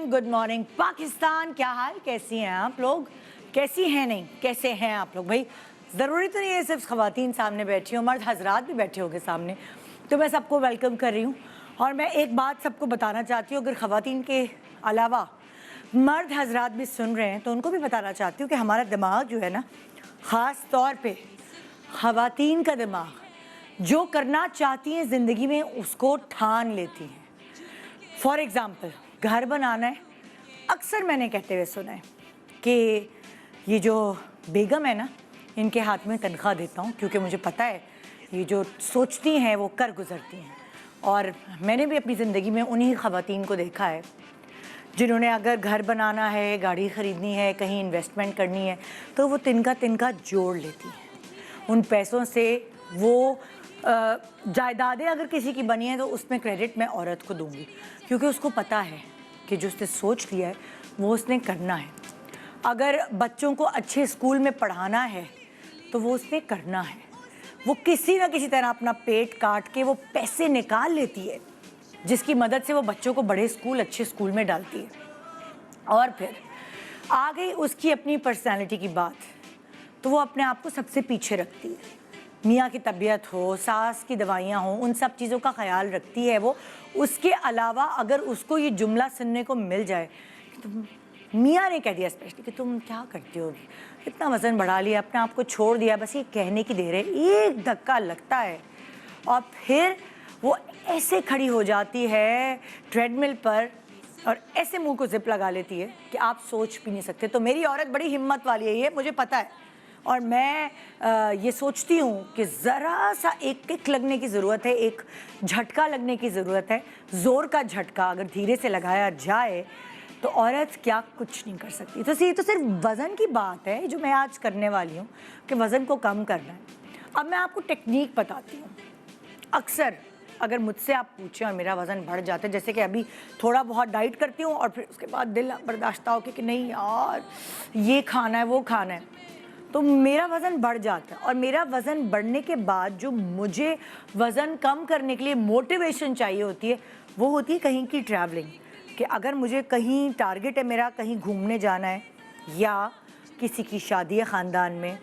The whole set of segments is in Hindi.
मॉर्निंग पाकिस्तान। क्या हाल, कैसी हैं आप लोग? कैसी हैं नहीं, कैसे हैं आप लोग? भाई ज़रूरी तो नहीं है सिर्फ ख़वातीन सामने बैठी हो, मर्द हजरात भी बैठे होंगे सामने, तो मैं सबको वेलकम कर रही हूँ। और मैं एक बात सबको बताना चाहती हूँ, अगर ख़वातीन के अलावा मर्द हजरात भी सुन रहे हैं तो उनको भी बताना चाहती हूँ कि हमारा दिमाग जो है ना, ख़ास तौर पे ख़वातीन का दिमाग जो करना चाहती हैं ज़िंदगी में उसको ठान लेती हैं। फॉर एग्ज़ाम्पल, घर बनाना है। अक्सर मैंने कहते हुए सुना है कि ये जो बेगम है ना, इनके हाथ में तनख्वाह देता हूँ क्योंकि मुझे पता है ये जो सोचती हैं वो कर गुजरती हैं। और मैंने भी अपनी ज़िंदगी में उन्हीं ख़वातीन को देखा है जिन्होंने अगर घर बनाना है, गाड़ी ख़रीदनी है, कहीं इन्वेस्टमेंट करनी है तो वो तिनका तिनका जोड़ लेती हैं। उन पैसों से वो जायदादें अगर किसी की बनी है तो उसमें क्रेडिट मैं औरत को दूंगी, क्योंकि उसको पता है कि जो उसने सोच लिया है वो उसने करना है। अगर बच्चों को अच्छे स्कूल में पढ़ाना है तो वो उसने करना है। वो किसी ना किसी तरह अपना पेट काट के वो पैसे निकाल लेती है जिसकी मदद से वो बच्चों को बड़े स्कूल, अच्छे स्कूल में डालती है। और फिर आ गई उसकी अपनी पर्सनैलिटी की बात, तो वो अपने आप को सबसे पीछे रखती है। मियाँ की तबीयत हो, सास की दवाइयाँ हो, उन सब चीज़ों का ख्याल रखती है वो। उसके अलावा अगर उसको ये जुमला सुनने को मिल जाए कि तुम, मियाँ ने कह दिया स्पेशली, कि तुम क्या करती होगी, इतना वज़न बढ़ा लिया, अपने आप को छोड़ दिया, बस ये कहने की देर है, एक धक्का लगता है और फिर वो ऐसे खड़ी हो जाती है ट्रेडमिल पर और ऐसे मुंह को जिप लगा लेती है कि आप सोच भी नहीं सकते। तो मेरी औरत बड़ी हिम्मत वाली है, ये मुझे पता है। और मैं ये सोचती हूँ कि ज़रा सा एक किक लगने की ज़रूरत है, एक झटका लगने की ज़रूरत है। ज़ोर का झटका अगर धीरे से लगाया जाए तो औरत क्या कुछ नहीं कर सकती। तो ये तो सिर्फ वज़न की बात है जो मैं आज करने वाली हूँ कि वज़न को कम करना है। अब मैं आपको टेक्निक बताती हूँ। अक्सर अगर मुझसे आप पूछें और मेरा वज़न बढ़ जाता है, जैसे कि अभी थोड़ा बहुत डाइट करती हूँ और फिर उसके बाद दिल बर्दाश्त हो कि नहीं यार ये खाना है, वो खाना है, तो मेरा वज़न बढ़ जाता है। और मेरा वज़न बढ़ने के बाद जो मुझे वज़न कम करने के लिए मोटिवेशन चाहिए होती है वो होती है कहीं की ट्रैवलिंग। कि अगर मुझे कहीं टारगेट है मेरा, कहीं घूमने जाना है, या किसी की शादी है ख़ानदान में,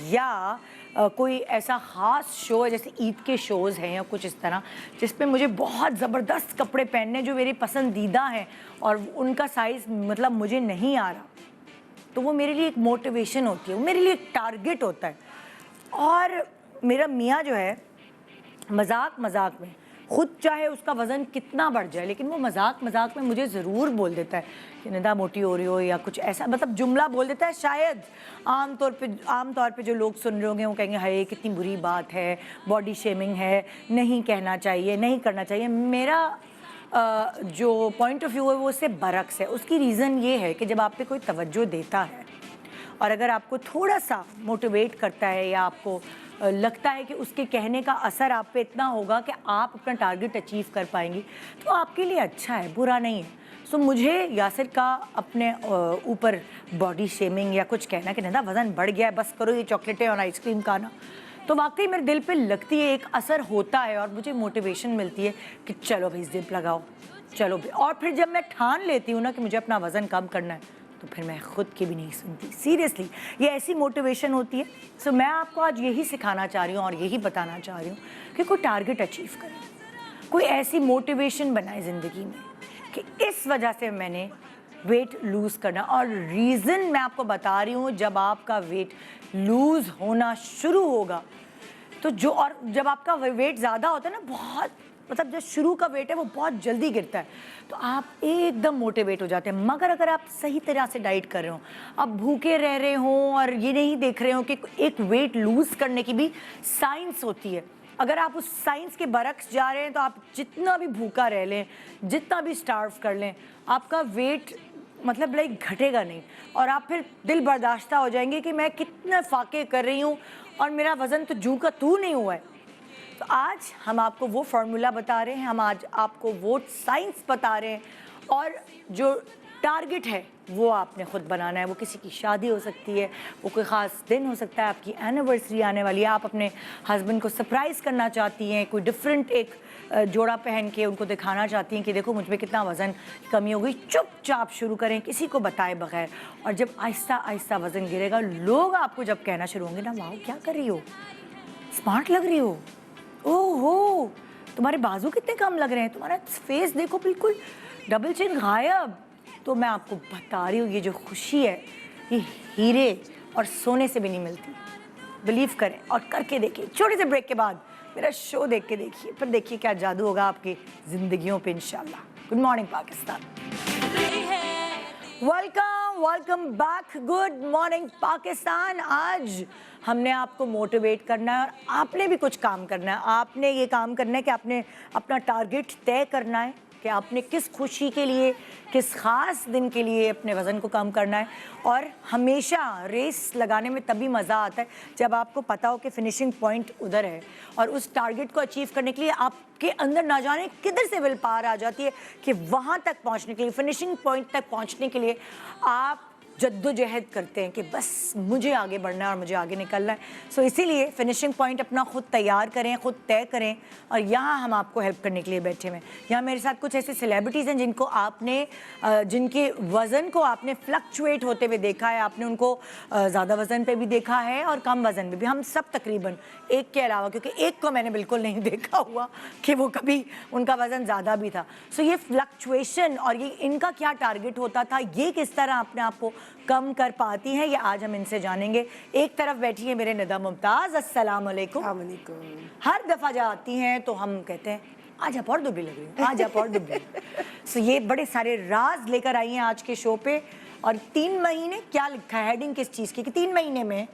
या कोई ऐसा ख़ास शो है जैसे ईद के शोज़ हैं या कुछ इस तरह जिसमें मुझे बहुत ज़बरदस्त कपड़े पहनने जो मेरे पसंदीदा हैं और उनका साइज़ मतलब मुझे नहीं आ रहा, तो वो मेरे लिए एक मोटिवेशन होती है, वो मेरे लिए एक टारगेट होता है। और मेरा मियाँ जो है मजाक मजाक में, खुद चाहे उसका वज़न कितना बढ़ जाए, लेकिन वो मजाक मजाक में मुझे ज़रूर बोल देता है कि निदा मोटी हो रही हो, या कुछ ऐसा मतलब जुमला बोल देता है। शायद आम तौर पे जो लोग सुन रहे होंगे वो कहेंगे हाय कितनी बुरी बात है, बॉडी शेमिंग है, नहीं कहना चाहिए, नहीं करना चाहिए। मेरा जो पॉइंट ऑफ व्यू है वो उससे बरक्स है। उसकी रीज़न ये है कि जब आप पे कोई तवज्जो देता है और अगर आपको थोड़ा सा मोटिवेट करता है या आपको लगता है कि उसके कहने का असर आप पे इतना होगा कि आप अपना टारगेट अचीव कर पाएंगी, तो आपके लिए अच्छा है, बुरा नहीं है। सो मुझे यासिर का अपने ऊपर बॉडी शेमिंग या कुछ कहना कि नदा वज़न बढ़ गया है, बस करो ये चॉकलेटें और आइसक्रीम खाना, तो वाकई मेरे दिल पे लगती है, एक असर होता है और मुझे मोटिवेशन मिलती है कि चलो भाई जिप लगाओ, चलो भाई। और फिर जब मैं ठान लेती हूँ ना कि मुझे अपना वज़न कम करना है तो फिर मैं खुद की भी नहीं सुनती। सीरियसली ये ऐसी मोटिवेशन होती है। सो मैं आपको आज यही सिखाना चाह रही हूँ और यही बताना चाह रही हूँ कि कोई टारगेट अचीव करें, कोई ऐसी मोटिवेशन बनाए ज़िंदगी में कि इस वजह से मैंने वेट लूज़ करना। और रीज़न मैं आपको बता रही हूँ, जब आपका वेट लूज़ होना शुरू होगा तो जब आपका वेट ज़्यादा होता है ना, बहुत मतलब जो शुरू का वेट है वो बहुत जल्दी गिरता है, तो आप एकदम मोटिवेट हो जाते हैं। मगर अगर आप सही तरह से डाइट कर रहे हो, आप भूखे रह रहे हो और ये नहीं देख रहे हो कि एक वेट लूज़ करने की भी साइंस होती है, अगर आप उस साइंस के बरक्स जा रहे हैं तो आप जितना भी भूखा रह लें, जितना भी स्टार्व कर लें, आपका वेट मतलब लाइक घटेगा नहीं। और आप फिर दिल बर्दाश्ता हो जाएंगे कि मैं कितने फाके कर रही हूँ और मेरा वज़न तो जू का तू नहीं हुआ है। तो आज हम आपको वो फार्मूला बता रहे हैं, हम आज आपको वो साइंस बता रहे हैं और जो टारगेट है वो आपने खुद बनाना है। वो किसी की शादी हो सकती है, वो कोई ख़ास दिन हो सकता है, आपकी एनिवर्सरी आने वाली है, आप अपने हस्बैंड को सरप्राइज़ करना चाहती हैं, कोई डिफरेंट एक जोड़ा पहन के उनको दिखाना चाहती हैं कि देखो मुझ में कितना वज़न की कमी हो गई। चुपचाप शुरू करें, किसी को बताए बगैर, और जब आहिस्ता आहिस्ता वज़न गिरेगा, लोग आपको जब कहना शुरू होंगे ना, वाह क्या कर रही हो, स्मार्ट लग रही हो, ओहो तुम्हारे बाजू कितने कम लग रहे हैं, तुम्हारा फेस देखो बिल्कुल डबल चिन गायब। तो मैं आपको बता रही हूँ, ये जो खुशी है ये हीरे और सोने से भी नहीं मिलती। बिलीव करें और करके देखिए। छोटे से ब्रेक के बाद मेरा शो देख के देखिए, फिर देखिए क्या जादू होगा आपकी ज़िंदगियों पे इंशाल्लाह। Good morning Pakistan, welcome back. Good morning Pakistan. आज हमने आपको मोटिवेट करना है और आपने भी कुछ काम करना है। आपने ये काम करना है कि आपने अपना टारगेट तय करना है कि आपने किस खुशी के लिए, किस ख़ास दिन के लिए अपने वज़न को कम करना है। और हमेशा रेस लगाने में तभी मज़ा आता है जब आपको पता हो कि फिनिशिंग पॉइंट उधर है, और उस टारगेट को अचीव करने के लिए आपके अंदर ना जाने किधर से विल पावर आ जाती है कि वहाँ तक पहुँचने के लिए, फिनिशिंग पॉइंट तक पहुँचने के लिए आप जद्दोजहद करते हैं कि बस मुझे आगे बढ़ना है और मुझे आगे निकलना है। सो इसीलिए फिनिशिंग पॉइंट अपना खुद तैयार करें, खुद तय करें। और यहाँ हम आपको हेल्प करने के लिए बैठे हुए हैं। यहाँ मेरे साथ कुछ ऐसे सेलिब्रिटीज़ हैं जिनको आपने जिनके वज़न को आपने फ्लक्चुएट होते हुए देखा है। आपने उनको ज़्यादा वज़न पे भी देखा है और कम वज़न पे भी, हम सब तकरीबन, एक के अलावा, क्योंकि एक को मैंने बिल्कुल नहीं देखा हुआ कि वो कभी उनका वज़न ज़्यादा भी था। सो ये फ्लक्चुएशन और ये इनका क्या टारगेट होता था, ये किस तरह अपने आप को कम कर पाती हैं, ये आज हम इनसे जानेंगे। एक तरफ बैठी है मेरे निदा मुमताज़, अस्सलाम वालेकुम। हर दफ़ा जब आती हैं तो हम कहते हैं आज आप और दुबली लग रही हैं, आज आप और दुबली। सो ये बड़े सारे राज लेकर आई हैं आज के शो पे। और 3 महीने क्या लिखा है हेडिंग किस चीज़ की, कि 3 महीने में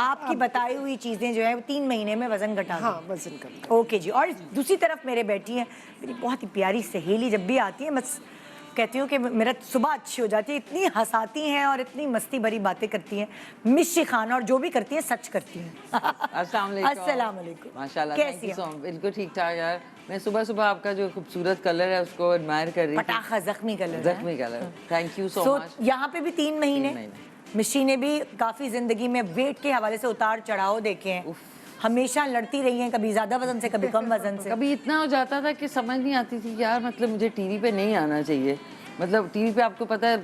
आपकी बताई हुई चीज़ें जो है वो 3 महीने में वज़न घटा। हाँ, वज़न कम। ओके जी। और दूसरी तरफ मेरे बैठी हैं मेरी बहुत ही प्यारी सहेली। जब भी आती है बस कहती हूँ कि मेरा सुबह अच्छी हो जाती है, इतनी हंसाती हैं और इतनी मस्ती भरी बातें करती हैं मिशी खान, और जो भी करती हैं सच करती हैं। अस्सलाम वालेकुम। माशाल्लाह, कैसी हैं? बिल्कुल ठीक ठाक यार। मैं सुबह सुबह आपका जो खूबसूरत कलर है उसको एडमायर कर रही थी। पटाखा ज़ख्मी कलर, ज़ख्मी colour, thank you so much. यहाँ पे भी 3 महीने मिशी ने भी काफ़ी ज़िंदगी में वेट के हवाले से उतार चढ़ाव देखे हैं। हमेशा लड़ती रही हैं, कभी ज़्यादा वज़न से, कभी कम वज़न से। कभी इतना हो जाता था कि समझ नहीं आती थी यार, मतलब मुझे टीवी पे नहीं आना चाहिए। मतलब टीवी पे आपको पता है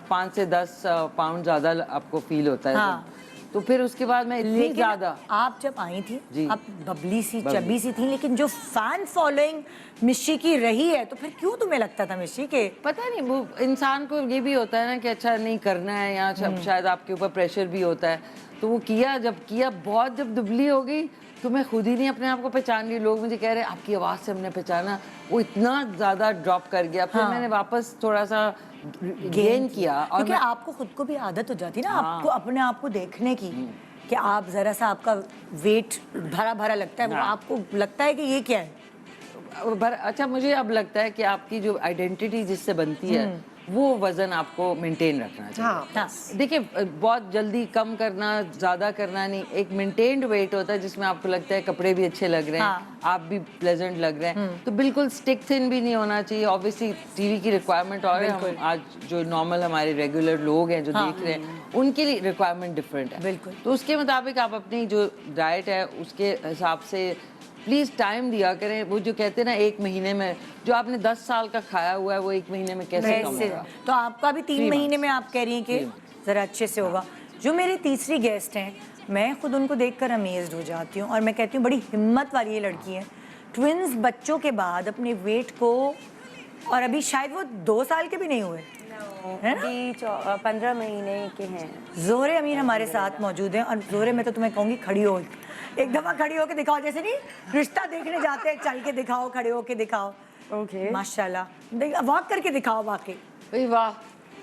5 से 10 पाउंड ज़्यादा आपको फील होता है। हाँ। तो फिर उसके बाद मैं इतनी ज़्यादा, आप जब आई थी जी, आप बबली सी चबी सी थी, लेकिन जो फैन फॉलोइंग मिशी की रही है, तो फिर क्यों तुम्हें लगता था मिशी के, पता नहीं, वो इंसान को ये भी होता है ना कि अच्छा नहीं करना है, या शायद आपके ऊपर प्रेशर भी होता है। तो वो किया, जब किया, बहुत जब दुबली हो गई तो मैं खुद ही नहीं अपने आप को पहचान ली। लोग मुझे कह रहे आपकी आवाज़ से हमने पहचाना, वो इतना ज़्यादा ड्रॉप कर गया। फिर मैंने वापस थोड़ा सा गेन किया। और क्योंकि आपको खुद को भी आदत हो जाती है ना, आपको अपने आप को देखने की, कि आप ज़रा सा आपका वेट भरा भरा लगता है, वो आपको लगता है कि ये क्या है। अच्छा, मुझे अब लगता है कि आपकी जो आइडेंटिटी जिससे बनती है वो वज़न आपको मेंटेन रखना चाहिए। हाँ। देखिए, बहुत जल्दी कम करना, ज़्यादा करना नहीं, एक मेंटेन्ड वेट होता है जिसमें आपको लगता है कपड़े भी अच्छे लग रहे हैं, आप भी प्लेजेंट लग रहे हैं। तो बिल्कुल स्टिक थिन भी नहीं होना चाहिए। ऑब्वियसली टीवी की रिक्वायरमेंट, और हम आज जो नॉर्मल हमारे रेगुलर लोग हैं जो देख रहे हैं, उनके लिए रिक्वायरमेंट डिफरेंट है। बिल्कुल। तो उसके मुताबिक आप अपनी जो डाइट है उसके हिसाब से प्लीज़ टाइम दिया करें। वो जो कहते हैं ना 1 महीने में जो आपने 10 साल का खाया हुआ है वो 1 महीने में कैसे कम होगा। तो आपका भी 3 महीने में आप कह रही हैं कि ज़रा अच्छे से होगा। जो मेरी तीसरी गेस्ट हैं, मैं खुद उनको देखकर अमेज्ड हो जाती हूँ, और मैं कहती हूँ बड़ी हिम्मत वाली ये लड़की है। ट्विंस बच्चों के बाद अपने वेट को, और अभी शायद वो 2 साल के भी नहीं हुए, है ना, 15 महीने के हैं। ज़ोहरे अमीन हमारे साथ मौजूद हैं। और ज़ोहरे, मैं तो तुम्हें कहूँगी खड़ी हो, एक दफ़ा खड़ी होके दिखाओ, जैसे नहीं रिश्ता देखने जाते हैं, चल के दिखाओ, खड़े होके दिखाओ। ओके, माशाल्लाह, वॉक करके दिखाओ। वाकई वाह,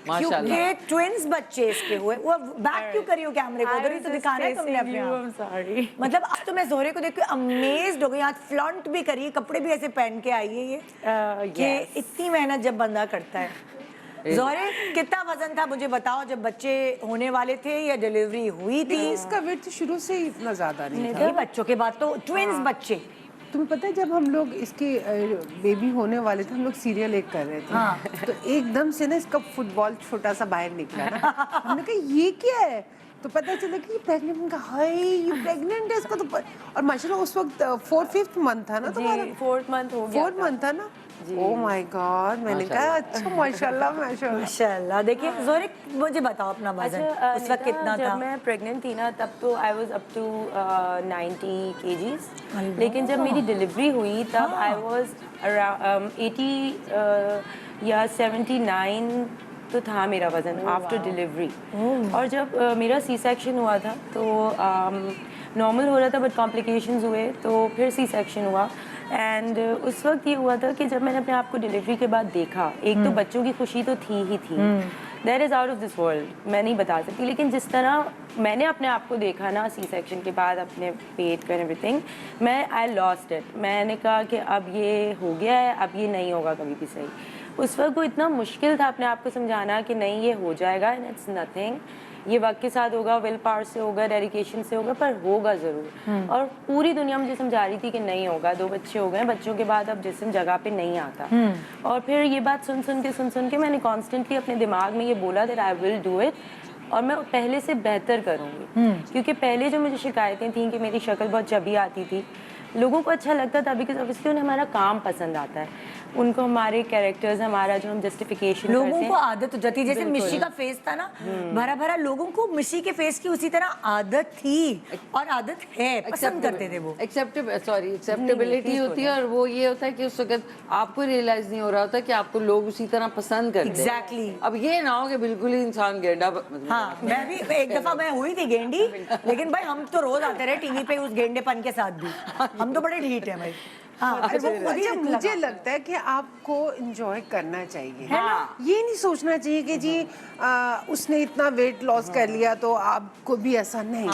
माशाल्लाह। ये ट्विंस बच्चे इसके हुए। वो बैक क्यों करी हो कैमरे को, उधर ही तो दिखाना है तुमने अपने आप। मतलब अब तो मैं ज़ोहरे को देख के अमेज्ड हो गई। आज फ्लॉन्ट भी करी, कपड़े भी ऐसे पहन के आई है ये, कि इतनी मेहनत जब बंदा करता है। ज़ोहरे, कितना वजन था मुझे बताओ जब बच्चे होने वाले थे या डिलीवरी हुई थी? इसका वेट शुरू से ही इतना ज्यादा नहीं था। नहीं, बच्चों के बाद तो ट्विंस बच्चे तुम्हें पता है जब हम लोग इसके बेबी होने वाले थे, हम लोग सीरियल एक कर रहे थे। हाँ। तो एकदम से ना इसका फुटबॉल छोटा सा बाहर निकला ना, हमने कहा ये क्या है, तो पता चला कि ये प्रेग्नेंट का, हाय ये प्रेग्नेंट है इसको तो। और माशाल्लाह उस वक्त 4th-5th मंथ था ना तुम्हारा? 4th मंथ हो गया 4th मंथ था ना? ओह माय गॉड, मैंने कहा अच्छा माशाल्लाह माशाल्लाह। माशाल्लाह। देखिए जोरिक, मुझे बताओ अपना वजन उस वक्त कितना जब था? मैं प्रेग्नेंट थी ना तब तो I was up to 90 kgs, लेकिन जब मेरी डिलीवरी हुई तब आई वाज अराउंड 80 या 79 तो था मेरा वज़न आफ्टर डिलीवरी। और जब मेरा सी सेक्शन हुआ था तो नॉर्मल हो रहा था बट कॉम्प्लिकेशंस हुए तो फिर सी सेक्शन हुआ। एंड उस वक्त ये हुआ था कि जब मैंने अपने आप को डिलीवरी के बाद देखा, एक तो बच्चों की खुशी तो थी ही थी, that is out of this world, मैं नहीं बता सकती। लेकिन जिस तरह मैंने अपने आप को देखा ना सी सेक्शन के बाद, अपने पेट का एवरीथिंग, मैं आई लॉस्ट इट। मैंने कहा कि अब ये हो गया है, अब ये नहीं होगा कभी भी सही। उस वक्त वो इतना मुश्किल था अपने आप को समझाना कि नहीं ये हो जाएगा एंड इट्स नथिंग, ये वक्त के साथ होगा, विल पावर से होगा, डेडिकेशन से होगा, पर होगा ज़रूर। और पूरी दुनिया मुझे समझा रही थी कि नहीं होगा, 2 बच्चे हो गए, बच्चों के बाद अब जिस्म जगह पे नहीं आता। और फिर ये बात सुन सुन के मैंने कॉन्स्टेंटली अपने दिमाग में ये बोला that I will do it, और मैं पहले से बेहतर करूँगी। क्योंकि पहले जो मुझे शिकायतें थी कि मेरी शक्ल बहुत चबी आती थी, लोगों को अच्छा लगता था बिकॉज ऑब्वियसली उन्हें हमारा काम पसंद आता है, उनको हमारे कैरेक्टर्स, हमारा जो हम जस्टिफिकेशन लोगों को आदत हो जाती है, जैसे मिशी का फेस था ना भरा भरा, लोगों को मिशी के फेस की उसी तरह आदत थी और आदत है, पसंद करते थे वो। एक्सेप्टेबिलिटी होती है, और वो ये होता है कि उस वक्त आपको रियलाइज नहीं हो रहा होता कि आपको लोग उसी तरह पसंद करते हैं। Exactly. अब ये ना हो कि बिल्कुल ही इंसान गेंडा हाँ, मैं भी एक दफा मैं हुई थी गेंडी, लेकिन भाई हम तो रोज आते रहे टीवी पे उस गेंडेपन के साथ भी, हम तो बड़े ढीठ है भाई। हाँ, अच्छा, वो खुद ही अच्छा, लगा। मुझे लगता है कि आपको एंजॉय करना चाहिए, है ना? ये नहीं सोचना चाहिए कि जी उसने इतना वेट लॉस कर लिया तो आपको भी ऐसा नहीं।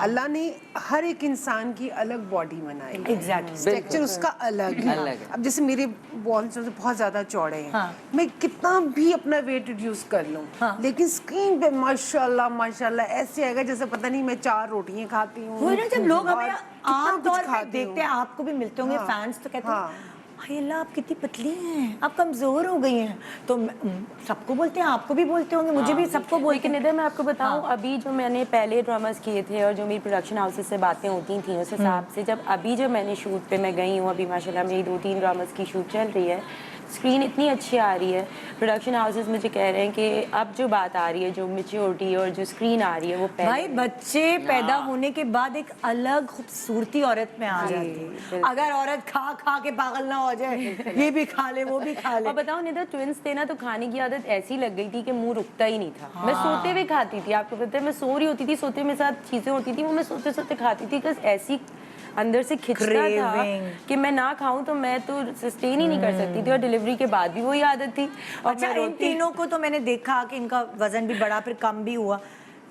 अल्लाह ने हर एक इंसान की अलग बॉडी बनाई है, Exactly. स्ट्रक्चर उसका अलग है। अब जैसे मेरे बॉन्स बहुत ज्यादा चौड़े हैं, हाँ। मैं कितना भी अपना वेट रिड्यूस कर लूं, लेकिन स्क्रीन पे माशाल्लाह माशाल्लाह ऐसे आएगा जैसे पता नहीं मैं 4 रोटियां खाती हूँ। वो ना जब लोग हमें कितना आम कुछ तौर पे खाती देखते हैं, हूँ। आपको भी मिलते होंगे फैंस, तो कहते हैं हाँ। हाय अल्लाह आप कितनी पतली हैं, आप कमजोर हो गई हैं, तो सबको बोलते हैं, आपको भी बोलते होंगे, मुझे भी सबको बोलते लेकिन हैं। इधर मैं आपको बताऊं, अभी जो मैंने पहले ड्रामास किए थे और जो मेरी प्रोडक्शन हाउसेस से बातें होती थी उस हिसाब से, जब मैंने शूट पे मैं गई हूँ, अभी माशाल्लाह मेरी 2-3 ड्रामास की शूट चल रही है, स्क्रीन इतनी अच्छी आ रही है, प्रोडक्शन हाउसेस मुझे कह रहे हैं कि अब जो बात आ रही है, जो मैच्योरिटी और जो स्क्रीन आ रही है वो भाई बच्चे पैदा होने के बाद एक अलग खूबसूरती औरत में आ जाती है। अगर औरत खा खा के पागल ना हो जाए, ये भी खा ले वो भी खा ले। और बताओ निदा, ट्विंस थे ना तो खाने की आदत ऐसी लग गई थी कि मुंह रुकता ही नहीं था। मैं सोते हुए खाती थी, आपको पता है, मैं सो रही होती थी, सोते मेरे साथ चीजें होती थी, वो मैं सोते सोते खाती थी, बिकॉज ऐसी अंदर से खिंचता था Craving. कि मैं ना खाऊं तो मैं तो सस्टेन ही नहीं कर सकती थी। और डिलीवरी के बाद भी वही आदत थी। और अच्छा, मैं इन रोती- तीनों को तो मैंने देखा कि इनका वजन भी बढ़ा फिर कम भी हुआ,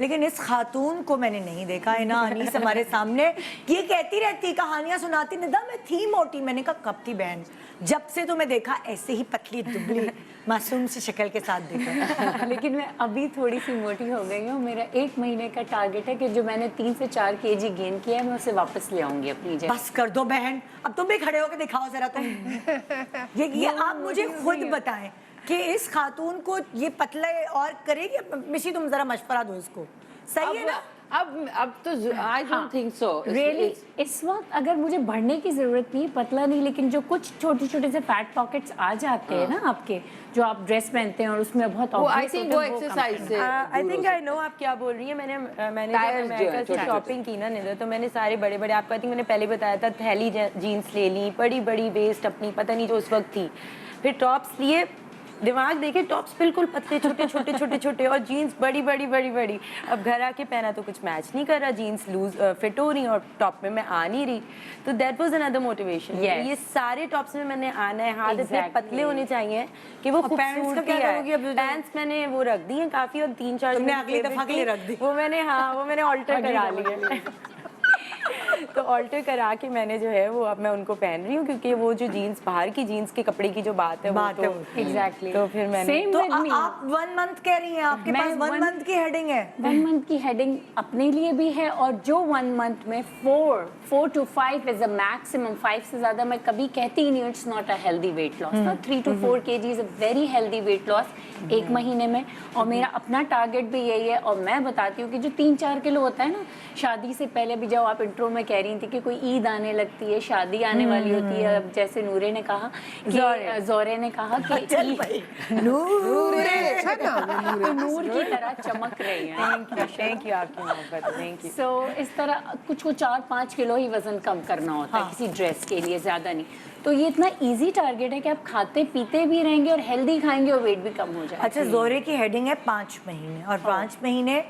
लेकिन इस खातून को मैंने नहीं देखा है ना। अनीस हमारे सामने ये कहती रहती, कहानियां सुनाती, निदा मैं थी मोटी, मैंने कहा कब थी बहन, जब से तुम्हें देखा ऐसे ही पतली दुबली मासूम सी शक्ल के साथ देखा। लेकिन मैं अभी थोड़ी सी मोटी हो गई हूँ। मेरा 1 महीने का टारगेट है कि जो मैंने 3 से 4 kg गेन किया है मैं उसे वापस ले आऊंगी अपनी जगह। बस कर दो बहन, अब तुम भी खड़े होकर दिखाओ जरा तुम। ये आप मुझे खुद बताएं कि इस खातून को ये पतले और करेगी। मिशी तुम जरा मशवरा दो इसको, सही है ना? अब तो I don't think so really इस वक्त अगर मुझे बढ़ने की जरूरत नहीं, पतला नहीं, लेकिन जो कुछ छोटे छोटे से फैट पॉकेट्स आ जाते हैं ना आपके, जो आप ड्रेस पहनते हैं और उसमें बहुत वो आई obvious थिंक होते वो हैं, कम एक्सरसाइज से आई थिंक आई नो आप क्या बोल रही हैं। मैंने Tires जब जो हैं, अमेरिका से छोटे-छोटे। शॉपिंग की ना निदा, तो मैंने सारे बड़े बड़े, आपको आई थिंक मैंने पहले बताया था, थैली जीन्स ले ली, बड़ी बड़ी वेस्ट अपनी पता नहीं जो उस वक्त थी, फिर टॉप्स लिए, दिमाग देखे, टॉप्स बिल्कुल पतले छोटे छोटे छोटे छोटे और जीन्स बड़ी बड़ी बड़ी बड़ी। अब घर आके पहना तो कुछ मैच नहीं कर रहा, जीन्स लूज फिट हो रही और टॉप में मैं आ नहीं रही, तो that was another motivation. Yes. ये सारे टॉप्स में मैंने आना है, हाथ इतने Exactly. पतले होने चाहिए कि वो और pants का खूबसूरती क्या करोगी अब है। जो- पैंट्स मैंने वो रख दी हैं काफी, और 3-4 तुमने अगली दफा के लिए रख दी। वो मैंने ऑल्टर करा लिया। तो ऑल्टर करा के मैंने जो है वो अब मैं उनको पहन रही हूँ, क्योंकि वो जो जीन्स, बाहर की जीन्स के कपड़े की जो बात है बात वो है तो वो। एग्जैक्टली तो फिर मैंने सेम तो विद मी। आप 1 मंथ कह रही हैं, आपके मैं पास 1 one- मंथ की हेडिंग है। 1 मंथ की हेडिंग अपने लिए भी है, और जो 1 मंथ में 4 to 5 इज अ मैक्सिमम, 5 से ज्यादा मैं कभी कहती ही नहीं, it's not a healthy weight loss. 3 to 4 kg is a very healthy weight loss एक महीने में, और मेरा अपना टारगेट भी यही है। और मैं बताती हूँ कि जो 3-4 किलो होता है ना, शादी से पहले भी, जब आप इंट्रो में कह रही थी कि कोई ईद आने लगती है, शादी आने वाली होती है, अब जैसे नूरे ने कहा कि जोरे ने कहा कि चल भाई, नूरे। अच्छा नाम है नूरे। तो नूर की तरह चमक रही है। थैंक यू आपकी मोहब्बत, थैंक यू। सो इस तरह कुछ को 4-5 किलो ही वजन कम करना होता है किसी ड्रेस के लिए, ज़्यादा नहीं। तो ये इतना इजी टारगेट है कि आप खाते पीते भी रहेंगे और हेल्दी खाएंगे और वेट भी कम हो जाएगा। अच्छा, जोहरे की हेडिंग है 5 महीने, और 5 महीने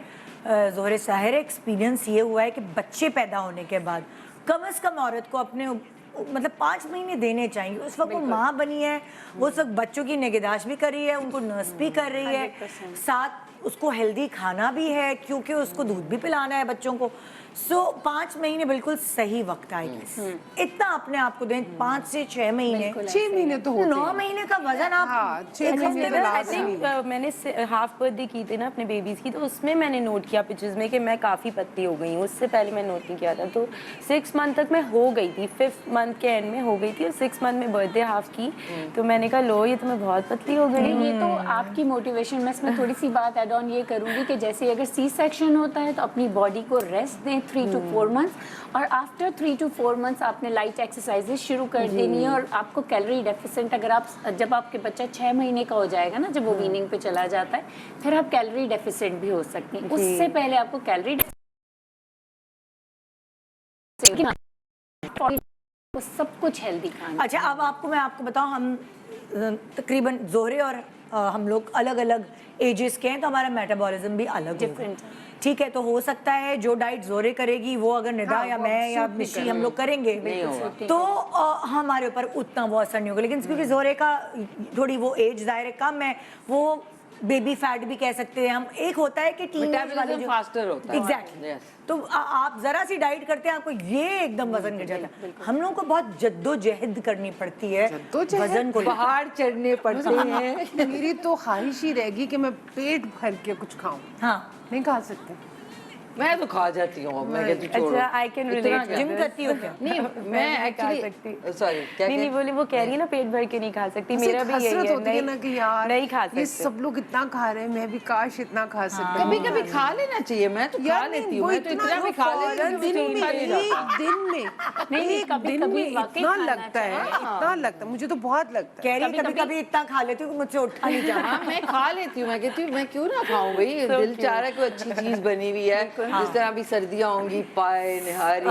जोहरे ज़ाहिर एक्सपीरियंस ये हुआ है कि बच्चे पैदा होने के बाद कम से कम औरत को अपने मतलब 5 महीने देने चाहिए। उस वक्त वो माँ बनी है, वो उस वक्त बच्चों की निगहदाश्त भी कर रही है, उनको नर्स भी कर रही है, 100%। साथ उसको हेल्दी खाना भी है, क्योंकि उसको दूध भी पिलाना है बच्चों को। सो 5 महीने बिल्कुल सही वक्त आएगा। इतना अपने आप को दें, 5 से 6 महीने, 6 महीने तो होते 9 हैं। महीने का वजन आप हाँ, 6 एक हफ्ते में आई last थिंक मैंने हाफ बर्थडे की थी ना अपने बेबीज़ की, तो उसमें मैंने नोट किया पिक्चर्स में कि मैं काफ़ी पतली हो गई हूँ। उससे पहले मैं नोट नहीं किया था। तो 6 मंथ तक मैं हो गई थी, 5th मंथ के एंड में हो गई थी, और 6 मंथ में बर्थडे हाफ की। तो मैंने कहा लो, ये तो मैं बहुत पतली हो गई। ये तो आपकी मोटिवेशन। मैं इसमें थोड़ी सी बात ऐड ऑन ये करूंगी कि जैसे अगर सी सेक्शन होता है तो अपनी बॉडी को रेस्ट दें 3 to 4 months, और आफ्टर 3 to 4 months आपने लाइट एक्सरसाइजेज शुरू कर देनी है। और आपको कैलोरी डेफिसिट, अगर आप जब आपके बच्चा 6 महीने का हो जाएगा ना, जब वो वीनिंग पे चला जाता है, फिर आप कैलोरी डेफिसिट भी हो सकती हैं। उससे पहले आपको कैलोरी सब कुछ हेल्दी खाना। अच्छा, अब मैं आपको बताऊं, हम तकरीबन जोहरे और हम लोग अलग अलग एजेस के हैं, तो हमारा मेटाबॉलिज्म भी अलग Different होगा। ठीक है, तो हो सकता है जो डाइट जोहरे करेगी वो अगर निदा हाँ, या वो मैं या सूट नहीं मिशी हम लोग करेंगे तो हमारे ऊपर उतना वो असर नहीं होगा। लेकिन क्योंकि जोहरे का थोड़ी वो एज ज़ाहिर है कम है, वो बेबी फैट भी कह सकते हैं हम। एक होता है कि Metabolism faster होता है। एग्जैक्टली। Yes. तो आप जरा सी डाइट करते हैं, आपको ये एकदम वजन गिर जाता है। हम लोगों को बहुत जद्दोजहद करनी पड़ती है जद्दोजहद? वजन को लेकर। पहाड़ चढ़ने पड़ते हैं। मेरी तो ख्वाहिश ही रहेगी कि मैं पेट भर के कुछ खाऊं। हाँ, नहीं खा सकते। मैं तो खा जाती हूँ, मैं कहती हूँ छोड़ो। अच्छा, आई कैन इतना रिलेट। क्या? जिम करती हो क्या? नहीं, मैं नहीं खा सकती। एक्चुअली सॉरी क्या नहीं नहीं, बोली वो कह रही है ना पेट भर के नहीं खा सकती। बस मेरा एक भी यही हसरत है, होती है ना कि यार नहीं खा ये सकते। सब लोग इतना खा रहे हैं, मैं भी काश इतना खा सकता। कभी कभी खा लेना चाहिए। मैं तो खा यार नहीं, लेती हूँ, वो मैं तो इतना भी खा लेती हूँ, दिन मुझे में खा नहीं जाता। एक दिन में नहीं, एक कभी- दिन कभी में वाकई इतना खाना लगता है, इतना लगता है, मुझे तो बहुत लगता है। कह रही कभी कभी इतना खा लेती हूँ कि मुझसे उठा नहीं जाता। हाँ, मैं खा लेती हूँ। मैं कहती हूँ मैं क्यों ना खाऊं भाई, दिल चाह रहा है कोई अच्छी चीज बनी हुई है। जिस तरह अभी सर्दियाँ होंगी, पाए निहारी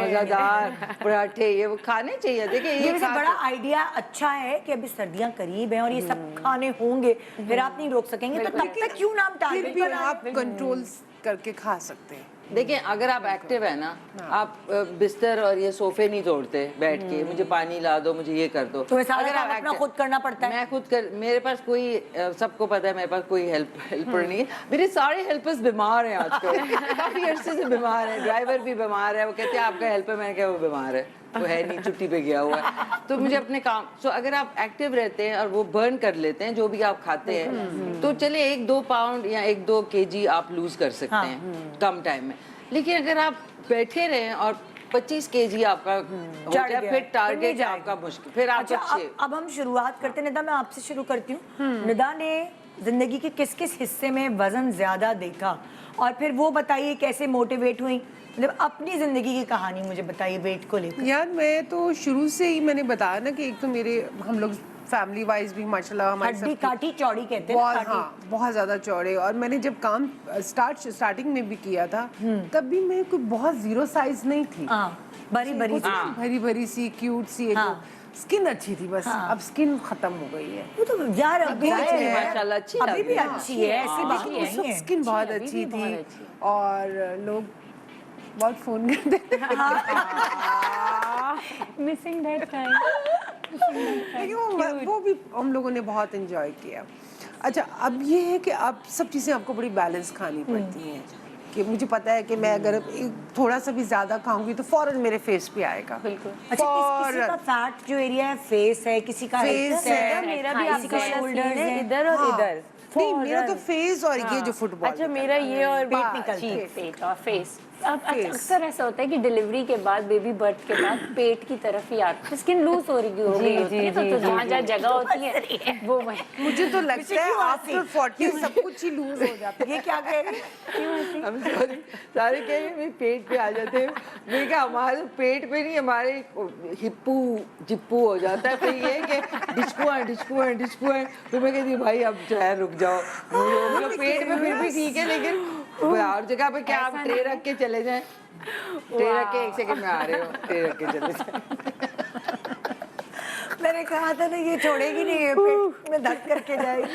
मजेदार पराठे, ये वो खाने चाहिए। देखिए ये ये वैसे बड़ा आइडिया अच्छा है कि अभी सर्दियां करीब हैं और ये सब खाने होंगे, फिर आप नहीं रोक सकेंगे, तो तब तक क्यों ना हम फिर टारगेट भी बनाएं? आप कंट्रोल करके खा सकते हैं। देखिए अगर आप एक्टिव है ना, आप बिस्तर और ये सोफे नहीं तोड़ते बैठ के, मुझे पानी ला दो, मुझे ये कर दो। तो ये सारा अगर काम आप अपना active- खुद करना पड़ता है। मैं खुद कर, मेरे पास कोई सबको पता है मेरे पास कोई हेल्पर नहीं है। मेरे सारे हेल्पर्स बीमार हैं आजकल। काफी अरसे से बीमार हैं। ड्राइवर भी बीमार है, वो कहते हैं आपका हेल्पर, मैंने कहा वो बीमार है, वो है नहीं, छुट्टी पे गया हुआ है। तो मुझे अपने काम, सो अगर आप एक्टिव रहते हैं और वो बर्न कर लेते हैं जो भी आप खाते हैं, तो चले 1-2 पाउंड या 1-2 kg आप लूज कर सकते हैं कम टाइम में। लेकिन अगर आप बैठे रहें और 25 kg आपका हो चढ़ जाए, गया, फिर तो नहीं टारगेट जाएगा। आपका मुश्किल, फिर आप अच्छा, अच्छे। अब हम शुरुआत करते हैं। निदा, मैं आपसे शुरू करती हूँ। निदा ने जिंदगी के किस किस हिस्से में वजन ज्यादा देखा, और फिर वो बताइए कैसे मोटिवेट हुई, मतलब अपनी जिंदगी की कहानी मुझे बताइए वेट को लेकर। यार मैं तो शुरू से ही मैंने बताया ना कि एक तो मेरे हम लोग फैमिली वाइज भी माशाल्लाह हमारी हड्डी सबकी काठी चौड़ी कहते हैं ना, बहुत, काठी। हाँ, बहुत ज्यादा चौड़े। और मैंने जब काम स्टार्टिंग में भी किया था तब भी मैं कोई बहुत जीरो साइज नहीं थी। हाँ, भरी भरी सी। भरी भरी सी क्यूट सी एक हाँ। स्किन अच्छी थी बस। अब स्किन खत्म हो गई है। वो तो यार अभी अच्छी है, माशाल्लाह, अच्छी अभी लग भी रही है। अच्छी है, ऐसी बात लेकिन नहीं उस वक्त है। स्किन बहुत अभी अच्छी भी बहुत थी अच्छी है। और लोग बहुत फोन करते थे। Missing that time. लेकिन वो भी हम लोगों ने बहुत एंजॉय किया। अच्छा, अब ये है कि अब सब चीज़ें आपको बड़ी बैलेंस खानी पड़ती हैं। कि मुझे पता है कि मैं अगर थोड़ा सा भी ज़्यादा खाऊंगी तो फ़ौरन मेरे फेस पे आएगा। बिल्कुल। अच्छा, किसी का फैट जो एरिया है फेस है, किसी का Face hips है, मेरा भी किसी का आपका shoulders शोल्डर है है। इधर और हाँ। इधर। नहीं, मेरा तो फ़ौरन। फेस और ये जो फुटबॉल अच्छा, मेरा ये और पेट निकलता जी, है। पेट और फेस। अब Face। अक्सर ऐसा होता है कि डिलीवरी के बाद, बेबी बर्थ के बाद पेट की तरफ ही आता है, स्किन लूज हो रही होती है, तो जहाँ जहाँ जगह होती है वो वहीं। मुझे तो लगता है क्यों आफ्टर 40 सब कुछ ही लूज हो जाता है। ये क्या कह रही है? हम सॉरी, सारे कह रहे मेरे पेट पे आ जाते हैं। मैंने कहा हमारे पेट पे नहीं, हमारे हिप्पू जिप्पू हो जाता है। फिर ये कि डिस्कू है। फिर मैं कहती हूँ भाई अब जो है रुक जाओ, मतलब पेट में फिर भी ठीक है, लेकिन और जगह पे क्या आप ट्रे रख के चले जाएं, ट्रे रख के 1 सेकंड में आ रहे हो, ट्रे रख के चले जाएं। मैंने कहा था ना ये छोड़ेगी नहीं, ये पेट में दर्द करके जाएगी।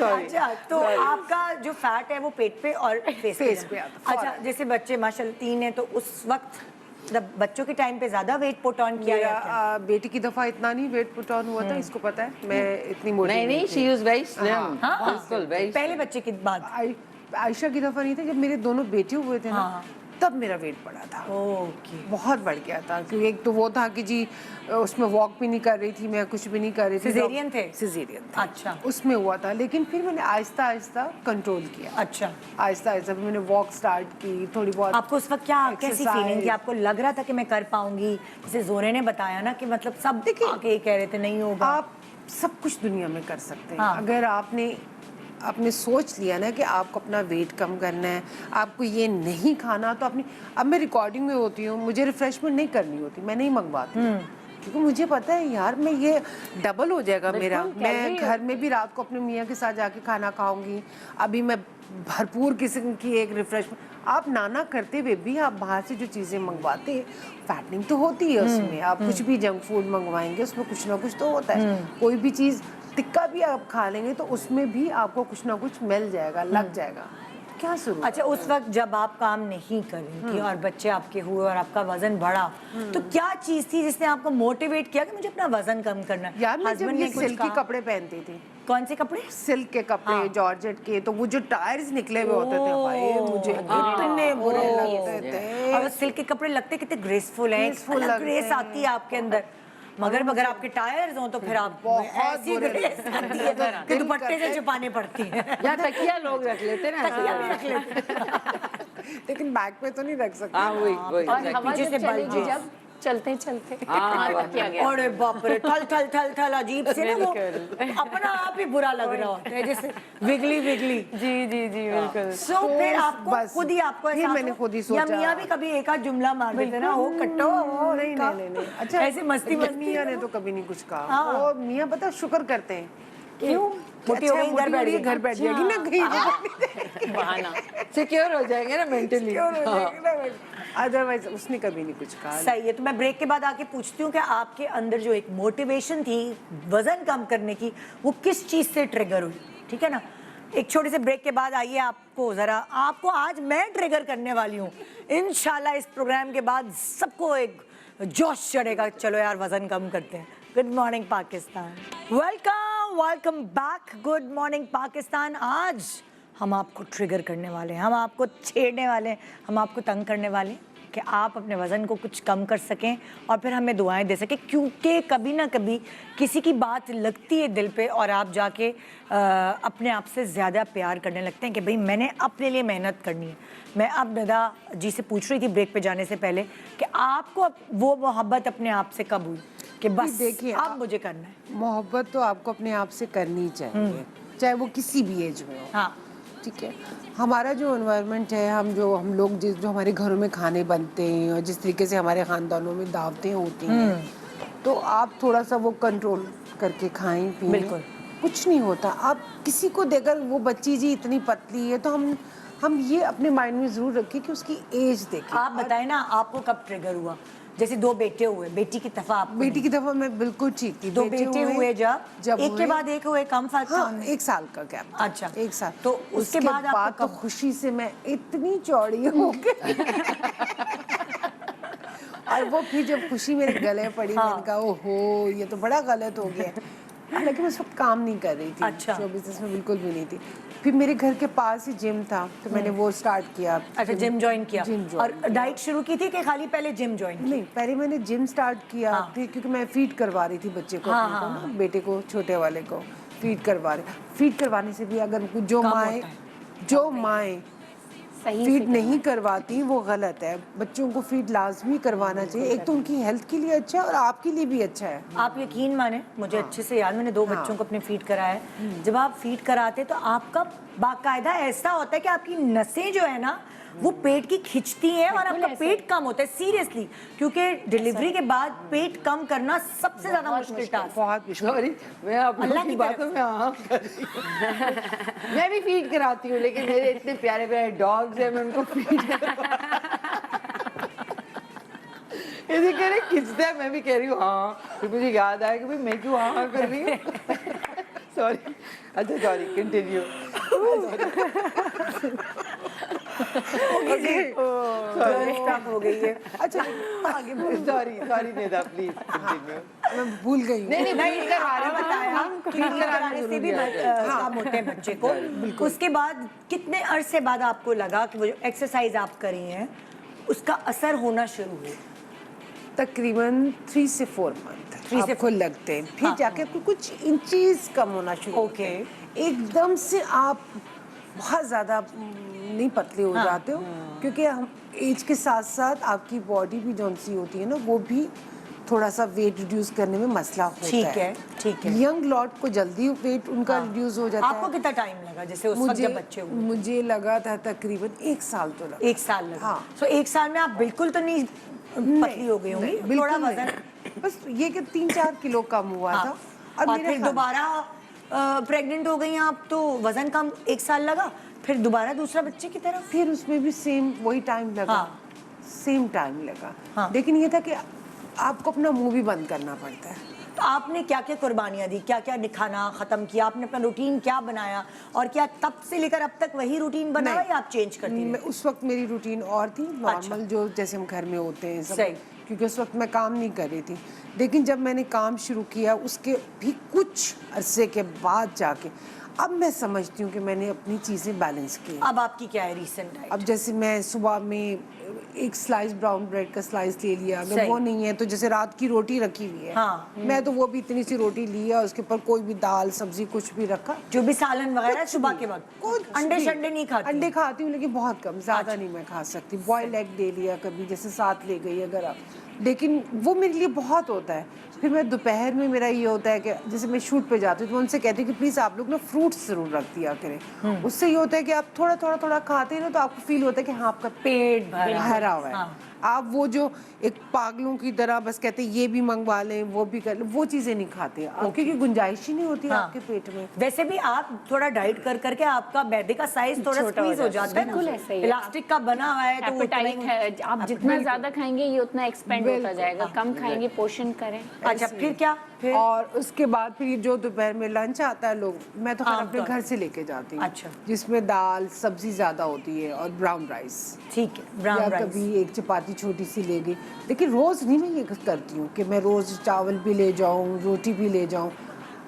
अच्छा, तो आपका जो फैट है वो पेट पे और फेस पे आता है। अच्छा, जैसे बच्चे माशाल्लाह 3 है, तो उस वक्त जब बच्चों के टाइम पे ज्यादा वेट पुट ऑन किया मेरा जाता है? बेटी की दफा इतना नहीं वेट पुट ऑन हुआ था, इसको पता है मैं इतनी मोटी नहीं, थी। शी वाज वेरी स्लिम, हाँ। बिल्कुल वेरी पहले बच्चे के बाद? आयशा की दफा नहीं था, जब मेरे दोनों बेटे हुए थे ना, हाँ। तब मेरा वेट बढ़ा था, ओके। बहुत बढ़ गया था। क्योंकि एक तो वो था कि जी उसमें वॉक भी नहीं कर रही थी मैं, कुछ भी नहीं कर रही थी। Cesarean थे? सिजेरियन था। अच्छा। उसमें हुआ था, लेकिन फिर मैंने आहिस्ता आहिस्ता कंट्रोल किया। अच्छा, आहिस्ता आहिस्ता फिर मैंने वॉक स्टार्ट की, थोड़ी बहुत। आपको उस वक्त क्या कैसी exercise। फीलिंग थी? आपको लग रहा था कि मैं कर पाऊंगी? जैसे जोरे ने बताया ना कि मतलब सब आके ये कह रहे थे नहीं होगा। आप सब कुछ दुनिया में कर सकते हैं, हाँ। अगर आपने सोच लिया ना कि आपको अपना वेट कम करना है, आपको ये नहीं खाना, तो अपनी अब मैं रिकॉर्डिंग में होती हूँ, मुझे रिफ्रेशमेंट नहीं करनी होती, मैं नहीं मंगवाती, क्योंकि मुझे पता है यार मैं ये डबल हो जाएगा मेरा। मैं घर में भी रात को अपने मियाँ के साथ जाके खाना खाऊंगी, अभी मैं भरपूर किस्म की एक रिफ्रेशमेंट। आप नाना करते हुए भी आप बाहर से जो चीज़ें मंगवाते हैं, फैटनिंग तो होती है उसमें। आप कुछ भी जंक फूड मंगवाएंगे उसमें कुछ ना कुछ तो होता है। कोई भी चीज़ टिक्का भी आप खा लेंगे तो उसमें भी आपको कुछ ना कुछ मिल जाएगा, लग जाएगा। क्या शुरू? अच्छा, उस वक्त जब आप काम नहीं कर रही थी और बच्चे आपके हुए और आपका वजन बढ़ा, तो क्या चीज थी जिसने आपको मोटिवेट किया कि मुझे अपना वजन कम करना है? यार मैं जब Husband ये ने कुछ सिल्क के कहा? कपड़े पहनती थी, कौन से कपड़े? सिल्क के कपड़े, हाँ। जॉर्जेट के, तो वो जो टायर्स निकले हुए होते थे भाई, मुझे इतने बुरे लगते थे। और वो सिल्क के कपड़े लगते कितने ग्रेसफुल हैं, Graceful अलग लगते ग्रेस हैं। आती है आपके अंदर। मगर अगर आपके टायर्स हों तो फिर आप बहुत ऐसी बुरे ग्रेस लगते हैं। आती है कि दुपट्टे से छुपाने पड़ती है। या तकिया लोग रख लेते ना, तकिया भी रख लेते। लेकिन बैक पे तो नहीं रख सकते। हाँ वही और हवा पीछे जब से चलेगी, bulges। जब चलते चलते हाँ, वहाँ किया गया। अरे बाप रे, ठल ठल ठल ठल अजीब से ना वो अपना आप ही बुरा लग रहा होता है, जैसे विगली विगली। जी जी जी बिल्कुल। सो फिर आपको बस, खुद ही आपको फिर एहसास मैंने हुआ? खुद ही या सोचा। मियाँ भी कभी एक आध जुमला मार देते ना, हो कट्टो हो नहीं का। नहीं नहीं, अच्छा ऐसे मस्ती मस्ती मियाँ ने तो कभी नहीं कुछ कहा। हाँ। वो मियाँ पता शुक्र करते हैं। क्यों? मोटी हो गई, घर बैठ गई। घर बैठ जाएगी ना कहीं। बहाना। सिक्योर हो जाएंगे ना मेंटली। अदरवाइज उसने कभी नहीं कुछ कहा। सही है, तो मैं ब्रेक के बाद आके पूछती हूँ कि आपके अंदर जो एक मोटिवेशन थी वजन कम करने की, वो किस चीज से ट्रिगर हुई? ठीक है ना, एक छोटे से ब्रेक के बाद आइए, आपको आज मैं ट्रिगर करने वाली हूँ। इंशाल्लाह इस प्रोग्राम के बाद सबको एक जोश चढ़ेगा, चलो यार वजन कम करते हैं। Good morning Pakistan, welcome back. Good morning Pakistan. आज हम आपको ट्रिगर करने वाले हैं, हम आपको छेड़ने वाले हैं, हम आपको तंग करने वाले हैं कि आप अपने वज़न को कुछ कम कर सकें और फिर हमें दुआएं दे सकें, क्योंकि कभी ना कभी किसी की बात लगती है दिल पे और आप जाके अपने आप से ज़्यादा प्यार करने लगते हैं कि भाई मैंने अपने लिए मेहनत करनी है। मैं अब नदा जी से पूछ रही थी ब्रेक पे जाने से पहले कि आपको वो मोहब्बत अपने आप से कब हुई कि बस देखिए, अब मुझे करना है? मोहब्बत तो आपको अपने आप से करनी चाहिए, चाहे वो किसी भी एज में हो। हाँ, ठीक है, हमारा जो एनवायरनमेंट है, हम लोग जो हमारे घरों में खाने बनते हैं और जिस तरीके से हमारे खानदानों में दावतें होती हैं, तो आप थोड़ा सा वो कंट्रोल करके खाएं पिएं। बिल्कुल। कुछ नहीं होता। आप किसी को देकर वो बच्ची जी इतनी पतली है, तो हम ये अपने माइंड में ज़रूर रखें कि उसकी एज देखें। आप बताएं ना, आपको कब ट्रिगर हुआ? जैसे 2 बेटे हुए, बेटी की दफा आपको बेटी की दफा मैं बिल्कुल ठीक थी। 2 बेटे हुए जब एक के हुए, बाद एक हुए, कम फर्क था हाँ, उनमें? 1 साल का गैप था। अच्छा। 1 साल। तो उसके बाद आपको तो कब- खुशी से मैं इतनी चौड़ी हो गई। और वो फिर जब खुशी मेरे गले पड़ी, मैंने कहा ओहो ये तो बड़ा गलत हो गया। हालांकि मैं उस वक्त काम नहीं कर रही थी, अच्छा। शो बिजनेस में बिल्कुल भी नहीं थी। फिर मेरे घर के पास ही जिम था तो मैंने वो स्टार्ट किया। अच्छा, जिम ज्वाइन किया जिम ज्वाइन और डाइट शुरू की थी कि खाली पहले जिम ज्वाइन की? नहीं, पहले मैंने जिम स्टार्ट किया। हाँ। फिर क्योंकि मैं फीड करवा रही थी बच्चे को, हाँ, अपने को हाँ, ना, बेटे को, छोटे वाले को फीड करवा रहे। फीड करवाने से भी अगर जो काम माएँ होता है। सही फीड से नहीं करवाती वो गलत है। बच्चों को फीड लाजमी करवाना चाहिए। एक तो उनकी हेल्थ के लिए अच्छा है और आपके लिए भी अच्छा है। आप यकीन माने, मुझे अच्छे से याद, मैंने 2 बच्चों को अपने फीड कराया है। जब आप फीड कराते तो आपका बाकायदा ऐसा होता है कि आपकी नसें जो है ना वो पेट की खिंचती हैं और आपका पेट कम होता है, सीरियसली। क्योंकि डिलीवरी के बाद पेट कम करना सबसे ज्यादा मुश्किल टास्क। बहुत सॉरी, मैं आप अल्लाह लोगों की की बातों में हाँ कर रही हूँ। मैं भी फीड कराती हूँ, लेकिन मेरे इतने प्यारे प्यारे डॉग्स हैं, मैं उनको फीड यदि कह रहे खिंचता है, मैं भी कह रही हूँ हाँ। फिर मुझे याद आया कि भाई मैं क्यों हाँ कर रही हूँ। सॉरी, अच्छा सॉरी, कंटिन्यू। हो गई है। अच्छा, आगे सॉरी नेदा, प्लीज कंटिन्यू। मैं भूल गई हूँ। नहीं बताया फीड कराने से भी काम होते हैं बच्चे को। उसके बाद कितने अरसे बाद आपको लगा कि वो जो एक्सरसाइज आप करी हैं उसका असर होना शुरू हुआ? तकरीबन 3 से 4 मंथ 3 से आपको लगते हैं। फिर हाँ। जाके आपको कुछ इंचेस कम होना शुरू होते ओके। हैं। एकदम से आप बहुत ज़्यादा नहीं पतले हो जाते हो, क्योंकि हम एज के साथ साथ आपकी बॉडी भी जौन सी होती है ना, वो भी थोड़ा सा वेट रिड्यूस करने में मसला होता है। ठीक है। यंग लॉट को जल्दी वेट उनका रिड्यूस हो जाता आपको है। कितना टाइम लगा जैसे उस वक्त जब बच्चे हुए? मुझे लगा था तकरीबन 1 साल तो लगा। 1 साल लगा। हाँ। सो 1 साल में आप बिल्कुल तो नहीं पतली हो गई होंगी, नहीं, थोड़ा बिल्कुल वजन? नहीं। बस ये कि 3-4 किलो कम हुआ हाँ। था। और मेरे फिर ख्याल- दोबारा प्रेग्नेंट हो गई आप तो वजन कम 1 साल लगा, फिर दोबारा दूसरा बच्चे की तरफ? फिर उसमें भी सेम वही टाइम लगा। हाँ। सेम टाइम लगा। हाँ। लेकिन ये था कि आपको अपना मुंह भी बंद करना पड़ता है। तो आपने क्या क्या कुर्बानियाँ दी, क्या क्या खाना खत्म किया, आपने अपना रूटीन क्या बनाया, और क्या तब से लेकर अब तक वही रूटीन बना नहीं। है या आप चेंज करती मैं रही? उस वक्त मेरी रूटीन और थी, नॉर्मल जो जैसे हम घर में होते हैं सब। सही। क्योंकि उस वक्त मैं काम नहीं कर रही थी। लेकिन जब मैंने काम शुरू किया उसके भी कुछ अरसे के बाद जाके अब मैं समझती हूँ कि मैंने अपनी चीज़ें बैलेंस की। अब आपकी क्या है रीसेंट डाइट? अब जैसे मैं सुबह में एक स्लाइस ब्राउन ब्रेड का स्लाइस ले लिया, अगर सही। वो नहीं है तो जैसे रात की रोटी रखी हुई है, हाँ। मैं तो वो भी इतनी सी रोटी ली है, उसके ऊपर कोई भी दाल सब्जी कुछ भी रखा। जो भी सालन वगैरह कुछ सुबह भी, के वक्त? कुछ अंडे भी। शंडे नहीं खाती? अंडे खाती हूँ लेकिन बहुत कम, ज़्यादा नहीं मैं खा सकती। बॉइल्ड एग ले लिया कभी, जैसे साथ ले गई अगर आप, लेकिन वो मेरे लिए बहुत होता है। फिर मैं दोपहर में मेरा ये होता है कि जैसे मैं शूट पे जाती हूँ तो उनसे कहती हूँ कि प्लीज़ आप लोग ना फ्रूट्स ज़रूर रख दिया करें। उससे ये होता है कि आप थोड़ा थोड़ा थोड़ा खाते हैं ना तो आपको फील होता है कि हाँ आपका पेट भरा हुआ है। हाँ। आप वो जो एक पागलों की तरह बस कहते हैं ये भी मंगवा लें वो भी कर लें, वो चीज़ें नहीं खाते आप, क्योंकि गुंजाइश ही नहीं होती हाँ। आपके पेट में। वैसे भी आप थोड़ा डाइट कर करके आपका मैदे का साइज थोड़ा छोटा हो स्क्वीज हो जाता है। जाता है बिल्कुल ना, ऐसा ही है। इलास्टिक का बना हुआ है तो वो उतना एपेटाइट ही- है, आप जितना ज्यादा खाएंगे ये उतना एक्सपेंड होता जाएगा। कम खाएंगे, पोषण करें। अच्छा, फिर क्या? फिर और उसके बाद फिर जो दोपहर में लंच आता है लोग, मैं तो खाना अपने आमतौर घर से लेके जाती हूँ। अच्छा। जिसमें दाल सब्जी ज़्यादा होती है और ब्राउन राइस, ठीक है, या ब्राउन राइस। कभी एक चपाती छोटी सी ले गई। लेकिन रोज़ नहीं मैं ये करती हूँ कि मैं रोज़ चावल भी ले जाऊँ, रोटी भी ले जाऊँ।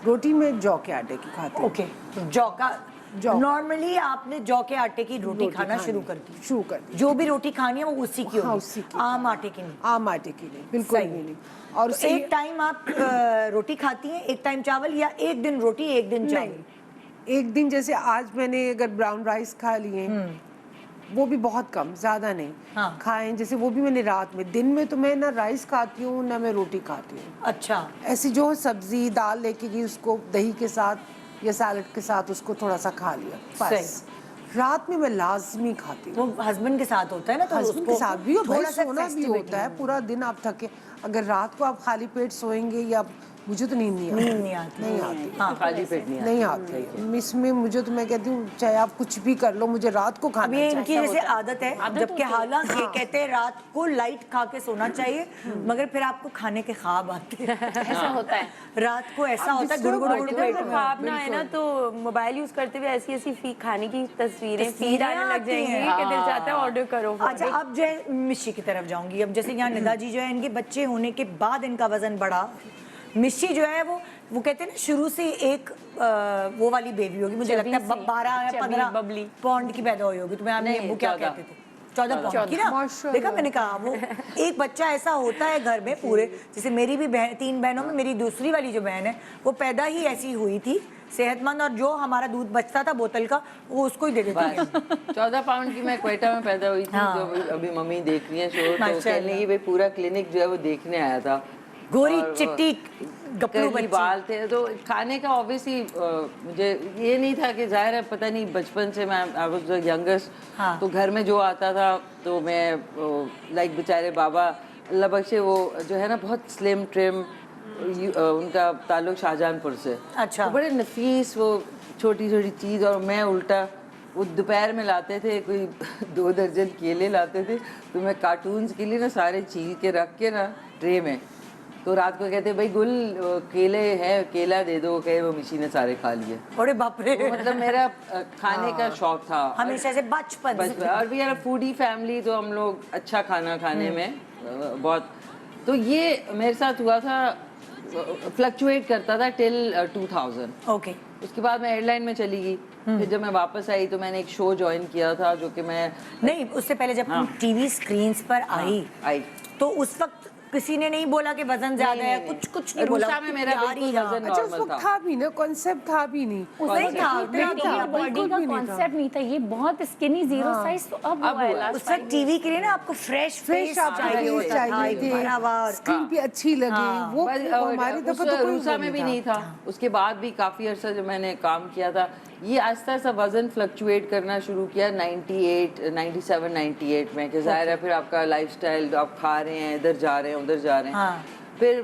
रोटी में जौ के आटे की खाती हूँ। ओके, जौ का जौ। नॉर्मली आपने जौ के आटे की रोटी खाना खानी शुरू कर दी? शुरू कर दी। जो भी रोटी खानी है वो उसी की हाँ, होगी, उसी की। आम आटे की नहीं? आम आटे की नहीं, बिल्कुल सही। भी नहीं। और तो उससे एक टाइम आप रोटी खाती हैं, एक टाइम चावल, या एक दिन रोटी एक दिन चावल? नहीं, एक दिन जैसे आज मैंने अगर ब्राउन राइस खा लिए, वो भी बहुत कम, ज़्यादा नहीं हाँ। खाएं, जैसे वो भी मैंने रात में। दिन में तो मैं ना राइस खाती हूँ ना मैं रोटी खाती हूँ। अच्छा, ऐसी जो सब्जी दाल लेके गई उसको दही के साथ या सैलड के साथ उसको थोड़ा सा खा लिया बस। रात में मैं लाजमी खाती हूँ। वो हस्बैंड के साथ होता है ना, तो हस्बैंड के उसको साथ भी, और भाई थोड़ा सा सोना भी festivity होता है। पूरा दिन आप थके, अगर रात को आप खाली पेट सोएंगे, या मुझे तो नींद नहीं आती। नींद नहीं आती। नहीं आती। हाँ। खाली पेट नहीं नहीं आती इसमें मुझे, तो मैं कहती हूँ चाहे आप कुछ भी कर लो, मुझे रात को अब खाना ये चाहिए। इनकी जैसे आदत है, जबकि हालांकि कहते हैं रात को लाइट खा के सोना चाहिए, मगर फिर आपको खाने के ख्वाब आते हैं। ऐसा होता है। रात को ऐसा होता है गुड़गुड़ और गुड़गुड़ अगर पेट में। ख्वाब ना है ना तो मोबाइल यूज करते हुए ऐसी ऐसी खाने की तस्वीरें फीड आने लग आती जाएंगी हैं। कि दिल चाहता है ऑर्डर करो। अच्छा, अब जो है मिशी की तरफ जाऊंगी। अब जैसे यहाँ निदा जी जो है, इनके बच्चे होने के बाद इनका वजन बढ़ा, मिशी जो है वो कहते हैं ना शुरू से एक वो वाली बेबी होगी, मुझे लगता है 12 या 15 बबली पौंड की पैदा हुई होगी। तुम्हें आपने नहीं, वो क्या 14 कहते थे? 14 पौंड की ना। माशाल्लाह। देखा मैंने कहा वो एक बच्चा ऐसा होता है घर में पूरे, जैसे मेरी भी 3 बहनों में मेरी दूसरी वाली जो बहन है वो पैदा ही ऐसी हुई थी, सेहतमंद, और जो हमारा दूध बचता था बोतल का वो उसको ही दे देती है। बस 14 पाउंड की मैं क्वेटा में पैदा हुई थी। हाँ। जो अभी मम्मी देख रही है शो, तो माशाल्लाह। कहने की भाई पूरा क्लिनिक जो है वो देखने आया था। गोरी और वो चिट्टी गपरू कर्ली बच्ची। बाल थे, तो खाने का ऑब्वियसली मुझे ये नहीं था कि जाहिर है पता नहीं बचपन से मैं आई वाज द यंगेस्ट, हाँ। तो घर में जो आता था तो मैं लाइक बेचारे बाबा अल्लाह बख्शे वो जो है ना बहुत स्लिम ट्रिम, उनका ताल्लुक शाहजहानपुर से। अच्छा। तो बड़े नफीस वो छोटी छोटी चीज़, और मैं उल्टा वो दोपहर में लाते थे कोई 2 दर्जन केले लाते थे, तो मैं कार्टून्स के लिए ना सारे चीर के रख के ना ट्रे में, तो रात को कहते भाई गुल केले हैं, केला दे दो, कहे वो मिशी ने सारे खा लिए। अरे बाप रे, तो मतलब मेरा खाने का शौक था हमेशा से बचपन बस। से। और वी आर फूडी फैमिली, तो हम लोग अच्छा खाना खाने में बहुत, तो ये मेरे साथ हुआ था, फ्लक्चुएट करता था टिल 2000। ओके। उसके बाद मैं एयरलाइन में चली गई, फिर जब मैं वापस आई तो मैंने एक शो ज्वाइन किया था जो कि मैं नहीं, उससे पहले जब तुम टीवी स्क्रीन्स पर आई तो उस वक्त किसी ने नहीं बोला कि वजन ज्यादा है, कुछ नहीं बोला। रूसा में मेरा यार ही बिल्कुल यार। वजन अच्छा उस नॉर्मल वक्त था। था भी ना, कॉन्सेप्ट था भी नहीं। नहीं था, नहीं था, बॉडी बिल्कुल का भी नहीं था। कॉन्सेप्ट नहीं था, ये बहुत स्किनी जीरो साइज तो अब हुआ है हुआ। last उस वक्त टीवी के लिए ना आपको फ्रेश फ्रेश आपको फेस चाहिए थे, बराबर। स्किन भी अच्छी लगे, वो बस, हमारी दफा तो कोई रूसा वो में भी नहीं था। उसके बाद भी काफ़ी अर्सा जब मैंने काम किया था, ये आहिस्ता आहिस्ता वजन फ्लक्चुएट करना शुरू किया 97, 98 में, कि जाहिर है फिर आपका लाइफस्टाइल, आप खा रहे हैं, इधर जा रहे हैं, उधर जा रहे हैं। हाँ। फिर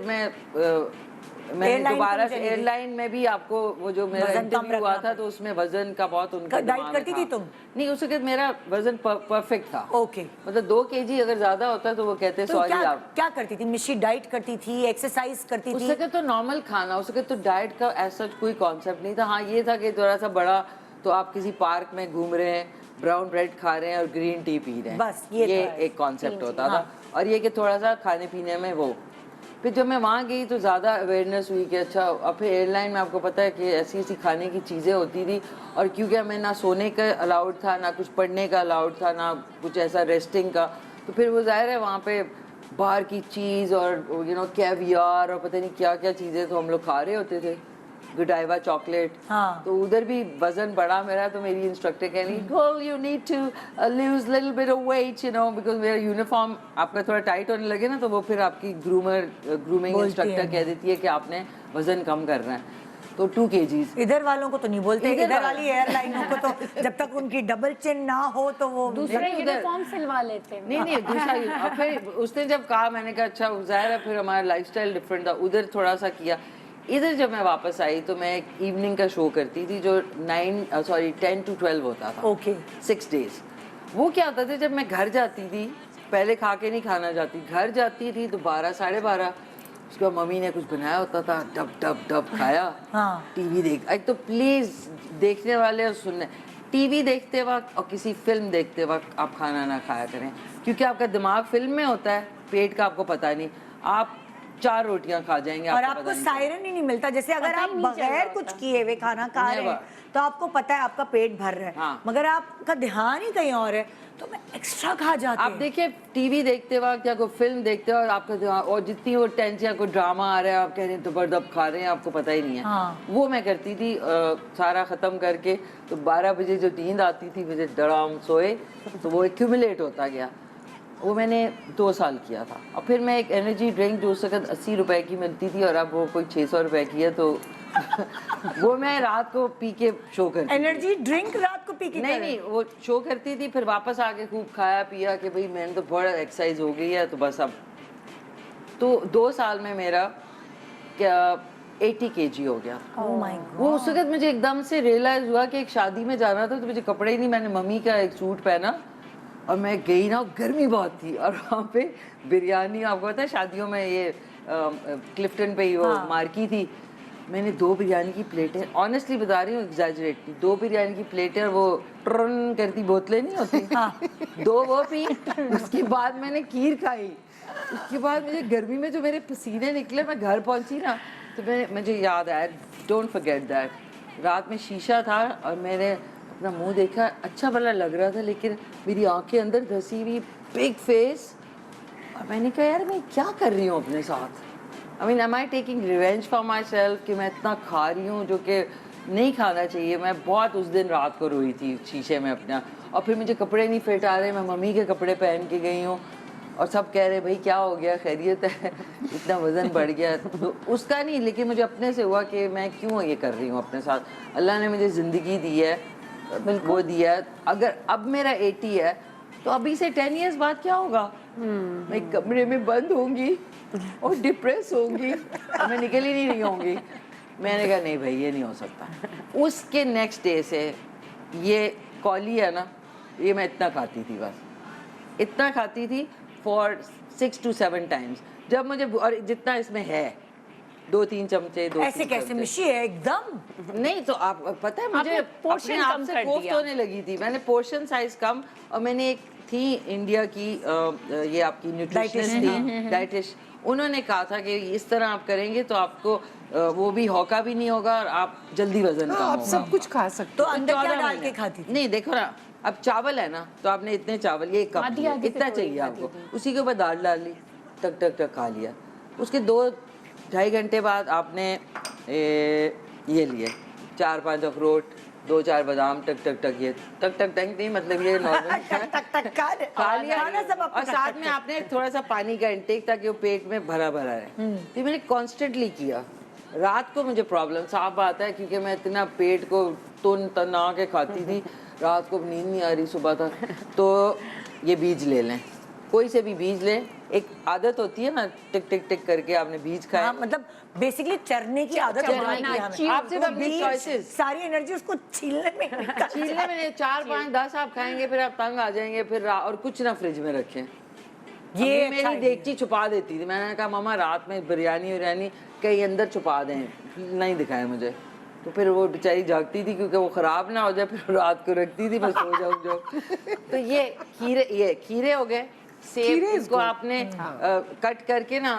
मैंने एयरलाइन दोबारा तुम चली गई। एयरलाइन में भी आपको वो जो मेरा वजन कम इंटरव्यू हुआ रखना था तो उसमें वजन का बहुत उनका डाइट दिमाग करती था। थी तुम? नहीं, उस वक्त मेरा वजन परफेक्ट था। ओके। मतलब 2 kg अगर ज्यादा होता तो वो कहते तो सॉरी क्या आप। क्या करती थी मिशी? डाइट करती थी, एक्सरसाइज करती उस थी? वक्त तो नॉर्मल खाना, उस वक्त तो डाइट का ऐसा कोई कॉन्सेप्ट नहीं था। हाँ, ये था कि थोड़ा सा बड़ा तो आप किसी पार्क में घूम रहे हैं, ब्राउन ब्रेड खा रहे हैं और ग्रीन टी पी रहे हैं, बस ये था। एक कॉन्सेप्ट होता था। हाँ। और ये कि थोड़ा सा खाने पीने में वो। फिर जब मैं वहाँ गई तो ज़्यादा अवेयरनेस हुई कि अच्छा, अब फिर एयरलाइन में आपको पता है कि ऐसी ऐसी खाने की चीज़ें होती थी, और क्योंकि हमें ना सोने का अलाउड था, ना कुछ पढ़ने का अलाउड था, ना कुछ ऐसा रेस्टिंग का, तो फिर वो जाहिर है वहाँ पे बाहर की चीज़ और कैवियर और पता नहीं क्या क्या चीज़ें तो हम लोग खा रहे होते थे, गुडाइवा चॉकलेट। हाँ। तो उधर भी वजन बढ़ा मेरा, तो मेरी इंस्ट्रक्टर कह रही girl you need to lose little bit of weight, because मेरा यूनिफॉर्म आपका थोड़ा टाइट होने लगे ना, तो वो फिर आपकी ग्रूमिंग बोलती इंस्ट्रक्टर है। कह देती है कि आपने वजन कम करना है, तो 2 kgs। इधर वालों को तो नहीं बोलते, इधर इधर वाली एयरलाइनों को तो जब तक उनकी डबल चिन ना हो तो वो दूसरा यूनिफॉर्म सिलवा लेते हैं। नहीं दूसरा और फिर उसने जब कहा, मैंने कहा अच्छा, जाहिर है फिर हमारा लाइफस्टाइल डिफरेंट था, उधर थोड़ा सा किया। इधर जब मैं वापस आई तो मैं एक इवनिंग का शो करती थी जो 10 to 12 होता था। ओके। 6 days। वो क्या होता था, जब मैं घर जाती थी, पहले खा के नहीं खाना जाती, घर जाती थी तो 12, 12:30, उसके बाद मम्मी ने कुछ बनाया होता था, डब डब डब खाया। हाँ। टीवी देख, एक तो प्लीज देखने वाले और सुनने, टीवी देखते वक्त और किसी फिल्म देखते वक्त आप खाना ना खाया करें, क्योंकि आपका दिमाग फिल्म में होता है, पेट का आपको पता नहीं, आप 4 रोटियां खा जाएंगे और आपको आपको पता नहीं सायरन ही नहीं मिलता, जैसे अगर पता ही आप नहीं चल बगैर रहा कुछ होता। किए हुए खाना खा रहे हैं Never। तो आपको पता है आपका पेट भर रहा है। हाँ। मगर आपका ध्यान ही कहीं और है तो मैं एक्स्ट्रा खा जाती आप हूँ। देखिए टीवी देखते वक्त या कोई फिल्म देखते हो और आपका दिमाग, और जितनी वो टेंशन या कोई ड्रामा आ रहा है, आप कह रहे हैं दबरदब खा रहे हैं, आपको पता ही नहीं है। हाँ। वो मैं करती थी, सारा ख़त्म करके तो 12 बजे जो नींद आती थी, मुझे डराम सोए, तो वो एक्यूमुलेट होता गया। वो मैंने 2 साल किया था। और फिर मैं एक एनर्जी ड्रिंक जो उस वक्त 80 रुपए की मिलती थी और अब वो कोई 600 रुपए की है, तो वो मैं रात को पी के शो करती थी। एनर्जी ड्रिंक रात को पी के नहीं, वो शो करती थी, फिर वापस आके खूब खाया पिया कि भाई मैंने तो बड़ा एक्सरसाइज हो गई है, तो बस अब तो 2 साल में मेरा क्या 80 kg हो गया। Oh my God. वो उस वक्त मुझे एकदम से रियलाइज हुआ कि एक शादी में जाना था, तो मुझे कपड़े ही नहीं, मैंने मम्मी का एक सूट पहना और मैं गई ना, गर्मी बहुत थी, और वहाँ पे बिरयानी, आपको पता है शादियों में ये क्लिफ्टन पे ही वो हाँ। मार्की थी, मैंने 2 बिरयानी की प्लेटें, ऑनेस्टली बता रही हूँ, एग्जैजरेट की, 2 बिरयानी की प्लेटें और वो ट्रन करती बोतलें नहीं होती, 2 वो पी। उसके बाद मैंने खीर खाई। उसके बाद मुझे गर्मी में जो मेरे पसीने निकले, मैं घर पहुंची ना, तो मुझे याद आया, डोंट फॉरगेट दैट, रात में शीशा था और मैंने अपना मुंह देखा, अच्छा भला लग रहा था, लेकिन मेरी आंखें अंदर धसी हुई, बिग फेस, और मैंने कहा यार मैं क्या कर रही हूँ अपने साथ। I mean am I taking revenge for myself कि मैं इतना खा रही हूँ जो कि नहीं खाना चाहिए। मैं बहुत उस दिन रात को रोई थी शीशे में अपना, और फिर मुझे कपड़े नहीं फिट आ रहे, मैं मम्मी के कपड़े पहन के गई हूँ और सब कह रहे भाई क्या हो गया, खैरियत है, इतना वज़न बढ़ गया। तो उसका नहीं, लेकिन मुझे अपने से हुआ कि मैं क्यों ये कर रही हूँ अपने साथ। अल्लाह ने मुझे ज़िंदगी दी है, वो दिया है। अगर अब मेरा 80 है तो अभी से 10 इयर्स बाद क्या होगा? मैं कमरे में बंद होंगी और डिप्रेस होंगी और मैं निकल ही नहीं रही होंगी। मैंने कहा नहीं भाई ये नहीं हो सकता। उसके नेक्स्ट डे से ये कॉली है ना, ये मैं इतना खाती थी, बस इतना खाती थी फॉर 6 to 7 टाइम्स। जब मुझे, और जितना इसमें है 2-3 चमचे, 2-3 ऐसे कैसे चमचे। मिशी है एकदम? नहीं तो आप पता है मुझे आपने portion अपने आप कम से कर कोफ्त दिया। होने लगी थी। मैंने पोर्शन साइज कम, और मैंने एक थी इंडिया की ये आपकी न्यूट्रिशनिस्ट थी, डाइटिश, उन्होंने कहा था कि इस तरह आप करेंगे तो आपको वो भी हौका भी नहीं होगा और आप जल्दी वजन कम हाँ, आप होगा। सब कुछ खा सकते तो हो। अंदर क्या 14 डाल महीने। के खाती थी? नहीं देखो ना, अब चावल है ना, तो आपने इतने चावल, ये 1 कप आधी लिए, आधी से इतना थोड़ी चाहिए खाती आपको, उसी के ऊपर दाल डाल ली, टक टक टक खा लिया। उसके 2-2.5 घंटे बाद आपने ये लिए 4-5 अखरोट, 2-4 बादाम, टक टक टक, ये टक टक टक नहीं, मतलब ये नॉर्मल टक टक खा लिया। खाना सब अपना और साथ में आपने थोड़ा सा पानी का इंटेक, ताकि वो पेट में भरा भरा रहे। तो मैंने कॉन्स्टेंटली किया। रात को मुझे प्रॉब्लम साफ बात है, क्योंकि मैं इतना पेट को तुन तना के खाती थी, रात को नींद नहीं आ रही सुबह तक। तो ये बीज ले लें, कोई से भी बीज लें। एक आदत होती है ना, टिक टिक टिक करके आपने बीज खाए। हाँ, मतलब बेसिकली चरने की आदत चरना, हमारी है हमें। chew, आप सिर्फ वो अपनी बीज, choices। सारी एनर्जी उसको छीलने में निकल छीलने में 4-5-10 आप खाएंगे, फिर आप तंग आ जाएंगे, फिर और कुछ ना फ्रिज में रखें। ये ये अच्छा मेरी देगची छुपा देती थी। मैंने कहा मामा रात में बिरयानी कहीं अंदर छुपा दें, नहीं दिखाए मुझे। तो फिर वो बेचारी जागती थी, क्योंकि वो ख़राब ना हो जाए, फिर रात को रखती थी, मैं सो जाऊँ जो। तो ये खीरे हो गए, सेब, खीरे is इसको good। आपने कट करके ना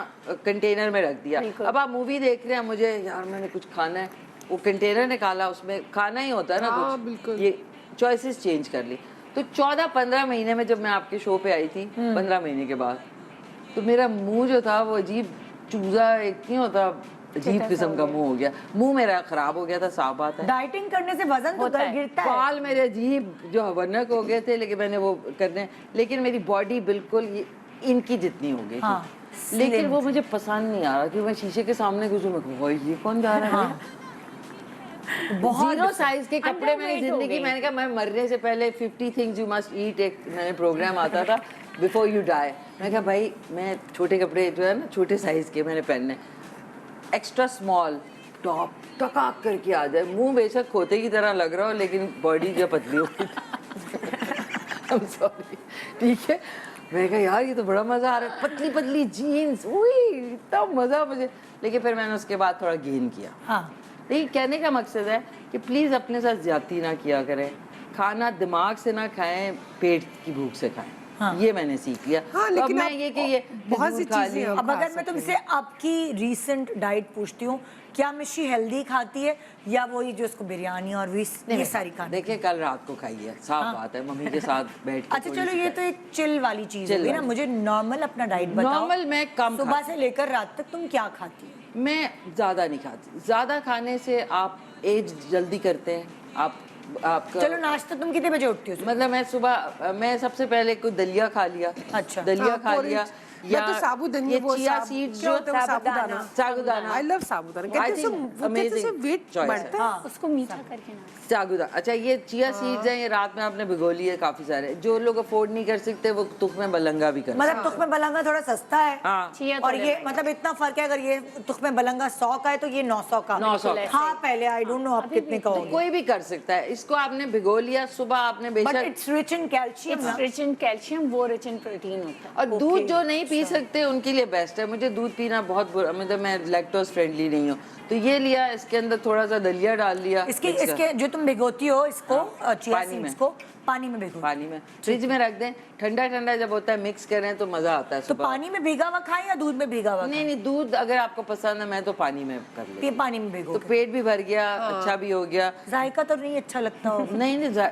कंटेनर में रख दिया। अब आप मूवी देख रहे हैं, मुझे यार मैंने कुछ खाना है, वो कंटेनर निकाला, उसमें खाना ही होता है ना हाँ, कुछ, बिल्कुल। ये चॉइसेस चेंज कर ली। तो 14-15 महीने में जब मैं आपके शो पे आई थी, 15 महीने के बाद, तो मेरा मुंह जो था वो अजीब चूजा, एक नहीं होता, अजीब किस्म का मुंह हो गया। मुंह मेरा खराब हो गया था, साफ बात है। डाइटिंग करने से वजन तो गिरता है। बाल मेरे अजीब जो हवनक हो गए थे, लेकिन मैंने वो करने, लेकिन मेरी बॉडी बिल्कुल इनकी जितनी हो गई थी। हाँ, लेकिन वो मुझे पसंद नहीं आ रहा, क्योंकि मैं शीशे के सामने घुसूं, मैं कहूं, "ओए, ये कौन जा रहा है?" बहुत 0 साइज के कपड़े मैंने Underweight हो जिंदगी, गई। मैंने कहा मैं मरने से पहले 50 थिंग्स यू मस्ट ईट, एक मैंने प्रोग्राम आता था, बिफोर यू डाई। मैं कहा भाई मैं छोटे कपड़े जो है ना, छोटे साइज के मैंने पहनने, एक्स्ट्रा स्मॉल टॉप टकाक करके आ जाए, मुंह बेशक खोते की तरह लग रहा हो, लेकिन बॉडी जो पतली हो I'm sorry, ठीक है। मैं कहा यार ये तो बड़ा मज़ा आ रहा है, पतली पतली जीन्स, इतना मज़ा मुझे। लेकिन फिर मैंने उसके बाद थोड़ा गेन किया। हाँ, लेकिन कहने का मकसद है कि प्लीज़ अपने साथ ज्यादती ना किया करें। खाना दिमाग से ना खाएं, पेट की भूख से खाएं। हाँ। ये मैंने सीख लिया। हाँ, तो अब लेकिन मैं आप ये कि ये बहुत सी दूध खा चीजें ली। आप अब अगर मैं तुमसे आपकी रीसेंट डाइट पूछती हूँ, क्या मिशी हेल्दी खाती है या वो ये जो इसको बिरयानी और ये सारी खाती है? देखिए कल रात को खाई है, साफ बात है, मम्मी के साथ बैठ के अच्छा थोड़ी चलो, सी ये खाई। तो एक चिल वाली चीज Chill होगी ना। वाली। मुझे नॉर्मल अपना डाइट बताओ। नॉर्मल मैं कम सुबह खाती से लेकर रात तक तुम क्या खाती हो? मैं ज़्यादा नहीं खाती। ज़्यादा खाने से आप एज जल्दी करते हैं। आपका चलो, नाश्ता तुम कितने बजे उठती हो? मतलब मैं सुबह, मैं सबसे पहले कोई दलिया खा लिया। अच्छा। दलिया हाँ, खा लिया, porridge। मैं तो साबूदाना, ये वो चिया साब- सीड्स क्या जो होता है वो साबूदाना। साबूदाना, आई लव साबूदाना। I कहते हैं think वो कहते हैं उससे amazing वेट choice बढ़ता है। हाँ, उसको मीठा करके ना। साबूदाना। अच्छा, ये चिया सीड्स हैं, ये रात में आपने भिगो लिए काफी सारे। जो लोग अफोर्ड नहीं कर सकते वो तुख्मे बलंगा भी कर मतलब तुख्मे बलंगा थोड़ा सस्ता है। हाँ। चिया और थोड़े ये महंगे। मतलब इतना फर्क है, अगर ये तुख्मे बलंगा 100 का है तो ये 900 का। 900 का। हाँ, पहले आई डोंट नो आप कितने का तो होगा। कोई भी कर सकता है। इसको आपने भिगो लिया, सुबह आपने बट बेशक, it's rich in calcium. It's rich in calcium, वो rich in protein होता है। और दूध जो नहीं पी सकते हैं उनके लिए बेस्ट है। मुझे दूध पीना बहुत बुरा, मतलब मैं लैक्टोज फ्रेंडली नहीं हूँ, तो ये लिया, इसके अंदर थोड़ा सा दलिया डाल लिया। इसके जो तुम भिगोती हो इसको चिया पानी में। सीड्स को पानी में भिगो, पानी में फ्रिज में रख दें, ठंडा ठंडा जब होता है मिक्स करें तो मजा आता है तो सुबह। पानी में भीगा हुआ खाएं या दूध में भीगा हुआ नहीं नहीं, दूध अगर आपको पसंद है, मैं तो पानी में कर लेती हूँ। पानी में भिगो तो पेट भी भर गया, अच्छा भी हो गया। जायका तो नहीं अच्छा लगता हो नहीं नहीं,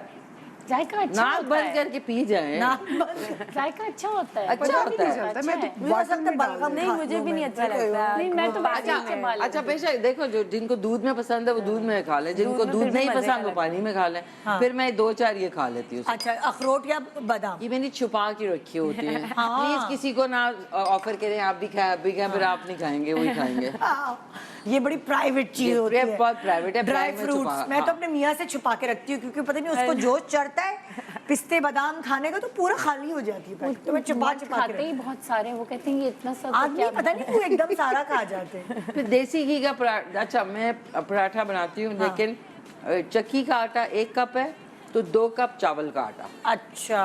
जायका अच्छा नाक होता बंद है, करके पी जाए। जायका अच्छा होता है। अच्छा होता है। चलता है, मैं तो मुझे ऐसा लगता है बलगम नहीं, खाती मुझे हूँ भी मैं। नहीं अच्छा लगता। नहीं, मैं तो वैसे ही चबा लेती अच्छा बेशक, देखो जो जिनको दूध में पसंद है वो दूध में खा लें, जिनको दूध नहीं पसंद वो पानी में खा लें। फिर मैं 2-4 ये खा लेती हूँ। अच्छा, अखरोट या बादाम? ये मैंने छुपा के रखी होती है। प्लीज किसी को ना ऑफर करें, आप भी खाएं, आप भी खाएं, फिर आप नहीं खाएंगे, वही खाएंगे। ये बड़ी प्राइवेट चीज होती है, बहुत प्राइवेट है। ड्राई बैग में फ्रूट्स छुपा- मैं तो हाँ। अपने मियाँ से छुपा के रखती हूँ, क्योंकि पता नहीं उसको जोश चढ़ता है पिस्ते बादाम खाने का तो पूरा खाली हो जाती है पैकेट, तो मैं छुपा बहुत छुपा के खाते ही बहुत सारे, वो कहते हैं ये इतना सब आदमी पता नहीं क्यों एकदम सारा खा जाते हैं। फिर देसी घी का पराठा, अच्छा मैं पराठा बनाती हूँ, लेकिन चक्की का आटा 1 कप है तो 2 कप चावल का आटा। अच्छा,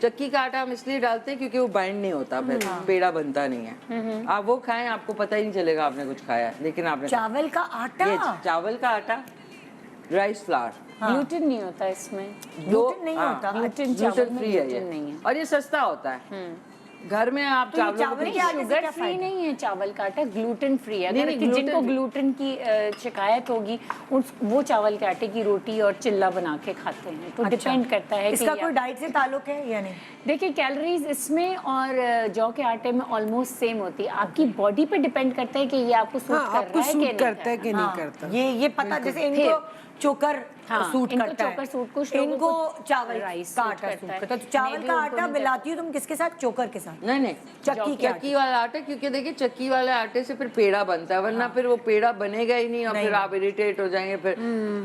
चक्की का आटा हम इसलिए डालते हैं क्योंकि वो बाइंड नहीं होता, फिर पेड़ा बनता नहीं है। आप वो खाएं, आपको पता ही नहीं चलेगा आपने कुछ खाया है, लेकिन आपने चावल का आटा, ये चावल का आटा, राइस फ्लावर, ग्लूटेन नहीं होता इसमें। ग्लूटेन नहीं होता। ग्लूटेन चावल में फ्री है ग्लूटेन नहीं ये, है। और ये सस्ता होता है। घर में आप तो ये चावलों चावल को के आटे से शुगर क्या फ्री फायदा? नहीं है चावल का आटा, ग्लूटेन फ्री है। नहीं, अगर नहीं, कि जिनको gluten- ग्लूटेन की शिकायत होगी वो चावल के आटे की रोटी और चिल्ला बना के खाते हैं, तो डिपेंड करता है इसका कि कोई डाइट से ताल्लुक है या नहीं? देखिए कैलोरीज इसमें और जौ के आटे में ऑलमोस्ट सेम होती है। आपकी बॉडी पे डिपेंड करता है कि ये आपको सूट हाँ, कर आपको रहा है कि सूट नहीं करता है कि हाँ, नहीं करता। ये पता, जैसे इनको चोकर हाँ, सूट इनको करता है, चोकर सूट, कुछ लोगों इनको को चावल राइस का सूट आटा सूट करता है। करता है। तो चावल Maybe का उनको आटा नहीं मिलाती हो तुम किसके साथ? चोकर के साथ? नहीं नहीं, चक्की वाला आटा, क्योंकि देखिए चक्की वाले आटे से फिर पेड़ा बनता है, वरना फिर वो पेड़ा बनेगा ही नहीं, और फिर आप इरिटेट हो जाएंगे फिर।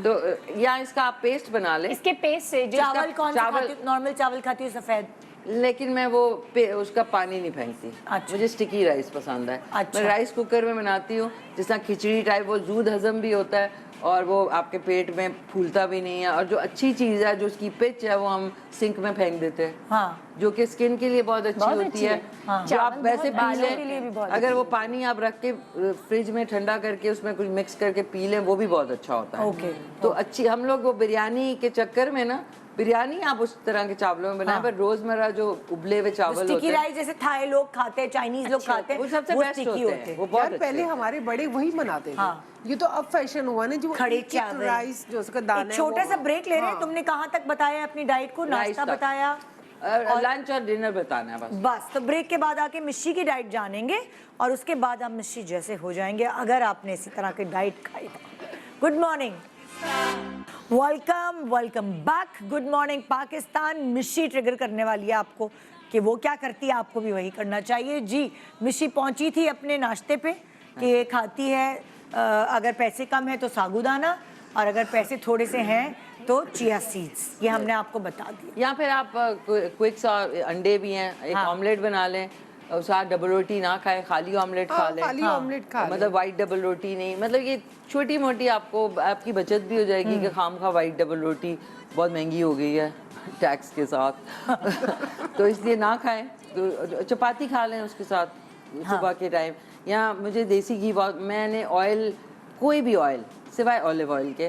तो या इसका आप पेस्ट बना लें। इसके पेस्ट से जो चावल कौन सा खाती हो? नॉर्मल चावल खाती हो, सफेद? लेकिन मैं वो उसका पानी नहीं फेंकती। अच्छा। मुझे स्टिकी राइस पसंद है। अच्छा। मैं राइस कुकर में बनाती हूँ, जिस तरह खिचड़ी टाइप, वो जूद हजम भी होता है और वो आपके पेट में फूलता भी नहीं है। और जो अच्छी चीज़ है, जो उसकी पिच है, वो हम सिंक में फेंक देते हैं, हाँ, जो कि स्किन के लिए बहुत अच्छी बहुत होती अच्छी है। है। हाँ। जो आप चावल वैसे बहुत पी बालों के लिए भी लें, बहुत अगर वो पानी आप रख के फ्रिज में ठंडा करके उसमें कुछ मिक्स करके पी लें, वो भी बहुत अच्छा होता है। ओके। तो अच्छी, हम लोग वो बिरयानी के चक्कर में ना, बिरयानी आप उस तरह के चावलों में बनाएं, पर रोजमर्रा जो उबले हुए चावल होते स्टिकी हैं, राइस जैसे थाई लोग खाते हैं, चाइनीज लोग खाते हैं, वो सबसे बेस्ट sticky होते हैं, वो बहुत यार अच्छे पहले हैं। हमारे बड़े वही बनाते थे। हाँ। ये तो अब फैशन हुआ ना, जो खड़े एक-एक चावल, राइस जो उसका दाना एक है, छोटा वो- सा ब्रेक ले रहे हैं। हाँ। तुमने कहाँ तक बताया अपनी डाइट को? राइस नाश्ता तक। बताया, लंच और डिनर बताना है बस। बस। तो ब्रेक के बाद आके मिश्री की डाइट जानेंगे, और उसके बाद हम मिश्री जैसे हो जाएंगे अगर आपने इसी तरह की डाइट खाई। Good morning, welcome welcome back. Good morning Pakistan. मिश्री ट्रिगर करने वाली है आपको कि वो क्या करती है, आपको भी वही करना चाहिए। जी, मिश्री पहुंची थी अपने नाश्ते पे कि ये खाती है अगर पैसे कम है तो साबूदाना, और अगर पैसे थोड़े से हैं तो चिया सीड्स। ये हमने आपको बता दिया। या फिर आप क्विक सा अंडे भी हैं, एक हाँ। ऑमलेट बना लें, और साथ डबल रोटी ना खाएं, खाली ऑमलेट खा लें। खाली ऑमलेट खा मतलब वाइट डबल रोटी नहीं, मतलब ये छोटी मोटी आपको आपकी बचत भी हो जाएगी कि खाम खा वाइट डबल रोटी बहुत महंगी हो गई है टैक्स के साथ। तो इसलिए ना खाएं, तो चपाती खा लें उसके साथ सुबह के टाइम। या मुझे देसी घी बहुत, मैंने ऑयल, कोई भी ऑयल सिवाय ऑलिव ऑयल के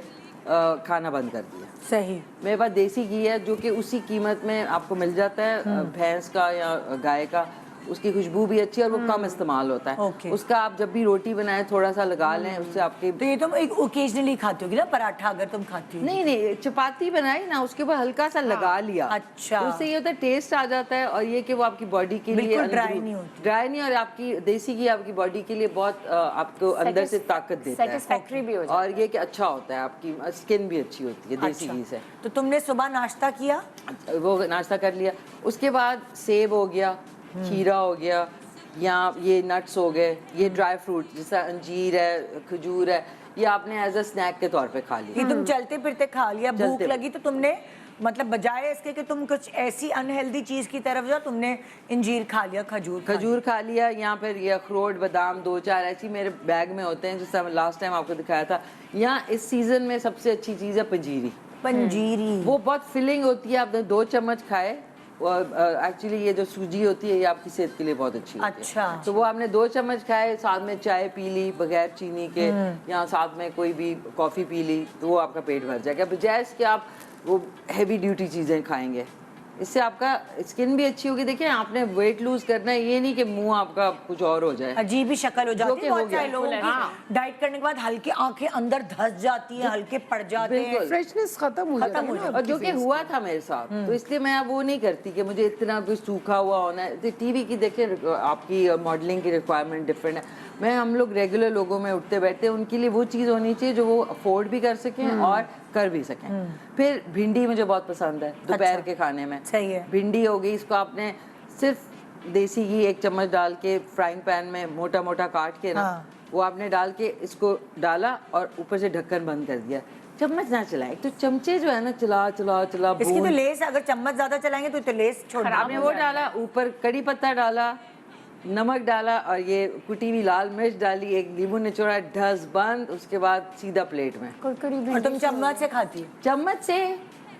खाना बंद कर दिया। सही। मेरे पास देसी घी है जो कि उसी कीमत में आपको मिल जाता है, भैंस का या गाय का। उसकी खुशबू भी अच्छी है और वो कम इस्तेमाल होता है। ओके। उसका आप जब भी रोटी बनाएं थोड़ा सा लगा लें, उससे आपकी तो ये तुम एक ओकेजनली खाती होगी ना पराठा, अगर तुम खाती हो? नहीं नहीं, चपाती बनाई ना, उसके ऊपर हल्का सा लगा लिया। अच्छा। तो उससे ये होता है टेस्ट आ जाता है, और ये कि वो आपकी बॉडी के लिए बिल्कुल ड्राई नहीं होती। ड्राई नहीं, और आपकी देसी घी आपकी बॉडी के लिए बहुत आपको अंदर से ताकत देता है, सेटिस्फैक्टरी भी हो जाता और ये कि अच्छा होता है, आपकी स्किन भी अच्छी होती है देसी घी से। तो तुमने सुबह नाश्ता किया? वो नाश्ता कर लिया, उसके बाद सेब हो गया, खीरा हो गया, या ये नट्स हो गए, ये ड्राई फ्रूट जैसा अंजीर है, खजूर है, ये आपने एज अ स्नैक के तौर पे खा लिया। ये तुम चलते फिरते खा लिया, भूख चलते- लगी तो तुमने, मतलब बजाय इसके कि तुम कुछ ऐसी अनहेल्दी चीज की तरफ जाओ, तुमने इंजीर खा लिया, खजूर खा लिया, या फिर ये अखरोट, बादाम 2-4 ऐसी मेरे बैग में होते हैं, जैसा लास्ट टाइम आपको दिखाया था। या इस सीजन में सबसे अच्छी चीज़ है पंजीरी। पंजीरी। वो बहुत फिलिंग होती है, आपने 2 चम्मच खाए एक्चुअली ये जो सूजी होती है ये आपकी सेहत के लिए बहुत अच्छी होती है। अच्छा। तो वो आपने 2 चम्मच खाए, साथ में चाय पी ली बगैर चीनी के, या साथ में कोई भी कॉफ़ी पी ली, तो वो आपका पेट भर जाएगा, बजाय इसके आप वो हैवी ड्यूटी चीज़ें खाएंगे। इससे आपका स्किन भी अच्छी होगी। देखिए आपने वेट लूज करना है, ये नहीं कि मुंह आपका कुछ और हो जाए। अजीब ही शक्ल हो जो जाती कि है हो बहुत सारे गया। लोगों हाँ। की डाइट करने के बाद हल्की आंखें अंदर धस जाती है, हल्के पड़ जाते हैं। बिल्कुल। फ्रेशनेस खत्म हो जाता है ना और जो कि हुआ था मेरे साथ, तो इसलिए मैं अब वो नहीं करती कि मुझे इतना कुछ सूखा हुआ होना है। टीवी की देखिए आपकी मॉडलिंग की रिक्वायरमेंट डिफरेंट है। हम लोग रेगुलर लोगों में उठते बैठते हैं, उनके लिए वो चीज़ होनी चाहिए जो वो अफोर्ड भी कर सकें और कर भी सकें। फिर भिंडी मुझे बहुत पसंद है दोपहर के खाने में। सही है। भिंडी हो गई, इसको आपने सिर्फ देसी घी 1 चम्मच डाल के फ्राइंग पैन में मोटा मोटा काट के ना, हाँ। वो आपने डाल के इसको डाला और ऊपर से ढक्कन बंद कर दिया। चम्मच ना चलाए, तो चमचे जो है ना चला चला चला इसकी तो भून। लेस अगर चम्मच ज्यादा चलाएंगे तो लेस छोड़ आपने वो डाला, ऊपर कड़ी पत्ता डाला, नमक डाला और ये कुटी हुई लाल मिर्च डाली, एक नींबू निचोड़ा, ढस बंद, उसके बाद सीधा प्लेट में। कुरकुरी और तुम चम्मच से खाती है? चम्मच से।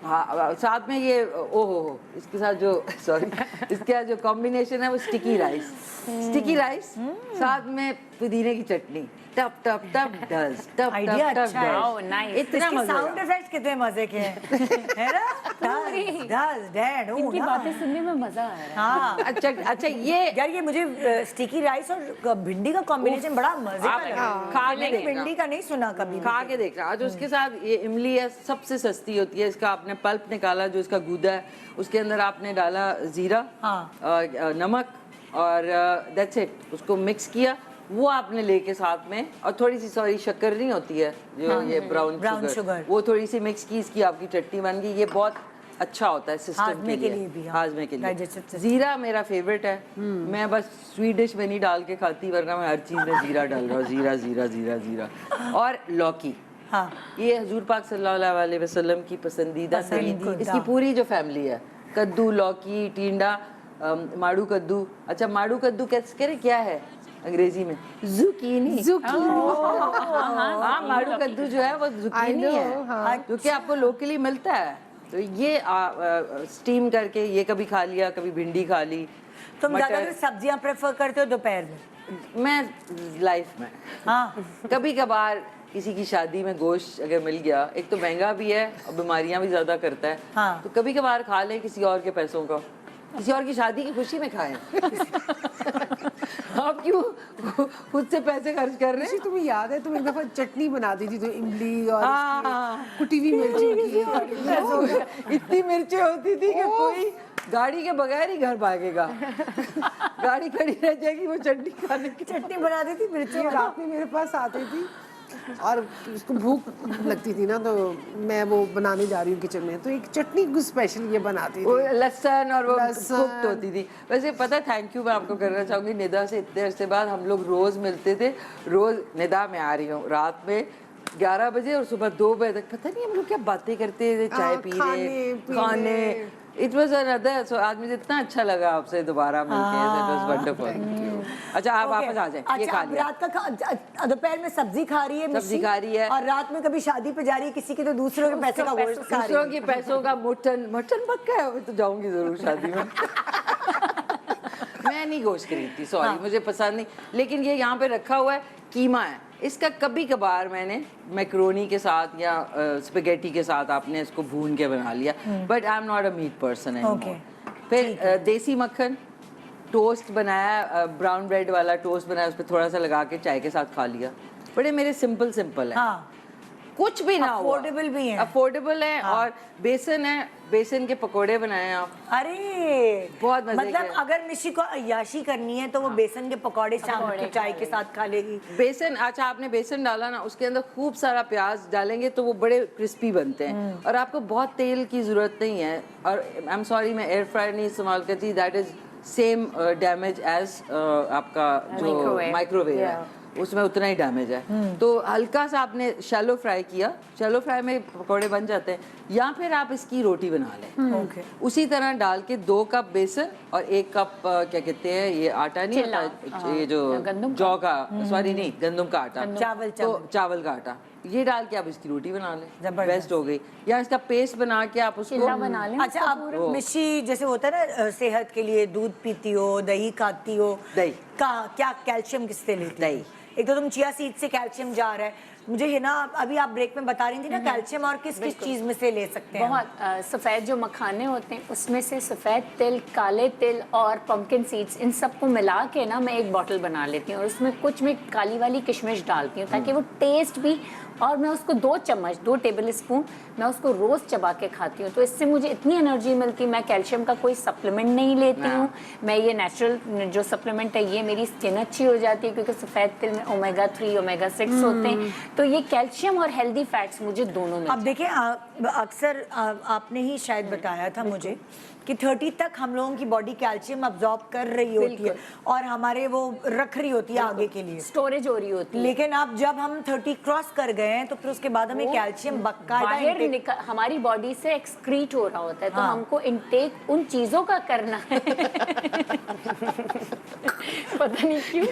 हाँ, साथ में ये ओहो इसके साथ जो सॉरी इसके साथ जो कॉम्बिनेशन है वो स्टिकी राइस साथ में पुदीने की चटनी, टप टप टप डज टप आइडिया टप टप अच्छा है। Wow, nice. इतना मजा साउंड इफेक्ट्स कितने मजे के हैं है ना? डज डैड इनकी बातें सुनने में मजा आ रहा है। हाँ अच्छा ये यार ये मुझे स्टिकी राइस और भिंडी का कॉम्बिनेशन बड़ा मजे का आप लगा। खा के मैंने देखना। भिंडी का नहीं सुना कभी। खा के देखना। आज उसके साथ ये इमली है, सबसे सस्ती होती है। इसका आपने पल्प निकाला, जो इसका गूदा है, उसके अंदर आपने डाला जीरा, नमक और दैट्स इट। उसको मिक्स किया, वो आपने लेके साथ में, और थोड़ी सी सॉरी शक्कर नहीं होती है जो ये ब्राउन शुगर, वो थोड़ी सी मिक्स की, इसकी आपकी चटनी बन गई। ये बहुत अच्छा होता है सिस्टम हाजमे के लिए भी, हाँ। हाजमे के लिए। Digestive system। जीरा मेरा फेवरेट है। मैं बस स्वीट डिश में नहीं डाल के खाती, वरना मैं हर चीज में जीरा डाल रहा हूँ। जीरा जीरा जीरा जीरा। और लौकी, हाँ ये हजूर पाक सल्लल्लाहु अलैहि वसल्लम की पसंदीदा पसंदीदा। इसकी पूरी जो फैमिली है, कद्दू, लौकी, टिंडा, माड़ू कद्दू। अच्छा माड़ू कद्दू कैसे कह रहे क्या है अंग्रेजी में? जुकीनी। हाँ, माड़ू कद्दू जो है वो जुकीनी है, जो कि आपको लोकली मिलता है। तो ये स्टीम करके ये कभी खा लिया, कभी भिंडी खा ली। तुम ज्यादातर सब्जियां प्रेफर करते हो दोपहर में? मैं लाइफ में हाँ कभी कभार किसी की शादी में गोश्त अगर मिल गया, एक तो महंगा भी है और बीमारियां भी ज्यादा करता है, हाँ। तो कभी कभार खा लें किसी और के पैसों का, किसी और की शादी की खुशी में खाएं। आप क्यों खुद से पैसे खर्च कर रहे हैं? तुम्हें याद है तुम एक दफा चटनी बनाती थी तो इमली और हाँ। इसकी कुटी हुई मिर्ची की। इतनी मिर्चें होती थी कि कोई गाड़ी के बगैर ही घर भागेगा। गाड़ी खड़ी रह जाएगी वो चटनी खाने की। चटनी बना दी थी मिर्ची ये रात में मेरे पास आती थी और उसको भूख लगती थी ना, तो मैं वो बनाने जा रही हूँ किचन में, तो एक चटनी स्पेशल ये बनाती वो थी। लहसुन और वो लहसुन। कुक्ड होती थी। वैसे पता, थैंक यू मैं आपको करना चाहूँगी, निदा से इतने अरसे बाद हम लोग रोज़ मिलते थे। रोज़ निदा मैं आ रही हूँ रात में 11 बजे और सुबह 2 बजे तक, पता नहीं हम लोग क्या बातें करते थे, चाय पी रहे, खाने। It was another. सो आज मुझे इतना अच्छा लगा आपसे दोबारा मिलके। It was wonderful. अच्छा आप वापस आ जाएं। ये अच्छा खा अब लिया। रात का दोपहर में सब्जी खा रही है, सब्जी मिशी, खा रही है। और रात में कभी शादी पे जा रही है किसी की, तो दूसरों के पैसे का गोश्त खा रही दूसरों है। के पैसों का मटन पक्का है, मैं तो जाऊंगी जरूर शादी में। मैं नहीं गोश्त खरीदती, सॉरी, मुझे पसंद नहीं। लेकिन ये यहाँ पे रखा हुआ है, कीमा है, इसका कभी कभार मैंने मैक्रोनी के साथ या स्पेगेटी के साथ आपने इसको भून के बना लिया, but I am not a meat person anymore. फिर देसी मक्खन, टोस्ट बनाया, ब्राउन ब्रेड वाला टोस्ट बनाया, उस पर थोड़ा सा लगा के चाय के साथ खा लिया। बड़े मेरे सिंपल है। हाँ कुछ भी ना हुआ, अफोर्डेबल भी है। अफोर्डेबल है। हाँ। और बेसन है, बेसन के पकोड़े बनाए आप, अरे बहुत मजे मतलब के। अगर मिशी को अय्याशी करनी है तो वो बेसन के पकौड़े शाम की चाय के साथ खा लेगी। बेसन, अच्छा आपने बेसन डाला ना, उसके अंदर खूब सारा प्याज डालेंगे तो वो बड़े क्रिस्पी बनते हैं, और आपको बहुत तेल की जरूरत नहीं है। और आई एम सॉरी मैं एयर फ्रायर नहीं इस्तेमाल करती, that is same damage as आपका जो माइक्रोवेव है, उसमें उतना ही डैमेज है। तो हल्का सा आपने शैलो फ्राई किया, शैलो फ्राई में पकौड़े बन जाते हैं, या फिर आप इसकी रोटी बना लें। उसी तरह डाल के 2 कप बेसन और 1 कप क्या कहते हैं ये आटा नहीं होता, ये जो जौ का, सॉरी नहीं, गंदम का आटा, चावल तो चावल का आटा ये डाल के आप इसकी रोटी बना लें, जबरदस्त। बेस्ट हो गई। या इसका पेस्ट बना के आप उसको चिल्ला बना लें अच्छा, उसका आप पूरा। मिशी जैसे होता है ना सेहत के लिए दूध पीती हो, दही खाती हो, दही। क्या कैल्शियम किससे लेती हो? दही। एक तो तुम चिया सीड से कैल्शियम जा रहा है, मुझे है ना अभी आप ब्रेक में बता रही थी ना कैल्शियम और किस किस चीज में से ले सकते हैं? बहुत सफ़ेद जो मखाने होते हैं उसमें से सफ़ेद तिल, काले तिल और पंपकिन सीड्स, इन सबको मिला के ना मैं एक बॉटल बना लेती हूँ और उसमें कुछ मैं काली वाली किशमिश डालती हूँ ताकि वो टेस्ट भी, और मैं उसको 2 चम्मच 2 टेबल स्पून मैं उसको रोज़ चबा के खाती हूँ। तो इससे मुझे इतनी एनर्जी मिलती, मैं कैल्शियम का कोई सप्लीमेंट नहीं लेती हूँ, मैं ये नेचुरल जो सप्लीमेंट है ये मेरी स्किन अच्छी हो जाती है क्योंकि सफ़ेद तिल में ओमेगा 3 ओमेगा 6 होते हैं। तो ये कैल्शियम और हेल्दी फैट्स मुझे दोनों में। अब देखिए अक्सर आपने ही शायद बताया था मुझे कि 30 तक हम लोगों की बॉडी कैल्शियम अब्जॉर्ब कर रही होती है और हमारे वो रख रही होती है आगे के लिए, स्टोरेज हो रही होती है। लेकिन अब जब हम 30 क्रॉस कर गए हैं तो फिर उसके बाद हमें कैल्शियम बाहर हमारी बॉडी से एक्सक्रीट हो रहा होता है, तो हमको इनटेक उन चीजों का करना है। पता नहीं क्यों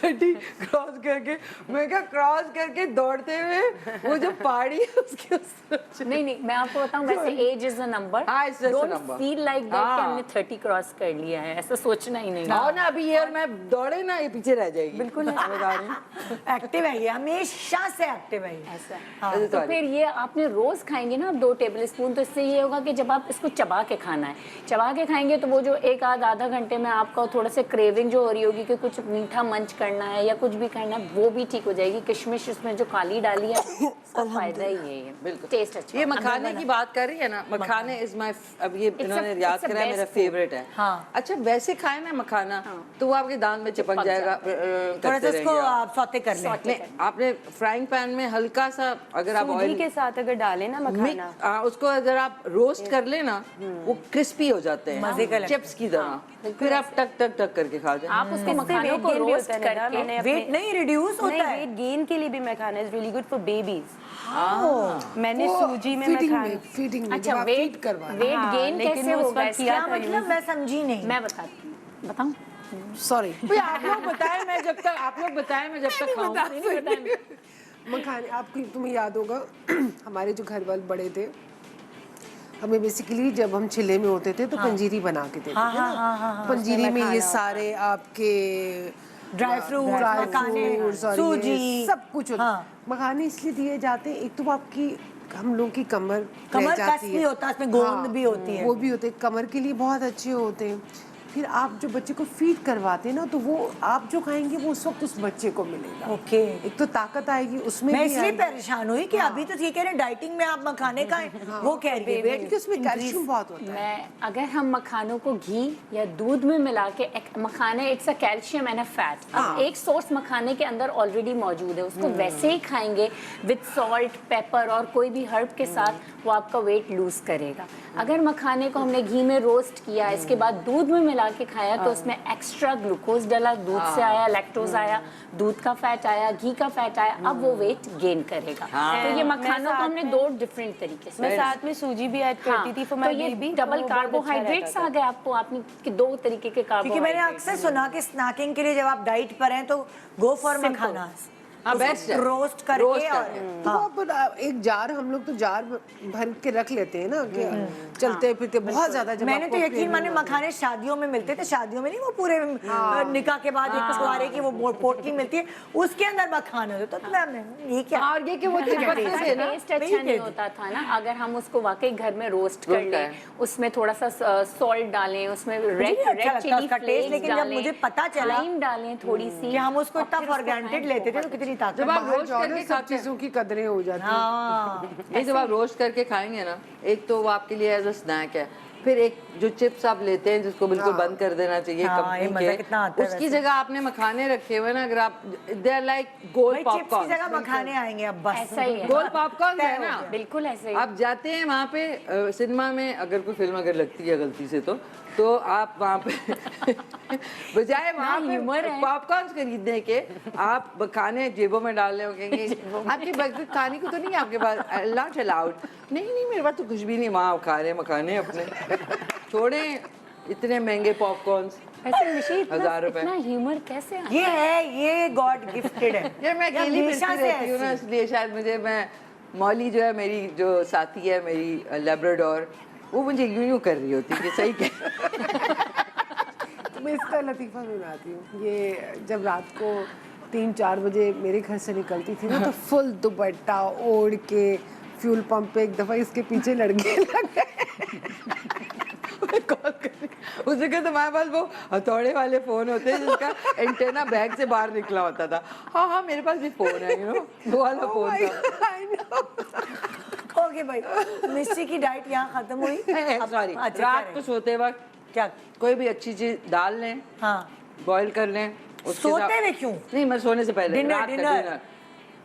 30 क्रॉस करके, मैं क्या क्रॉस करके दौड़ते हुए वो जो पहाड़ी है उसके उस नहीं, मैं आपको बताऊं, वैसे एज इज अ नंबर। हाँ, it's just a don't number. Feel like that कि हमने 30 क्रॉस कर लिया है, ऐसा सोचना ही नहीं। आओ ना अभी ये, और मैं दौड़े ना ये पीछे रह जाएगी। बिल्कुल मैं बता रही हूँ। एक्टिव है ये, हमेशा से एक्टिव है ये। ऐसा है। हाँ। तो फिर ये आपने रोज खाएंगे ना 2 टेबल स्पून, तो इससे ये होगा कि जब आप इसको चबा के खाना है, चबा के खाएंगे तो वो जो आधा घंटे में आपका थोड़ा सा क्रेविंग जो हो रही होगी कि कुछ मीठा मंच करना है या कुछ भी करना है, वो भी ठीक हो जाएगी। किशमिश उसमें जो काली डाली है उसका फायदा ही है ये, बिल्कुल टेस्ट अच्छा। ये मखाने की बात कर रही है ना, मखाने इज माय, अब ये इन्होंने याद करा है, मेरा फेवरेट है। हाँ। अच्छा वैसे खाए ना मखाना तो वो आपके दांत में चिपक जाएगा, थोड़ा सा उसको आप सौते कर लें। नहीं, आपने फ्राइंग पैन में हल्का सा अगर आप सूजी ऑयल के साथ अगर डालें ना मखाना, उसको अगर आप रोस्ट कर लेना वो क्रिस्पी हो जाते हैं, मजे का लगता है। चिप्स की तरह, फिर आप टक टक टक करके खा जाए। आप उसको मखानों को रोस्ट करके वेट नहीं रिड्यूस होता है। वेट गेन के लिए भी makhana is really good for babies. मैंने सूजी में मखाना, फीडिंग में अच्छा जब आप वेट feed करवा वेट गेन लेकिन कैसे उस होगा वक्त इसका? किया क्या मतलब मैं समझी नहीं। मैं बताती हूँ, बताऊँ? सॉरी आप लोग बताएं, मैं जब तक आप लोग बताएं मैं जब तक खाऊं। मखाने, आपको तुम्हें याद होगा हमारे जो घर वाले बड़े थे, हमें बेसिकली जब हम चिल्ले में होते थे तो पंजीरी बना के देते थे ना। पंजीरी में ये सारे आपके ड्राई फ्रूट, मखाने, fruits और सूजी, ये सब कुछ होता हाँ। मखाने इसलिए दिए जाते हैं, एक तो आपकी हम लोग की कमर कमर रह जाती कस भी होता है, उसमें गोंद भी होती है। वो भी होते हैं, कमर के लिए बहुत अच्छे होते हैं। फिर आप जो बच्चे को फीड करवाते हैं ना, तो वो आप जो खाएंगे वो उस वक्त उस बच्चे को मिलेगा। ओके। एक तो ताकत आएगी उसमें मैं भी इसलिए आएगी। परेशान हुई कि अभी तो ये कह रहे हैं डाइटिंग में आप मखाने खाएं, वो कह रही है वेट क्योंकि उसमें कैल्शियम बहुत होता है। मैं अगर हम मखानों को घी या दूध में मिला के मखाने, it's a calcium and a fat, अब एक सोर्स मखाने के अंदर ऑलरेडी मौजूद है, उसको वैसे ही खाएंगे विद सॉल्ट, पेपर और कोई भी हर्ब के साथ, वो आपका वेट लूज करेगा। अगर मखाने को हमने घी में रोस्ट किया, इसके बाद दूध में मिला के खाया, तो उसमें एक्स्ट्रा ग्लूकोज डला, दूध से आया, लैक्टोज आया, दूध का फैट आया, घी का फैट आया, अब वो वेट गेन करेगा। तो ये मखानों को हमने 2 डिफरेंट तरीके से, मैं साथ में सूजी भी ऐड करती थी फॉर तो माय ये बेबी। डबल कार्बोहाइड्रेट्स आ गए आपको, आपने कि 2 तरीके के क्योंकि मैंने कार्बोहाइड्रेट्स। अक्सर सुना कि स्नैकिंग के लिए जब आप डाइट पर हैं तो गो फॉर मखाना, हाँ, best है। रोस्ट करके रोस्ट और करके। तो आप एक जार, हम लोग तो जार भर के रख लेते हैं ना कि चलते फिरते बहुत ज्यादा। जब मैंने तो आपको यकीन माने मखाने शादियों में मिलते थे, शादियों में नहीं, वो पूरे निकाह के बाद एक छुआरे की वो पोटली मिलती है, उसके अंदर मखाने होते, तो मैं ये क्या और ये कि वो चिपकते थे ना, टेस्ट अच्छा नहीं होता था ना, अगर हम उसको वाकई घर में रोस्ट कर रोस्ट लें, उसमें थोड़ा सा सॉल्ट डालें, उसमें रेड अच्छा लगता चिली उसका टेस्ट, लेकिन जब मुझे पता चला टाइम डालें थोड़ी सी कि हम उसको इतना फॉर ग्रांटेड लेते थे, तो कितनी ताकत। जब आप बाहर रोस्ट जाओ ना, करके सब खाते हैं, चीजों की कदरें हो जाती हैं। हाँ नहीं जब आप रोस्ट करके खाएंगे ना, एक तो वो आपके लिए एज अ स्नैक है, फिर एक जो चिप्स आप लेते हैं जिसको बिल्कुल बंद कर देना चाहिए हाँ, ये मजा कितना आता कंपनी है के, उसकी वैसे। जगह आपने मखाने रखे हुए ना, अगर आप दे आर लाइक गोल भाई चिप्स की पॉपकॉर्न, जगह मखाने आएंगे अब बस। ऐसा ही है। गोल पॉपकॉर्न है ना, बिल्कुल ऐसे ही। आप जाते हैं वहाँ पे सिनेमा में, अगर कोई फिल्म अगर लगती है गलती से तो आप वहाँ पे बजाय वहाँ humor पे है। पॉपकॉर्न खरीदने के आप खाने जेबों में डाल रहे हो, कहेंगे आपके खाने को तो नहीं, आपके पास नॉट अलाउड, नहीं मेरे पास तो कुछ भी नहीं, वहाँ खा रहे हैं मखाने अपने, छोड़ें इतने महंगे पॉपकॉर्न्स, ऐसे मिशी 1000 रुपए। इतना ह्यूमर कैसे आता ये है, ये गॉड गिफ्टेड है। यार मैं ये अकेली हमेशा फिरती से रहती हूँ ना, ऐसी। इसलिए शायद मैं मौली जो है मेरी जो साथी है, मेरी लेब्राडोर, वो मुझे यूं कर रही होती है कि सही कह। मैं इसका लतीफ़ा सुनाती हूँ। ये जब रात को 3-4 बजे मेरे घर से निकलती थी ना, तो फुल दुपट्टा ओढ़ के फ्यूल पंप पे एक दफ़ा इसके पीछे लड़के लग गए। कॉल कर उसे कहा तुम्हारे पास वो हथौड़े वाले फोन होते हैं जिसका एंटेना बैग से बाहर निकला होता था। हाँ हाँ मेरे पास भी फोन है, यू नो, वो वाला Oh फोन my था। God, I know. ओके भाई, मिस्टी की डाइट यहाँ खत्म हुई। अब- सॉरी, अच्छा, क्या रात रहे? को सोते वक्त क्या? कोई भी अच्छी चीज डाल लें, हाँ, बॉईल कर लें, उसके सोते साथ- हुए क्यों? नहीं, मैं सोने से पहले डिनर, रात का डिनर। डिनर।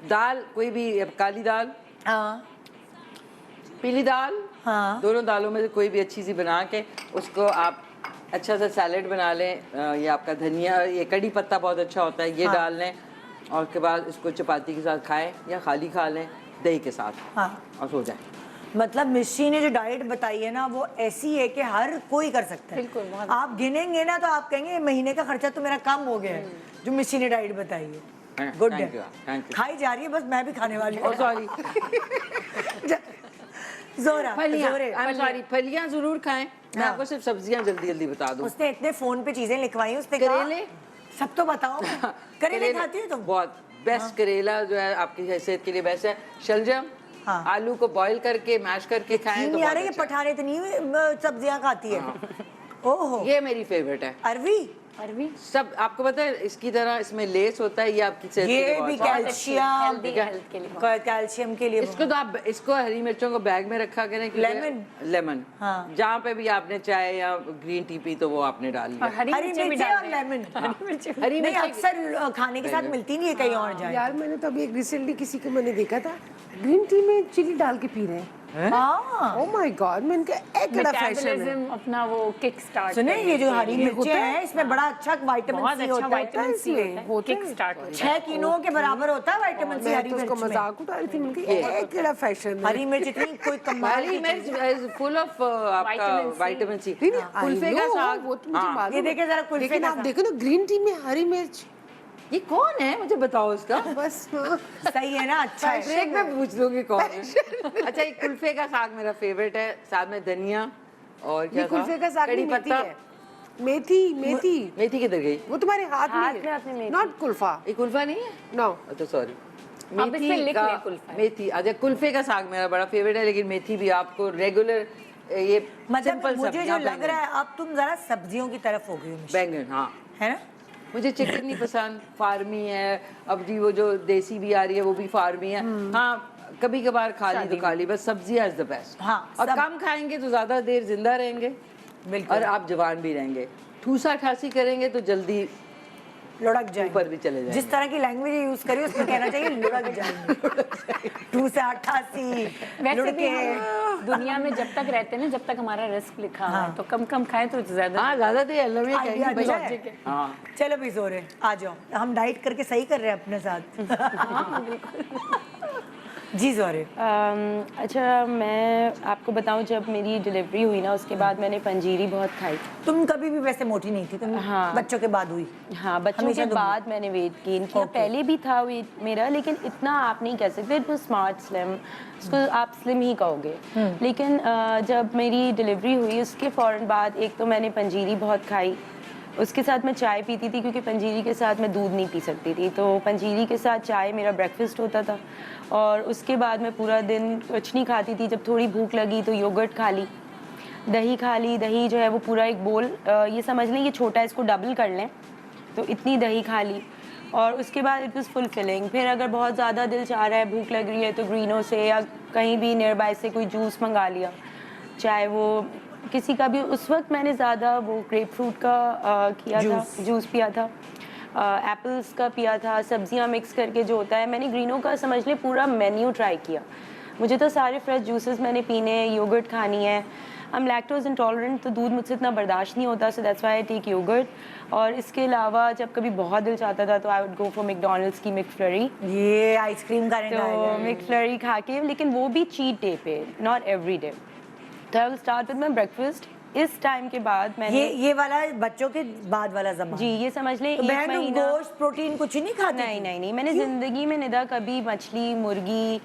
दाल, कोई भी काली दाल, हाँ, पीली दाल, हाँ। दोनों दालों में से कोई भी अच्छी सी बना के उसको आप अच्छा सा सैलेड बना लें। ये आपका धनिया, ये कड़ी पत्ता बहुत अच्छा होता है, ये हाँ। डाल लें और उसके बाद इसको चपाती के साथ खाएं या खाली खा लें दही के साथ, हाँ। और सो जाएं। मतलब मिस्टी ने जो डाइट बताई है ना, वो ऐसी है कि हर कोई कर सकता है। बिल्कुल, बहुत आप गिनेंगे ना तो आप कहेंगे महीने का खर्चा तो मेरा कम हो गया है, जो मिस्टी ने डाइट बताई है। गुड है, थैंक यू, थैंक यू। खाई जा रही है, बस मैं भी खाने वाली हूँ। सॉरी, जोरा, फलियां, जोरे, आई एम सॉरी, फलियां जरूर खाएं। मैं हाँ। आपको सिर्फ सब्जियां जल्दी जल्दी बता दूं। उसने इतने फोन पे चीजें लिखवाई, उसने करेले? कहा सब तो बताओ। करेले खाती हो तुम? बहुत बेस्ट करेला जो है आपकी हैसियत के लिए बेस्ट है। शलजम, हाँ। आलू को बॉईल करके मैश करके खाएं तो नहीं आ बहुत रही, ये अच्छा है। पठान इतनी सब्जियां खाती है। ओहो, ये मेरी फेवरेट है। अरवी, अरवी सब आपको पता है, इसकी तरह इसमें लेस होता है, ये आपकी सेहत के ये लिए भी बहुत अच्छा है। कैल्शियम, हेल्दी हेल्थ के लिए कैल्शियम के लिए इसको तो आप इसको हरी मिर्चों को बैग में रखा करें, लेमन? लेमन, हाँ। जहाँ पे भी आपने चाय या ग्रीन टी पी तो वो आपने डाल लिया। और हरी हरी मिर्ची भी मिर्ची और डाल लेमन। हरी नहीं, मिर्ची अक्सर खाने के साथ मिलती नहीं है, कहीं और जाए। यार मैंने तो अभी एक रिसेंटली किसी को मैंने देखा था, ग्रीन टी में चिली डाल के पी रहे हैं। हाँ, ओह माय गॉड, मैंने कहा एक बड़ा फैशन है। मेटाबॉलिज्म अपना वो किक स्टार्ट सुने ये जो हरी मिर्ची होता है? है, इसमें बड़ा अच्छा विटामिन बहुत सी अच्छा होता है। विटामिन सी इसमें होता होता है, है। किक स्टार्ट होता है। 6 किलो के बराबर होता है विटामिन सी मैं हरी तो उसको मिर्च में। मजाक उड़ा रही थी, मैंने कहा एक बड़ा फैशन है। हरी मिर्च इतनी कोई कमाल हरी की मिर्च चीज़ है। इज फुल ऑफ आपका Vitamin C। Vitamin C. नहीं, नहीं, कुल्फे I का know, साग, वो तो मुझे हाँ। मालूम ये है। देखिए जरा कुल्फे लेकिन का आप साग। देखो ना, ग्रीन टी में हरी मिर्च, ये कौन है मुझे बताओ इसका। बस हाँ। सही है ना, अच्छा है। ब्रेक में पूछ लूंगी कौन है। अच्छा, ये कुल्फे का साग मेरा फेवरेट है, साथ में धनिया और क्या ये कुल्फे का साग कड़ी नहीं, मेथी पत्ता। है। मेथी, मेथी, मेथी किधर गई? वो तुम्हारे हाथ हाथ में में आपने मेथी। नॉट कुल्फा, ये कुल्फा नहीं है? नो। अच्छा सॉरी, अब इसमें लिख ले कुल्फा है। मेथी। अच्छा, कुल्फे का साग मेरा बड़ा फेवरेट है, लेकिन मेथी भी आपको रेगुलर ये मतलब सिंपल मुझे जो सब्जियां, लग रहा है अब तुम जरा सब्जियों की तरफ हो गई हो मिश्रा, बैंगन, हाँ। है ना? मुझे चिकन नहीं पसंद, फार्मी है। अब जी वो जो देसी भी आ रही है वो भी फार्मी है। हाँ, कभी कभार खा ली तो खा ली, बस सब्जियां इज द बेस्ट। हाँ, और सब- कम खाएंगे तो ज्यादा देर जिंदा रहेंगे बिल्कुल। और आप जवान भी रहेंगे। ठूसा ठासी करेंगे तो जल्दी लुढ़क जाएंगे, ऊपर भी चले जाएंगे। जिस तरह की लैंग्वेज यूज करी उसमें कहना चाहिए लुढ़क जाएंगे। 2 से 88 वैसे भी हम दुनिया में जब तक रहते हैं ना, जब तक हमारा रिस्क लिखा हुआ है, तो कम कम खाएं तो ज्यादा। हाँ, ज्यादा देर अल्लाह में आइडिया कहेंगे अच्छा भाई। है। हाँ, चलो भी जोरे, आ जाओ, हम डाइट करके सही कर रहे हैं अपने साथ। जी जोरे, अच्छा, मैं आपको बताऊं, जब मेरी डिलीवरी हुई ना, उसके बाद मैंने पंजीरी बहुत खाई। तुम कभी भी वैसे मोटी नहीं थी, तुम हाँ। बच्चों के बाद हुई। हाँ, बच्चों हमेशा के दुबली। बाद मैंने वेट गेन किया। Okay. पहले भी था वेट मेरा, लेकिन इतना आप नहीं कह सकते। इट वाज स्मार्ट स्लिम, उसको आप स्लिम ही कहोगे। लेकिन जब मेरी डिलीवरी हुई उसके फ़ौरन बाद एक तो मैंने पंजीरी बहुत खाई, उसके साथ मैं चाय पीती थी, क्योंकि पंजीरी के साथ मैं दूध नहीं पी सकती थी, तो पंजीरी के साथ चाय मेरा ब्रेकफास्ट होता था। और उसके बाद मैं पूरा दिन कुछ नहीं खाती थी। जब थोड़ी भूख लगी तो योगर्ट खा ली, दही खा ली। दही जो है वो पूरा एक बोल, ये समझ लें ये छोटा है, इसको डबल कर लें तो इतनी दही खा ली। और उसके बाद इट वाज फुलफिलिंग। फिर अगर बहुत ज़्यादा दिल चाह रहा है, भूख लग रही है, तो ग्रीनो से या कहीं भी नियर बाय से कोई जूस मंगा लिया, चाहे वो किसी का भी। उस वक्त मैंने ज़्यादा वो ग्रेप फ्रूट का किया था, जूस पिया था, एप्पल्स का पिया था, सब्जियां मिक्स करके जो होता है। मैंने ग्रीनो का समझ ले पूरा मेन्यू ट्राई किया। मुझे तो सारे फ्रेश जूसेस मैंने पीने, योगर्ट खानी है। आई एम लैक्टोज इंटॉलरेंट, तो दूध मुझसे इतना बर्दाश्त नहीं होता, so that's why I take yogurt. और इसके अलावा जब कभी बहुत दिल चाहता था तो I would go for McDonald's की मैकफ्लरी, ये आइसक्रीम का तो मैकफ्लरी खा के, लेकिन वो भी चीट डे पे, नॉट एवरी डे। तो I will start with my breakfast, इस टाइम के बाद मैंने ये वाला बच्चों के बाद वाला जमाना। जी ये समझ लें तो एक बहन तुम महीना गोश्त प्रोटीन कुछ नहीं खाती नहीं थी? नहीं नहीं मैंने जिंदगी में निदा कभी मछली मुर्गी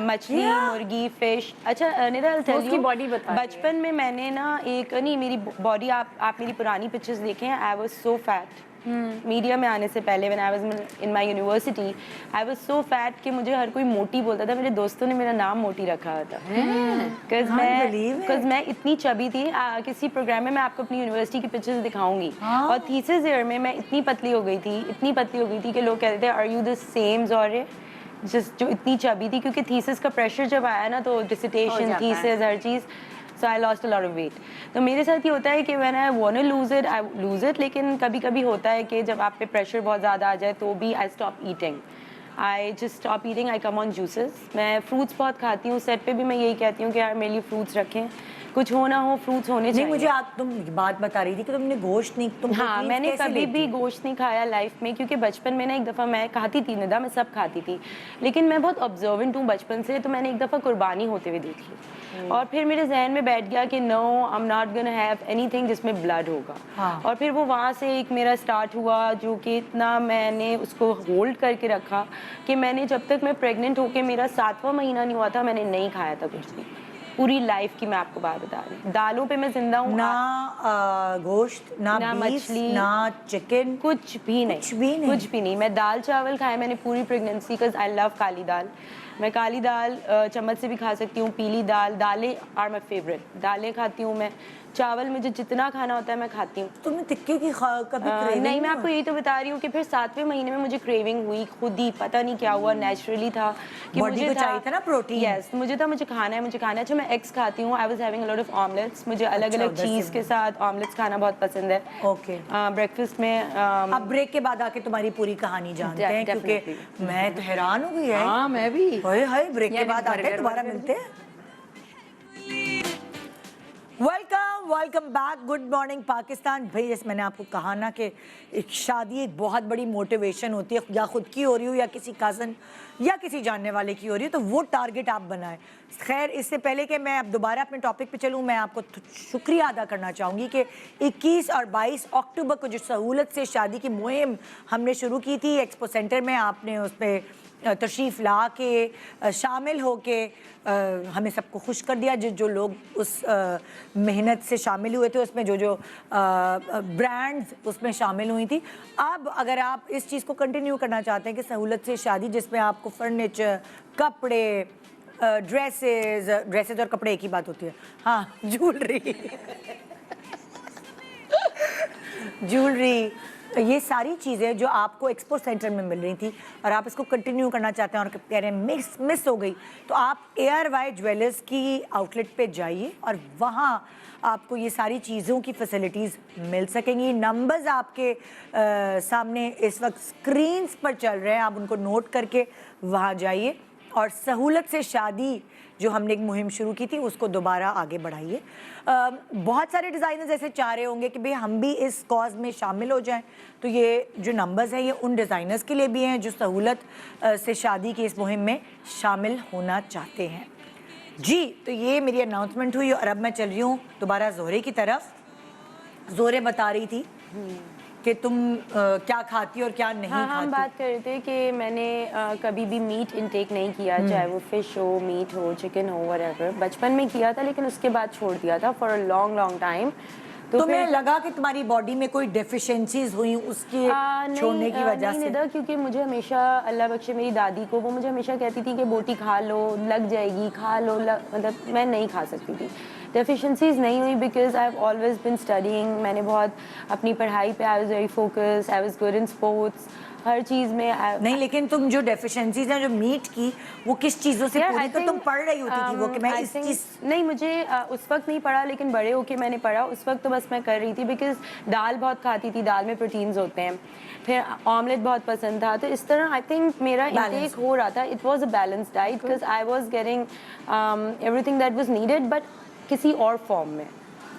मछली क्या? मुर्गी फिश अच्छा निदा I'll tell उसकी you, body बता रही है। बचपन में मैंने ना एक नहीं मेरी बॉडी आप मेरी पुरानी पिक्चर्स देखें I was so fat media में आने से पहले when I was in my university I was so fat कि मुझे हर कोई मोटी बोलता था। मेरे दोस्तों ने मेरा नाम मोटी रखा था बिकॉज मैं इतनी चबी थी। किसी प्रोग्राम में मैं आपको अपनी यूनिवर्सिटी की पिक्चर्स दिखाऊंगी और थीसिस ईयर में मैं इतनी पतली हो गई थी कि लोग कहते थे आर यू द सेम ज़ौरे जिस जो इतनी चबी थी क्योंकि थीसिस का प्रेशर जब आया ना तो डिसर्टेशन थीसिस हर चीज़ so I lost a lot of weight. तो मेरे साथ ये होता है कि when I want to lose it लेकिन कभी कभी होता है कि जब आप पे प्रेशर बहुत ज़्यादा आ जाए तो भी I stop eating I just stop eating I come on juices. मैं फ्रूट्स बहुत खाती हूँ सेट पे भी मैं यही कहती हूँ कि यार मेरे लिए फ्रूट्स रखें कुछ हो ना हो फ्रूट्स होने नहीं चाहिए। मुझे आज तुम बात बता रही थी कि तुमने गोश्त नहीं तुम हाँ proteins मैंने कैसे कभी लेती भी हो? गोश्त नहीं खाया लाइफ में क्योंकि बचपन में ना एक दफ़ा मैं खाती थी निदा मैं सब खाती थी लेकिन मैं बहुत ऑब्जर्वेंट हूँ बचपन से तो मैंने एक दफ़ा कुर्बानी होते हुए देखी और फिर मेरे जहन में बैठ गया कि no I am not gonna have anything जिसमें ब्लड होगा। हाँ। और फिर वो वहाँ से एक मेरा स्टार्ट हुआ जो कि इतना मैंने उसको होल्ड करके रखा कि मैंने जब तक मैं प्रेग्नेंट होकर मेरा 7वां महीना नहीं हुआ था मैंने नहीं खाया था कुछ भी पूरी लाइफ की मैं आपको बात बता रही हूँ। दालों पे मैं जिंदा हूँ ना गोश्त ना ना beef, मछली, ना चिकन कुछ भी नहीं कुछ भी नहीं। मैं दाल चावल खाए मैंने पूरी प्रेगनेंसी बिकॉज आई लव काली दाल। मैं काली दाल चम्मच से भी खा सकती हूँ पीली दाल दालें आर माई फेवरेट दालें खाती हूँ मैं चावल मुझे जितना खाना होता है मैं खाती हूँ। तुम्हें तिक्के की कभी craving नहीं मैं हुआ? आपको यही तो बता रही हूँ कि फिर 7वें महीने में मुझे क्रेविंग हुई खुद ही पता नहीं क्या हुआ नेचुरली था कि Body मुझे को चाहिए था ना protein। यस मुझे खाना है। अच्छा मैं एग्स खाती हूँ आई was having a lot of omelettes मुझे अलग अलग उधर से चीज़ के साथ ऑमलेट्स खाना बहुत पसंद है। ओके ब्रेकफास्ट में अब ब्रेक के बाद आके तुम्हारी पूरी कहानी जानते हैं क्योंकि Definitely। मैं तो हैरान हो गई है। हाँ मैं भी हाय हाय ब्रेक के यानी बाद आते हैं burger दोबारा मिलते हैं। Welcome back good morning Pakistan. भाई जैसे मैंने आपको कहा ना कि एक शादी एक बहुत बड़ी मोटिवेशन होती है या खुद की हो रही हो या किसी कज़न या किसी जानने वाले की हो रही हो तो वो टारगेट आप बनाएं। खैर इससे पहले कि मैं अब दोबारा अपने टॉपिक पे चलूँ मैं आपको शुक्रिया अदा करना चाहूँगी कि 21 और 22 अक्टूबर को जो सहूलत से शादी की मुहिम हमने शुरू की थी एक्सपो सेंटर में आपने उस पर तशरीफ़ ला के शामिल हो के हमें सबको खुश कर दिया जो लोग उस मेहनत से शामिल हुए थे उसमें जो ब्रांड्स उसमें शामिल हुई थी। अब अगर आप इस चीज़ को कंटिन्यू करना चाहते हैं कि सहूलत से शादी जिसमें आपको फर्नीचर कपड़े ड्रेसेस और कपड़े एक ही बात होती है हाँ ज्वेलरी ये सारी चीज़ें जो आपको एक्सपो सेंटर में मिल रही थी और आप इसको कंटिन्यू करना चाहते हैं और कह रहे हैं मिस हो गई तो आप ARY ज्वेलर्स की आउटलेट पे जाइए और वहाँ आपको ये सारी चीज़ों की फैसिलिटीज़ मिल सकेंगी। नंबर्स आपके सामने इस वक्त स्क्रीन्स पर चल रहे हैं आप उनको नोट करके वहाँ जाइए और सहूलत से शादी जो हमने एक मुहिम शुरू की थी उसको दोबारा आगे बढ़ाइए। बहुत सारे डिज़ाइनर्स ऐसे चाह रहे होंगे कि भाई हम भी इस कॉज में शामिल हो जाएं तो ये जो नंबर्स हैं ये उन डिज़ाइनर्स के लिए भी हैं जो सहूलत से शादी की इस मुहिम में शामिल होना चाहते हैं। जी तो ये मेरी अनाउंसमेंट हुई और अब मैं चल रही हूँ दोबारा ज़ोहरे की तरफ। ज़ोहरे बता रही थी कि तुम क्या खाती और क्या नहीं हाँ, खाती। हम बात कर रहे थे कि मैंने कभी भी मीट इनटेक नहीं किया चाहे वो फिश हो मीट हो चिकन हो व्हाटएवर। बचपन में किया था लेकिन उसके बाद छोड़ दिया था फॉर अ लॉन्ग टाइम। तो तुम्हें लगा कि तुम्हारी बॉडी में कोई डेफिशिएंसीज हुई उसके छोड़ने की वजह से? नहीं क्योंकि मुझे हमेशा अल्लाह बख्शे मेरी दादी को वो मुझे हमेशा कहती थी कि बोटी खा लो लग जाएगी खा लो मतलब मैं नहीं खा सकती थी। डेफिशिएंसीज नहीं हुई because I have always been studying. मैंने बहुत अपनी पढ़ाई पे I was very focus I was good in sports हर चीज़ में नहीं लेकिन तुम जो डेफिशिएंसीज हैं जो मीट की वो किस चीज़ों से पूरी तो तुम पढ़ रही होती थी वो कि मैं इस चीज़ नहीं मुझे उस वक्त नहीं पढ़ा लेकिन बड़े होके मैंने पढ़ा। उस वक्त तो बस मैं कर रही थी बिकॉज दाल बहुत खाती थी दाल में प्रोटीन्स होते हैं फिर ऑमलेट बहुत पसंद था तो इस तरह आई थिंक मेरा इंटेक हो रहा था। It was a balanced diet because I was getting everything that was needed but किसी और फॉर्म में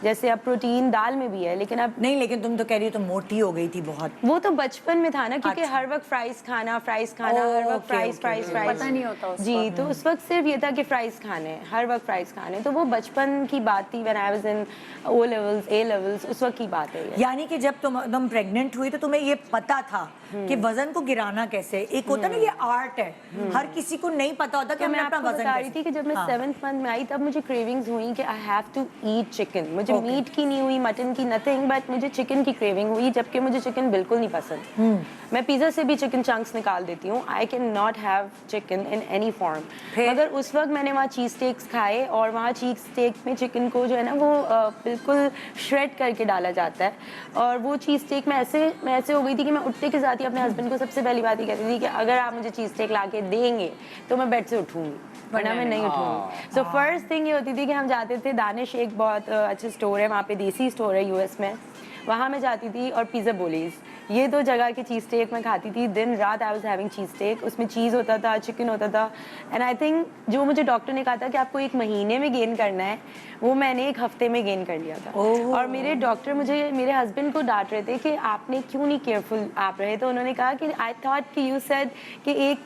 जैसे अब प्रोटीन दाल में भी है, लेकिन अब नहीं, लेकिन तुम तो कह रही हो तुम मोटी हो गई थी बहुत। वो तो बचपन में था ना, क्योंकि अच्छा। हर वक्त फ्राइज खाना हर वक्त फ्राइज फ्राइज फ्राइज, पता नहीं होता उस जी। तो उस वक्त सिर्फ ये था कि फ्राइज खाने, हर वक्त फ्राइज खाने। तो वो बचपन की बात थी, when I was in O levels, A levels, उस वक्त की बात है ये। यानी कि जब तुम प्रेग्नेंट हुई तो तुम्हें ये पता था कि वजन को गिराना कैसे, एक होता ना ये आर्ट है, हर किसी को नहीं पता होता कि तो हमें मैं अपना आपको वजन बता रही कैसे। थी कि जब मैं हाँ। 7th मंथ में आई तब मुझे क्रेविंग्स हुई कि I have to eat chicken. मुझे Okay. मीट की नहीं हुई, मटन की नथिंग, बट मुझे चिकन की क्रेविंग हुई, जबकि मुझे चिकन बिल्कुल नहीं पसंद। मैं पिज़्ज़ा से भी चिकन चंक्स निकाल देती हूँ, आई can not have chicken in any form. फिर? मगर उस वक्त मैंने वहाँ चीज़ स्टेक्स खाए, और वहाँ चीज़ स्टेक में चिकन को जो है ना वो बिल्कुल श्रेड करके डाला जाता है। और वो चीज़ स्टेक मैं ऐसे हो गई थी कि मैं उठते के साथ ही अपने हस्बैंड को सबसे पहली बात ही कहती थी कि अगर आप मुझे चीज़ स्टेक ला के देंगे तो मैं बेड से उठूँगी, वरना मैं नहीं उठूँगी। सो फर्स्ट थिंग ये होती थी कि हम जाते थे, दानिश एक बहुत अच्छा स्टोर है वहाँ पे, देसी स्टोर है यूएस में, वहाँ मैं जाती थी, और पिज़्ज़ा बोलीज, ये दो जगह की चीज़ स्टेक मैं खाती थी दिन रात। I was having cheese steak, उसमें चीज़ होता था, चिकन होता था। एंड आई थिंक जो मुझे डॉक्टर ने कहा था कि आपको 1 महीने में गेन करना है, वो मैंने 1 हफ्ते में गेन कर लिया था। और मेरे डॉक्टर मुझे, मेरे हस्बैंड को डांट रहे थे कि आपने क्यों नहीं केयरफुल आप रहे। तो उन्होंने कहा कि आई थॉट कि यू सेड कि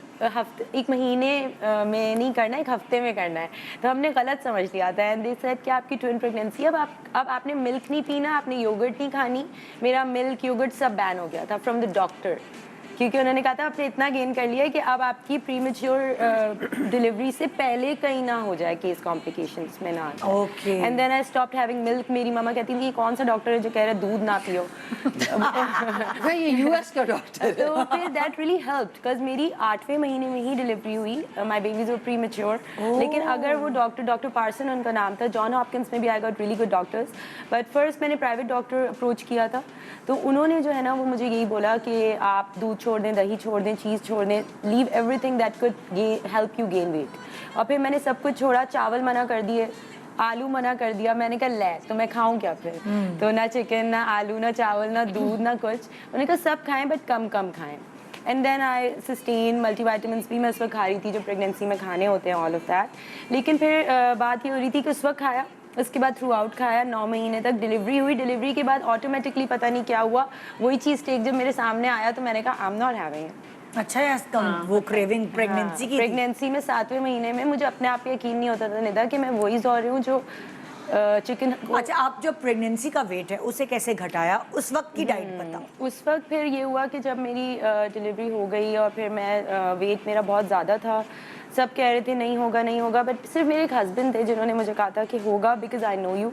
1 महीने में नहीं करना, 1 हफ्ते में करना है। तो हमने गलत समझ लिया था। एंड दे सेड कि आपकी ट्विन प्रेगनेंसी, अब आपने मिल्क नहीं पीना, आपने योगर्ट नहीं खानी। मेरा मिल्क योगर्ट सब बैन हो गया था फ्रॉम द डॉक्टर, क्योंकि उन्होंने कहा था आपने इतना गेन कर लिया है कि अब आपकी प्रीमेच्योर डिलीवरी से पहले कहीं ना हो जाए, केस कॉम्प्लिकेशंस में ना आ जाए। Okay. And then I stopped having milk. मेरी मम्मा कहती थी ये कौन सा डॉक्टर है जो कह रहा है दूध ना पियो। भाई ये यूएस का डॉक्टर है। तो फिर दैट रियली हेल्प्ड, बिकॉज मेरी 8वें महीने में ही डिलीवरी हुई, माय बेबीज वर प्रीमेच्योर। लेकिन अगर वो डॉक्टर पार्सन उनका नाम था, जॉन हॉपकिंस में भी I got really good doctors, but first मैंने प्राइवेट डॉक्टर अप्रोच किया था। तो उन्होंने जो है ना वो मुझे यही बोला कि आप दूध छोड़ दें, दही छोड़ दें, चीज़ छोड़ दें, leave everything that could help you gain weight. और फिर मैंने सब कुछ छोड़ा, चावल मना कर दिए, आलू मना कर दिया। मैंने कहा ले तो मैं खाऊं क्या फिर। तो ना चिकन, ना आलू, ना चावल, ना दूध, ना कुछ। उन्होंने कहा सब खाएं बट कम कम खाएं। And then I sustain multivitamins भी मैं उस वक्त खा रही थी जो प्रेगनेंसी में खाने होते हैं, ऑल ऑफ दैट। लेकिन फिर बात ये हो रही थी कि उस वक्त खाया, उसके बाद थ्रू आउट खाया, 9 महीने तक डिलीवरी हुई। डिलीवरी के बाद ऑटोमेटिकली पता नहीं क्या हुआ, वही चीज़ स्टेक जब मेरे सामने आया तो मैंने कहा आई एम नॉट हैविंग। अच्छा यार, वो क्रेविंग प्रेगनेंसी की थी? प्रेगनेंसी में 7वें महीने में मुझे अपने आप पे यकीन नहीं होता था निदा कि मैं वही सो रही हूँ जो चिकन। अच्छा, आप जो प्रेगनेंसी का वेट है उसे कैसे घटाया, उस वक्त की डाइट बताओ। उस वक्त फिर ये हुआ कि जब मेरी डिलीवरी हो गई और फिर मैं वेट मेरा बहुत ज़्यादा था, सब कह रहे थे नहीं होगा नहीं होगा, बट सिर्फ मेरे एक हस्बैंड थे जिन्होंने मुझे कहा था कि होगा, बिकॉज आई नो यू।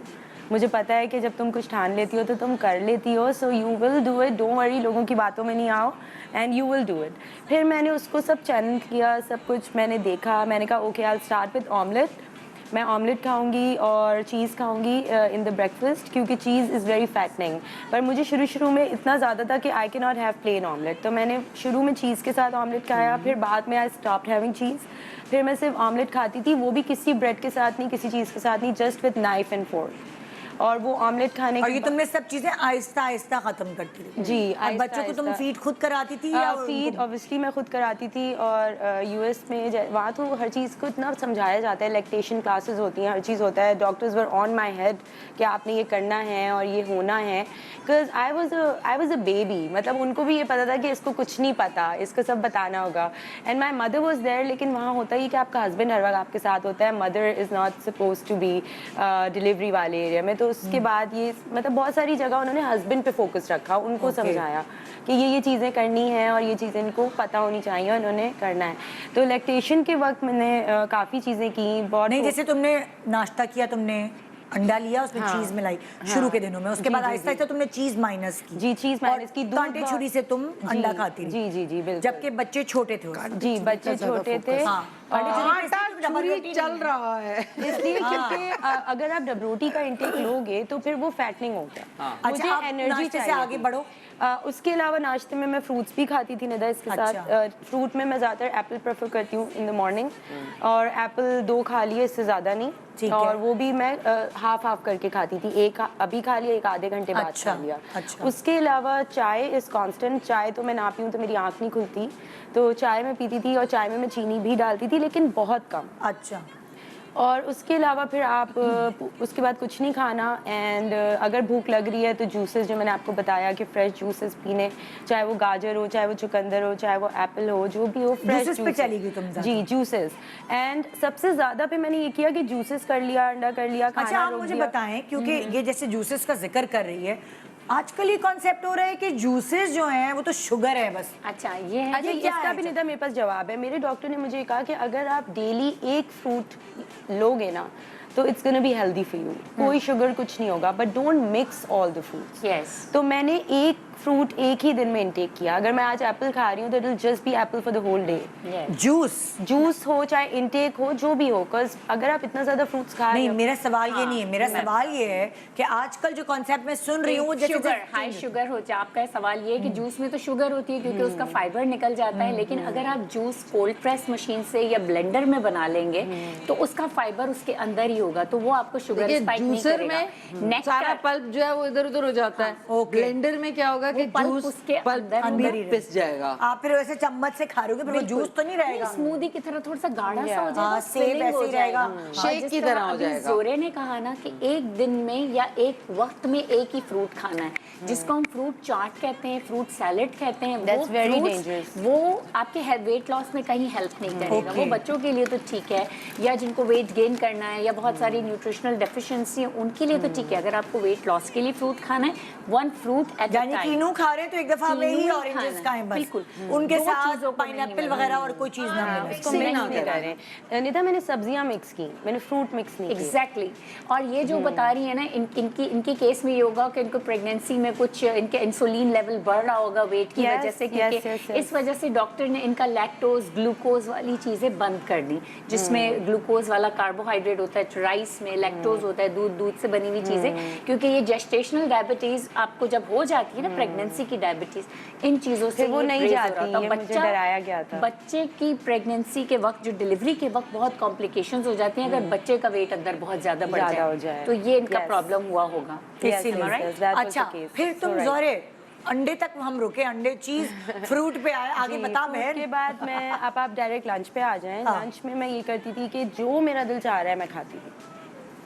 मुझे पता है कि जब तुम कुछ ठान लेती हो तो तुम कर लेती हो, so you will do it, don't worry, लोगों की बातों में नहीं आओ, and you will do it. फिर मैंने उसको सब चैलेंज किया, सब कुछ मैंने देखा। मैंने कहा okay I start with omelette, मैं ऑमलेट खाऊंगी और चीज़ खाऊंगी इन द ब्रेकफास्ट, क्योंकि चीज़ इज़ वेरी फैटनिंग। पर मुझे शुरू में इतना ज़्यादा था कि I can not have plain omelette, तो मैंने शुरू में चीज़ के साथ ऑमलेट खाया। फिर बाद में आई स्टॉप्ड हैविंग चीज़, फिर मैं सिर्फ ऑमलेट खाती थी, वो भी किसी ब्रेड के साथ नहीं, किसी चीज़ के साथ नहीं, just with knife and fork. और वो ऑमलेट खाने और के ये तुमने सब चीजें आहिस्ता आहिस्ता खत्म करती थी? जी, और आहिस्ता बच्चों को तुम आहिस्ता। फीड खुद कराती थी या फीड ऑब्वियसली मैं खुद कराती थी। और यूएस में वहाँ तो हर चीज़ को इतना समझाया जाता है, लैक्टेशन क्लासेस होती हैं, हर चीज़ होता है। Doctors were on my head कि आपने ये करना है और ये होना है, because I was a baby. मतलब उनको भी ये पता था कि इसको कुछ नहीं पता, इसको सब बताना होगा। And my mother was there, लेकिन वहाँ होता ही कि आपका हस्बैंड हर वक्त आपके साथ होता है, mother is not suppose to be delivery वाले एरिया में। तो उसके बाद ये मतलब बहुत सारी जगह उन्होंने हस्बैंड पे फोकस रखा, उनको समझाया कि ये चीज़ें करनी है और ये चीज़ें इनको पता होनी चाहिए, उन्होंने करना है। तो लैक्टेशन के वक्त मैंने काफ़ी चीज़ें की। बहुत नहीं, जैसे तुमने नाश्ता किया, तुमने अंडा लिया, उसमें हाँ, चीज मिलाई हाँ, शुरू के दिनों में, उसके जी, बाद जी, आहिस्ता आहिस्ता तुमने चीज माइनस की। जी, चीज़ माइनस की। दूध कांटे छुरी से तुम अंडा खाती रही। जी जी जी बिल्कुल। जबकि बच्चे छोटे थे उस वक्त। जी, बच्चे छोटे थे। हाँ, कांटे छुरी पे आटा इसलिए डबल छुरी रोटी चल नहीं। रहा है। इसलिए क्योंकि अगर आप डबरोटी का इंटेक लोगे तो फिर वो फैटनिंग हो गया। अच्छा, आप नाश्ते से आगे बढ़ो। उसके अलावा नाश्ते में मैं फ्रूट्स भी खाती थी निदा इसके अच्छा। साथ। फ्रूट में मैं ज़्यादातर एप्पल प्रेफर करती हूँ इन द मॉर्निंग, और एप्पल 2 खा लिए, इससे ज़्यादा नहीं। ठीक है। और वो भी मैं हाफ हाफ करके खाती थी, एक अभी खा लिया, एक आधे घंटे बाद अच्छा, खा लिया। अच्छा। उसके अलावा चाय इज़ कांस्टेंट। चाय तो मैं ना पीऊँ तो मेरी आँख नहीं खुलती, तो चाय मैं पीती थी, और चाय में मैं चीनी भी डालती थी, लेकिन बहुत कम। अच्छा। और उसके अलावा फिर आप उसके बाद कुछ नहीं खाना। एंड अगर भूख लग रही है तो जूसेस, जो मैंने आपको बताया कि फ्रेश जूसेस पीने, चाहे वो गाजर हो, चाहे वो चुकंदर हो, चाहे वो एप्पल हो, जो भी हो, फ्रेश Juices पे चली गई तुम ज़्यादा। जी, जूसेस। एंड सबसे ज़्यादा पे मैंने ये किया कि जूसेस कर लिया, अंडा कर लिया, अच्छा खाना आप रोक मुझे दिया। बताएं, क्योंकि ये जैसे जूसेस का जिक्र कर रही है, आजकल ये कॉन्सेप्ट हो रहा है कि जूसेस जो हैं वो तो शुगर है बस। अच्छा ये है अच्छा, ये क्या इसका है? भी निदा मेरे पास जवाब है। मेरे डॉक्टर ने मुझे कहा कि अगर आप डेली एक फ्रूट लोगे ना तो it's gonna be healthy for you, कोई शुगर कुछ नहीं होगा, but don't mix all the fruits. Yes तो मैंने एक फ्रूट एक ही दिन में इंटेक किया। अगर मैं आज एप्पल खा रही हूँ तो it will just be apple for the whole day. Yes juice juice हो चाहे इंटेक हो, जो भी हो, बिकॉज अगर आप इतना ज्यादा फ्रूट्स खा रहे नहीं, हो। मेरा सवाल ये नहीं है, मेरा मैं- सवाल ये है कि आजकल जो कॉन्सेप्ट मैं सुन रही हूँ वो जैसे शुगर, हाई शुगर हो जाए। आपका सवाल ये है कि जूस में तो शुगर होती है क्योंकि उसका फाइबर निकल जाता है, लेकिन अगर आप जूस कोल्ड प्रेस मशीन से या ब्लेंडर में बना लेंगे तो उसका फाइबर उसके अंदर ही होगा, तो वो आपको शुगर देखिए स्पाइक नहीं जूसर करेगा। में सारा पल्प जो है वो इधर उधर हो जाता है। ओके। ब्लेंडर में क्या होगा कि पल्प जूस उसके पल्प अंदर ही में पिस जाएगा। आप फिर वैसे चम्मच से खा रहे हो, फिर वो जूस तो नहीं रहेगा। स्मूदी की तरह थोड़ा सा गाढ़ा सा हो Yeah. जाएगा, हाँ, सेब filling ऐसे हो ही रहेगा। जाएगा। शेक जिस की तरह तरह हो अभी जाएगा। जोरे ने कहा ना कि एक दिन में या एक वक्त में एक ही फ्रूट खाना है, जिसको हम फ्रूट चाट कहते हैं, फ्रूट सैलेड कहते हैं, That's very fruits, dangerous. वो आपके वेट लॉस में कहीं हेल्प नहीं करेगा। Okay. वो बच्चों के लिए तो ठीक है, या जिनको वेट गेन करना है या बहुत सारी न्यूट्रिशनल डेफिशिएंसी है उनके लिए तो ठीक है। अगर आपको वेट लॉस के लिए फ्रूट खाना है, वन फ्रूट एट अ यानी टाइम। कीनू खा रहे हैं तो एक दफा में ही कीनू ऑरेंजेस खाना है, खाएं बस, बिल्कुल। उनके दो साथ चीज़ों को नहीं पाइनएप्पल मिलाना। वगैरह और कोई चीज ना मिले। उसको नहीं मिक्स ना नहीं करें। कर रहे। निदा मैंने सब्जियां मिक्स की, मैंने फ्रूट मिक्स नहीं किया। एग्जैक्टली और ये जो बता रही है ना, इनकी केस में ये होगा कि इनको प्रेगनेंसी में कुछ इनके इंसुलिन लेवल बढ़ रहा होगा वेट की Yes, वजह से, yes, क्योंकि yes, yes. इस वजह से डॉक्टर ने इनका लैक्टोज ग्लूकोज वाली चीज़ें बंद कर दी, जिसमें ग्लूकोज वाला कार्बोहाइड्रेट होता है राइस में, लैक्टोज होता है दूध से बनी हुई चीज़ें, क्योंकि ये जेस्टेशनल डायबिटीज़ आपको जब हो जाती है ना, प्रेगनेंसी की डायबिटीज़, इन चीज़ों से फिर वो ये नहीं raise हो जाती, रहा था। ये मुझे डराया गया था। बच्चे की प्रेगनेंसी के वक्त, जो डिलीवरी के वक्त बहुत कॉम्प्लिकेशंस हो जाती हैं अगर बच्चे का वेट अंदर बहुत ज़्यादा बढ़ ज़्यादा हो जाए, जाए। तो ये इनका Yes. प्रॉब्लम हुआ होगा। Yes, इसीलिए yes, right? yes, that was the अच्छा case. फिर तुम So right. जोरे अंडे तक हम रुके, अंडे चीज फ्रूट पे आए, आगे जी, बता food बहन। के बाद मैं अब आप डायरेक्ट लंच पे आ जाएं। हाँ। लंच में मैं ये करती थी कि जो मेरा दिल चाह रहा है मैं खाती थी,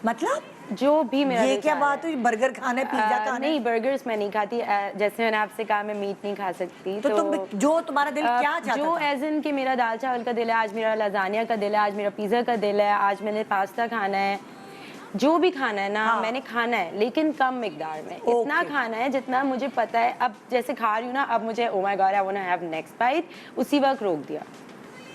मतलब जो भी मेरा ये दिल क्या चाह रहा बात हुई, बर्गर खाने पिज्जा है। खाने? नहीं, बर्गर्स मैं नहीं खाती। जैसे मैंने आपसे कहा मैं मीट नहीं खा सकती, तो तुम जो तुम्हारा दिल क्या चाहता जो था? एज इन कि मेरा दाल चावल का दिल है, आज मेरा लजानिया का दिल है, आज मेरा पिज़्ज़ा का दिल है, आज मैंने पास्ता खाना है, जो भी खाना है ना हाँ। मैंने खाना है, लेकिन कम मिकदार में। इतना Okay. खाना है जितना मुझे पता है। अब जैसे खा रही हूँ ना, अब मुझे oh my God I want to have next bite, उसी वक्त रोक दिया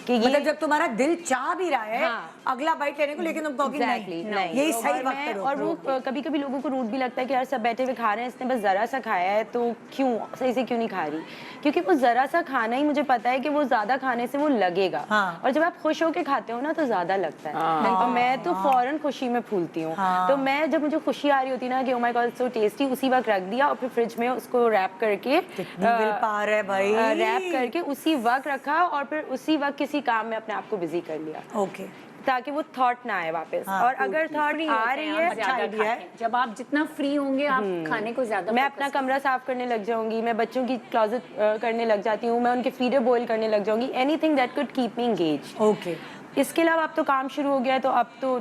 कि ये मतलब जब तुम्हारा दिल चाह भी रहा है हाँ। अगला बाइट लेने को, लेकिन तुम कहोगी Exactly, नहीं, यही और सही वक्त है मैं- और वो रोकने कभी कभी लोगों को रूट भी लगता है कि यार सब बैठे हुए खा रहे हैं, इसने बस ज़रा सा खाया है तो क्यों सही से क्यों नहीं खा रही, क्योंकि वो ज़रा सा खाना ही मुझे पता है कि वो ज़्यादा खाने से वो लगेगा। हाँ। और जब आप खुश होकर खाते हो ना तो ज़्यादा लगता है। और मैं तो फौरन खुशी में फूलती हूँ। हाँ। तो मैं जब मुझे खुशी आ रही होती ना कि ओ माय गॉड सो टेस्टी, उसी वक्त रख दिया और फिर फ्रिज में उसको रैप करके कितनी विल पावर है भाई। रैप करके उसी वक्त रखा और फिर उसी वक्त किसी काम में अपने आप को बिजी कर लिया, ओके ताकि वो थॉट ना आए वापस। हाँ, और अगर थॉट फ्री आ होते रही हैं है, आप ज्यादा अच्छा idea है। खाते हैं। जब आप जितना फ्री होंगे आप खाने को ज्यादा मैं focus अपना कमरा साफ करने लग जाऊंगी, मैं बच्चों की क्लोजेट करने लग जाती हूँ, मैं उनके फीडर बॉईल करने लग जाऊंगी, anything that could keep me engage. Okay. इसके अलावा अब तो काम शुरू हो गया है, तो अब तो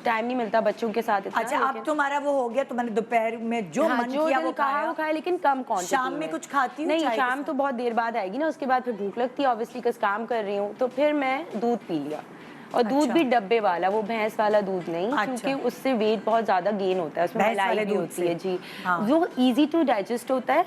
टाइम नहीं मिलता बच्चों के साथ इतना। अच्छा अब लेकिन- तुम्हारा वो हो गया, तुमने दोपहर में जो हाँ, मन जो किया दिल वो कहा खाया। वो खाया, लेकिन कम क्वांटिटी शाम में कुछ खाती हो नहीं, चाय के शाम साथ? तो बहुत देर बाद आएगी ना, उसके बाद फिर भूख लगती है ऑब्वियसली, कुछ काम कर रही हूँ, तो फिर मैं दूध पी लिया। और दूध अच्छा। भी डब्बे वाला, वो भैंस वाला दूध नहीं, अच्छा। क्योंकि उससे वेट बहुत ज्यादा गेन होता है, उसमें भैंस मलाई वाले भी दूध होती से। है जी। हाँ। जो इजी टू डाइजेस्ट होता है,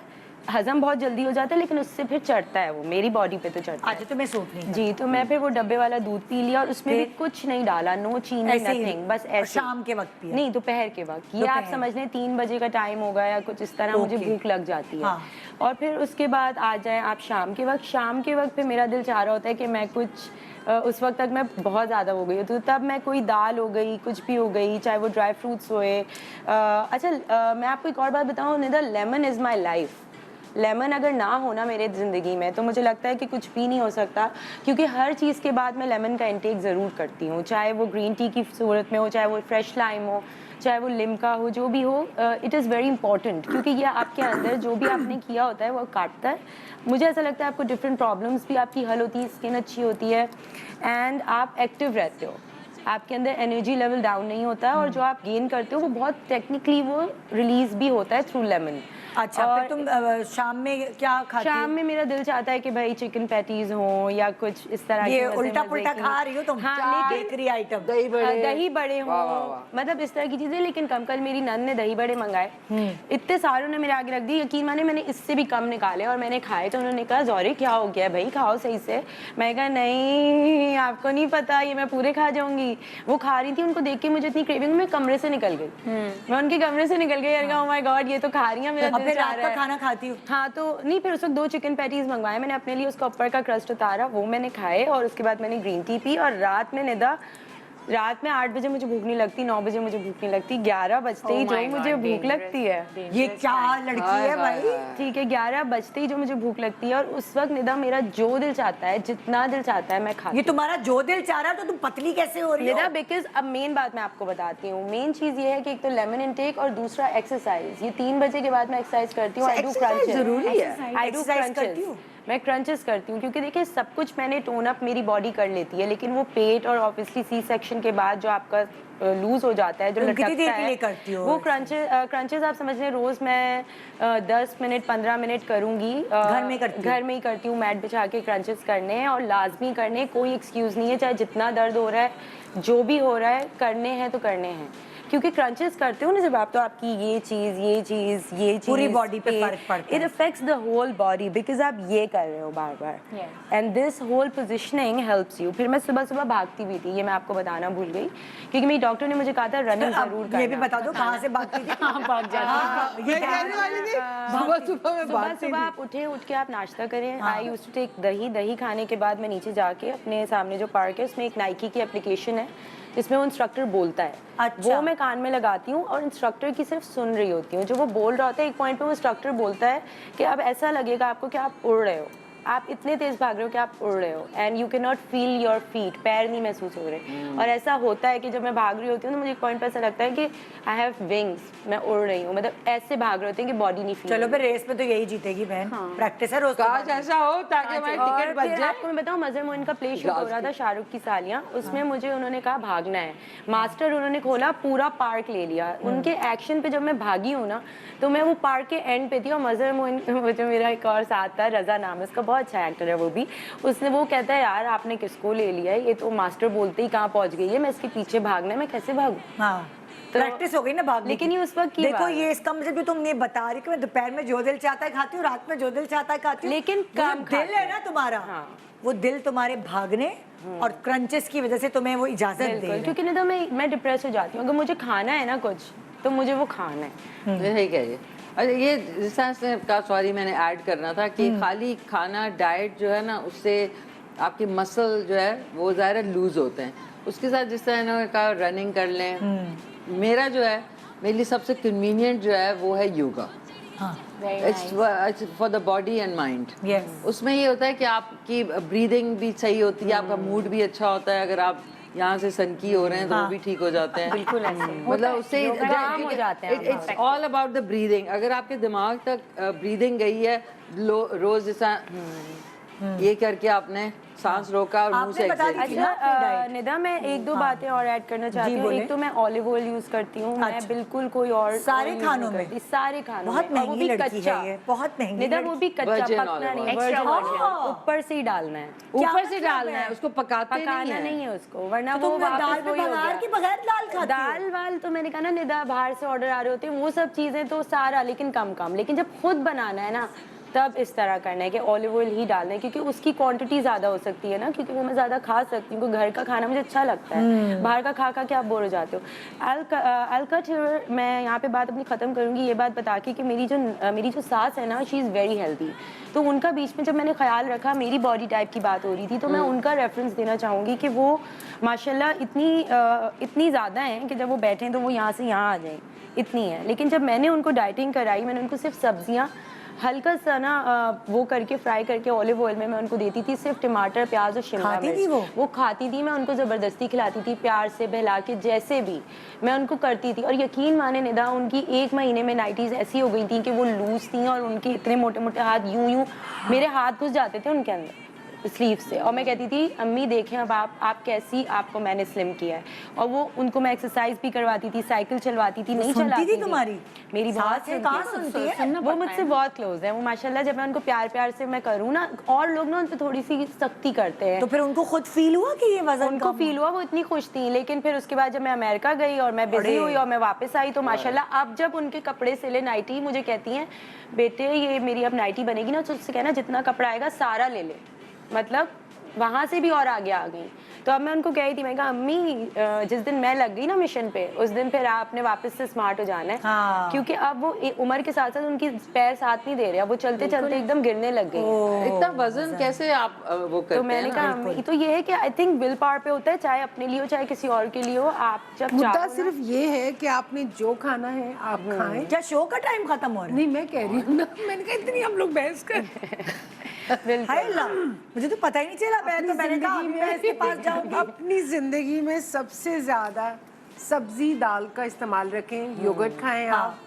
हजम बहुत जल्दी हो जाता है, लेकिन उससे फिर चढ़ता है, वो मेरी बॉडी पे तो चढ़ता है। अच्छा तुम्हें सूट नहीं जी, तो मैं फिर वो डब्बे वाला दूध पी लिया और उसमें भी फिर? कुछ नहीं डाला, नो चीनी, ऐसे ही? नथिंग, बस और ऐसे। शाम के वक्त पिया? नहीं, दोपहर के वक्त। ये आप दोपहर। समझ लें 3 बजे का टाइम होगा या कुछ इस तरह, मुझे Okay. भूख लग जाती है। हाँ। और फिर उसके बाद आ जाएं आप शाम के वक्त। शाम के वक्त फिर मेरा दिल चाह रहा होता है कि मैं कुछ उस वक्त तक मैं बहुत ज़्यादा हो गई हूँ, तो तब मैं कोई दाल हो गई, कुछ भी हो गई, चाहे वो ड्राई फ्रूट्स हुए। मैं आपको एक और बात बताऊँ Nida, lemon is my life. Lemon अगर ना हो ना मेरे ज़िंदगी में तो मुझे लगता है कि कुछ भी नहीं हो सकता, क्योंकि हर चीज़ के बाद मैं लेमन का इंटेक ज़रूर करती हूँ, चाहे वो ग्रीन टी की सूरत में हो, चाहे वो फ्रेश लाइम हो, चाहे वो लिम्का हो, जो भी हो। इट इज़ वेरी इंपॉर्टेंट, क्योंकि ये आपके अंदर जो भी आपने किया होता है वो काटता है। मुझे ऐसा लगता है आपको डिफरेंट प्रॉब्लम्स भी आपकी हल होती है, स्किन अच्छी होती है एंड आप एक्टिव रहते हो। आपके अंदर एनर्जी लेवल डाउन नहीं होता है, और जो आप गेन करते हो वो बहुत टेक्निकली वो रिलीज भी होता है थ्रू लेमन। अच्छा, फिर तुम शाम में क्या खाती हो? शाम में मेरा दिल चाहता है कि भाई चिकन पैटीज हो या कुछ इस तरह ये की मज़े उल्टा मज़े पुल्टा की। खा रही हो तुम? हाँ, लेकिन बेकरी आइटम, दही बड़े, दही बड़े वाह, वाह, हो, वाह। मतलब इस तरह की चीजें। लेकिन कल मेरी नन ने दही बड़े मंगाए, इतने सारों ने मेरे आगे रख दिए, यकीन माने मैंने इससे भी कम निकाले और मैंने खाए। तो उन्होंने कहा जौहरी क्या हो गया भाई, खाओ सही से। मैं कहा नहीं आपको नहीं पता, ये मैं पूरे खा जाऊंगी। वो खा रही थी, उनको देख के मुझे इतनी क्रेविंग, मैं कमरे से निकल गई, मैं उनके कमरे से निकल गई यार, ओह माय गॉड ये तो खा रही है, मेरा अब दिल फिर चाह रात रहा का है। खाना खाती हो? हाँ, तो नहीं, फिर उस वक्त 2 चिकन पैटीज मंगवाए मैंने अपने लिए, उसका ऊपर का क्रस्ट उतारा, वो मैंने खाए, और उसके बाद मैंने ग्रीन टी पी। और रात में निदा, रात में 8 बजे मुझे भूख नहीं लगती, 9 बजे मुझे भूख नहीं लगती, 11 बजते ही Oh जो my मुझे God, भूख dangerous, लगती है, ये क्या लड़की है भाई? ठीक है, 11 बजते ही जो मुझे भूख लगती है, और उस वक्त निदा मेरा जो दिल चाहता है, जितना दिल चाहता है मैं खाती ये हूँ। तुम्हारा जो दिल चाह रहा है, तो तुम पतली कैसे हो रही हो? निदा बिकॉज अब मेन बात मैं आपको बताती हूँ, मेन चीज ये है कि एक तो लेमन इनटेक और दूसरा एक्सरसाइज। ये 3 बजे के बाद मैं एक्सरसाइज करती हूँ। आई डू क्रंचेस, जरूरी है। आई डू Exercise करती हूँ? मैं क्रंचेस करती हूँ, क्योंकि देखिए सब कुछ मैंने टोन अप मेरी बॉडी कर लेती है, लेकिन वो पेट और ऑब्वियसली सी सेक्शन के बाद जो आपका लूज हो जाता है, जो तुम लटकता कितनी देर के है, लिए करती हो वो ऐसे? क्रंचेस आप समझ लें रोज मैं 10 मिनट 15 मिनट करूंगी। घर में करती हो? घर में ही करती हूँ, मैट बिछा के क्रंचेस करने हैं, और लाजमी करने हैं, कोई एक्सक्यूज नहीं है, चाहे जितना दर्द हो रहा है, जो भी हो रहा है, करने हैं तो करने हैं। क्योंकि क्रंचेस करते हो ना जब आप, तो आपकी ये चीज पूरी body पे फर्क पड़ता है। It affects the whole body, because आप ये कर रहे हो बार बार, and this whole positioning helps you. फिर मैं सुबह सुबह भागती भी थी, ये मैं आपको बताना भूल गई, क्योंकि मेरी डॉक्टर ने मुझे कहा था रनिंग जरूर करना। ये भी बता दो कहाँ से भागती थी? भाग जाती हाँ, ये क्या कहने वाली थी सुबह में सुबह भागती सुबह थी। आप उठ के आप नाश्ता करें। आई यूज्ड टू टेक दही खाने के बाद मैं नीचे जाके अपने सामने जो पार्क है उसमें एक नाइकी की एप्लीकेशन है जिसमें वो इंस्ट्रक्टर बोलता है, अच्छा। वो मैं कान में लगाती हूँ और इंस्ट्रक्टर की सिर्फ सुन रही होती हूँ। जो वो बोल रहा होता है, एक पॉइंट पे वो इंस्ट्रक्टर बोलता है कि अब ऐसा लगेगा आपको कि आप उड़ रहे हो, आप इतने तेज भाग रहे हो कि आप उड़ रहे हो, and you can not feel your feet, पैर नहीं महसूस हो रहे। और ऐसा होता है कि जब मैं भाग रही होती हूँ तो मुझे एक पॉइंट पे ऐसा लगता है कि आई हैव विंग्स, मैं उड़ रही हूँ, मतलब ऐसे भाग रहे होते हैं कि बॉडी नहीं फील। चलो फिर रेस में तो यही जीतेगी बहन। प्रैक्टिस है रोज। काश ऐसा हो ताकि हमारी टिकट बच फिर जाए। आपको मैं बताऊं, मजर मोइन का प्ले शूट हो रहा था शाहरुख की सालियां, उसमें मुझे उन्होंने कहा भागना है, मास्टर उन्होंने खोला, पूरा पार्क ले लिया। उनके एक्शन पे जब मैं भागी हूँ ना, तो मैं वो पार्क के एंड पे थी, और मजर मोइन जो मेरा एक और साथ था, रजा नाम है उसका, बहुत अच्छा एक्टर है वो भी, उसने वो कहता है यार आपने किसको ले लिया है, ये तो मास्टर बोलते ही कहाँ पहुंच गई है, मैं इसके पीछे भागना है, मैं कैसे भागूं। हाँ, तो- प्रैक्टिस हो गई ना भागने लेकिन की। ये उस वक्त की देखो बात है। ये इसका मतलब भी तुम ये बता रही कि मैं दोपहर में जो दिल चाहता है खाती हूँ, रात में जो दिल चाहता है खाती हूँ, लेकिन वो जो कम दिल खाती है ना तुम्हारा, हाँ। वो दिल तुम्हारे भागने और क्रंचेस की वजह से तुम्हें वो इजाजत दे बिल्कुल, रहा है। क्योंकि नहीं तो मैं डिप्रेस हो जाती हूँ। अगर मुझे खाना है ना कुछ, तो मुझे वो खाना है। सही कहिए। अच्छा ये जिस से का सॉरी मैंने ऐड करना था कि खाली खाना डाइट जो है ना उससे आपकी मसल जो है वो ज़्यादा लूज होते हैं। उसके साथ जिस तरह इन्होंने कहा रनिंग कर लें, मेरा जो है मेरे लिए सबसे कन्वीनियंट जो है वो है योगा। हाँ, it's for the body and mind. Yes. उसमें ये होता है कि आपकी ब्रीदिंग भी सही होती है, आपका मूड भी अच्छा होता है। अगर आप यहाँ से सनकी हो रहे हैं तो वो भी ठीक हो जाते हैं। बिल्कुल ऐसे मतलब उससे काम हो जाते हैं। It's all about the breathing. अगर आपके दिमाग तक ब्रीदिंग गई है, रोज जैसा ये करके आपने सांस रोका और मुंह से आपने बता exhale दी किया। अपनी diet। निदा मैं एक दो बातें और ऐड करना चाहती हूँ। बोलें। एक तो मैं ऑलिव ऑयल यूज करती हूँ, मैं अच्छा। बिल्कुल कोई और सारे oil use खानों नहीं में? करती, सारे खानों बहुत में। और वो महंगी भी लड़की कच्चा। है ये, बहुत महंगी निदा वो भी कच्चा, Virgin पकना olive नहीं, oil। virgin Extra olive virgin। ऊपर से ही डालना है, क्या ऊपर से मतलब डालना है, है? उसको पकाते पकाना नहीं है उसको, वरना तो वो तुम दाल वापस पे वही हो बघार गया। के बगैर दाल खाती हो? दाल वाल तो मैंने कहा ना निदा, बाहर से ऑर्डर आ रहे होते हैं वो सब चीजें तो सारा, लेकिन कम। लेकिन जब खुद बनाना है ना, तब इस तरह करना है कि ऑलिव ऑयल ही डालना है, क्योंकि उसकी क्वांटिटी ज़्यादा हो सकती है ना, क्योंकि वो मैं ज़्यादा खा सकती हूँ, क्योंकि घर का खाना मुझे अच्छा लगता है, बाहर का खा के आप बोर हो जाते हो। मैं यहाँ पे बात अपनी ख़त्म करूँगी ये बात बता के कि मेरी जो सास है ना, शी इज़ वेरी हेल्दी। तो उनका बीच में जब मैंने ख्याल रखा, मेरी बॉडी टाइप की बात हो रही थी, तो मैं उनका रेफरेंस देना चाहूँगी कि वो माशाल्लाह इतनी ज़्यादा हैं कि जब वो बैठें तो वो यहाँ से यहाँ आ जाएँ, इतनी है। लेकिन जब मैंने उनको डाइटिंग कराई, मैंने उनको सिर्फ सब्जियाँ हल्का सा ना वो करके फ्राई करके ऑलिव ऑयल में मैं उनको देती थी, सिर्फ टमाटर प्याज और शिमला खाती थी मिर्च। वो खाती थी, मैं उनको ज़बरदस्ती खिलाती थी, प्यार से बहला के, जैसे भी मैं उनको करती थी। और यकीन माने निदा, उनकी 1 महीने में नाइटीज़ ऐसी हो गई थी कि वो लूज थी और उनके इतने मोटे मोटे हाथ, यूं मेरे हाथ घुस जाते थे उनके अंदर। स्लीव से, और मैं कहती थी अम्मी देखें अब आप कैसी, आपको मैंने स्लिम किया है। और वो उनको मैं एक्सरसाइज भी करवाती थी, साइकिल चलवाती थी, नहीं सुनती चलाती थी तुम्हारी? मेरी सास बहुत है, कहाँ सुनती है? वो मुझसे बहुत क्लोज है वो माशाल्लाह। जब मैं उनको प्यार प्यार से मैं करूँ ना, और लोग ना उन पर थोड़ी सी सख्ती करते हैं, तो फिर उनको खुद फील हुआ कि ये वजन उनको कम फील हुआ, वो इतनी खुश थी। लेकिन फिर उसके बाद जब मैं अमेरिका गई और मैं बिजी हुई और मैं वापस आई, तो माशाल्लाह अब जब उनके कपड़े सिले नाइटी, मुझे कहती हैं बेटे ये मेरी अब नाइटी बनेगी ना, तो उससे कहना जितना कपड़ा आएगा सारा ले ले, मतलब वहाँ से भी और आगे आ गई। तो अब मैं उनको कह रही थी, मैं कहा अम्मी जिस दिन मैं लग गई ना मिशन पे, उस दिन फिर आपने वापस से स्मार्ट हो जाना है। हाँ। क्योंकि अब वो उम्र के साथ साथ उनकी पैर साथ नहीं दे रहे, अब वो चलते चलते एकदम गिरने लग गई हैं। इतना वजन कैसे आप वो करते तो हैं मैंने ना? कहा अम्मी, तो ये है कि आई थिंक विल पावर पे होता है, चाहे अपने लिए हो चाहे किसी और के लिए हो। आप जब मुद्दा चाहो ना- सिर्फ ये है कि आपने जो खाना है आप खाएं। क्या शो का टाइम खत्म हो रहा है? नहीं मैं कह रही हूँ ना, मैंने कहा इतनी हम लोग बहस कर हाय अल्लाह, मुझे तो पता ही नहीं चला। मैंने कहा अभी मैं इसके पास जाऊंगी। अपनी जिंदगी में सबसे ज्यादा सब्जी दाल का इस्तेमाल रखें, योगर्ट खाएं आप,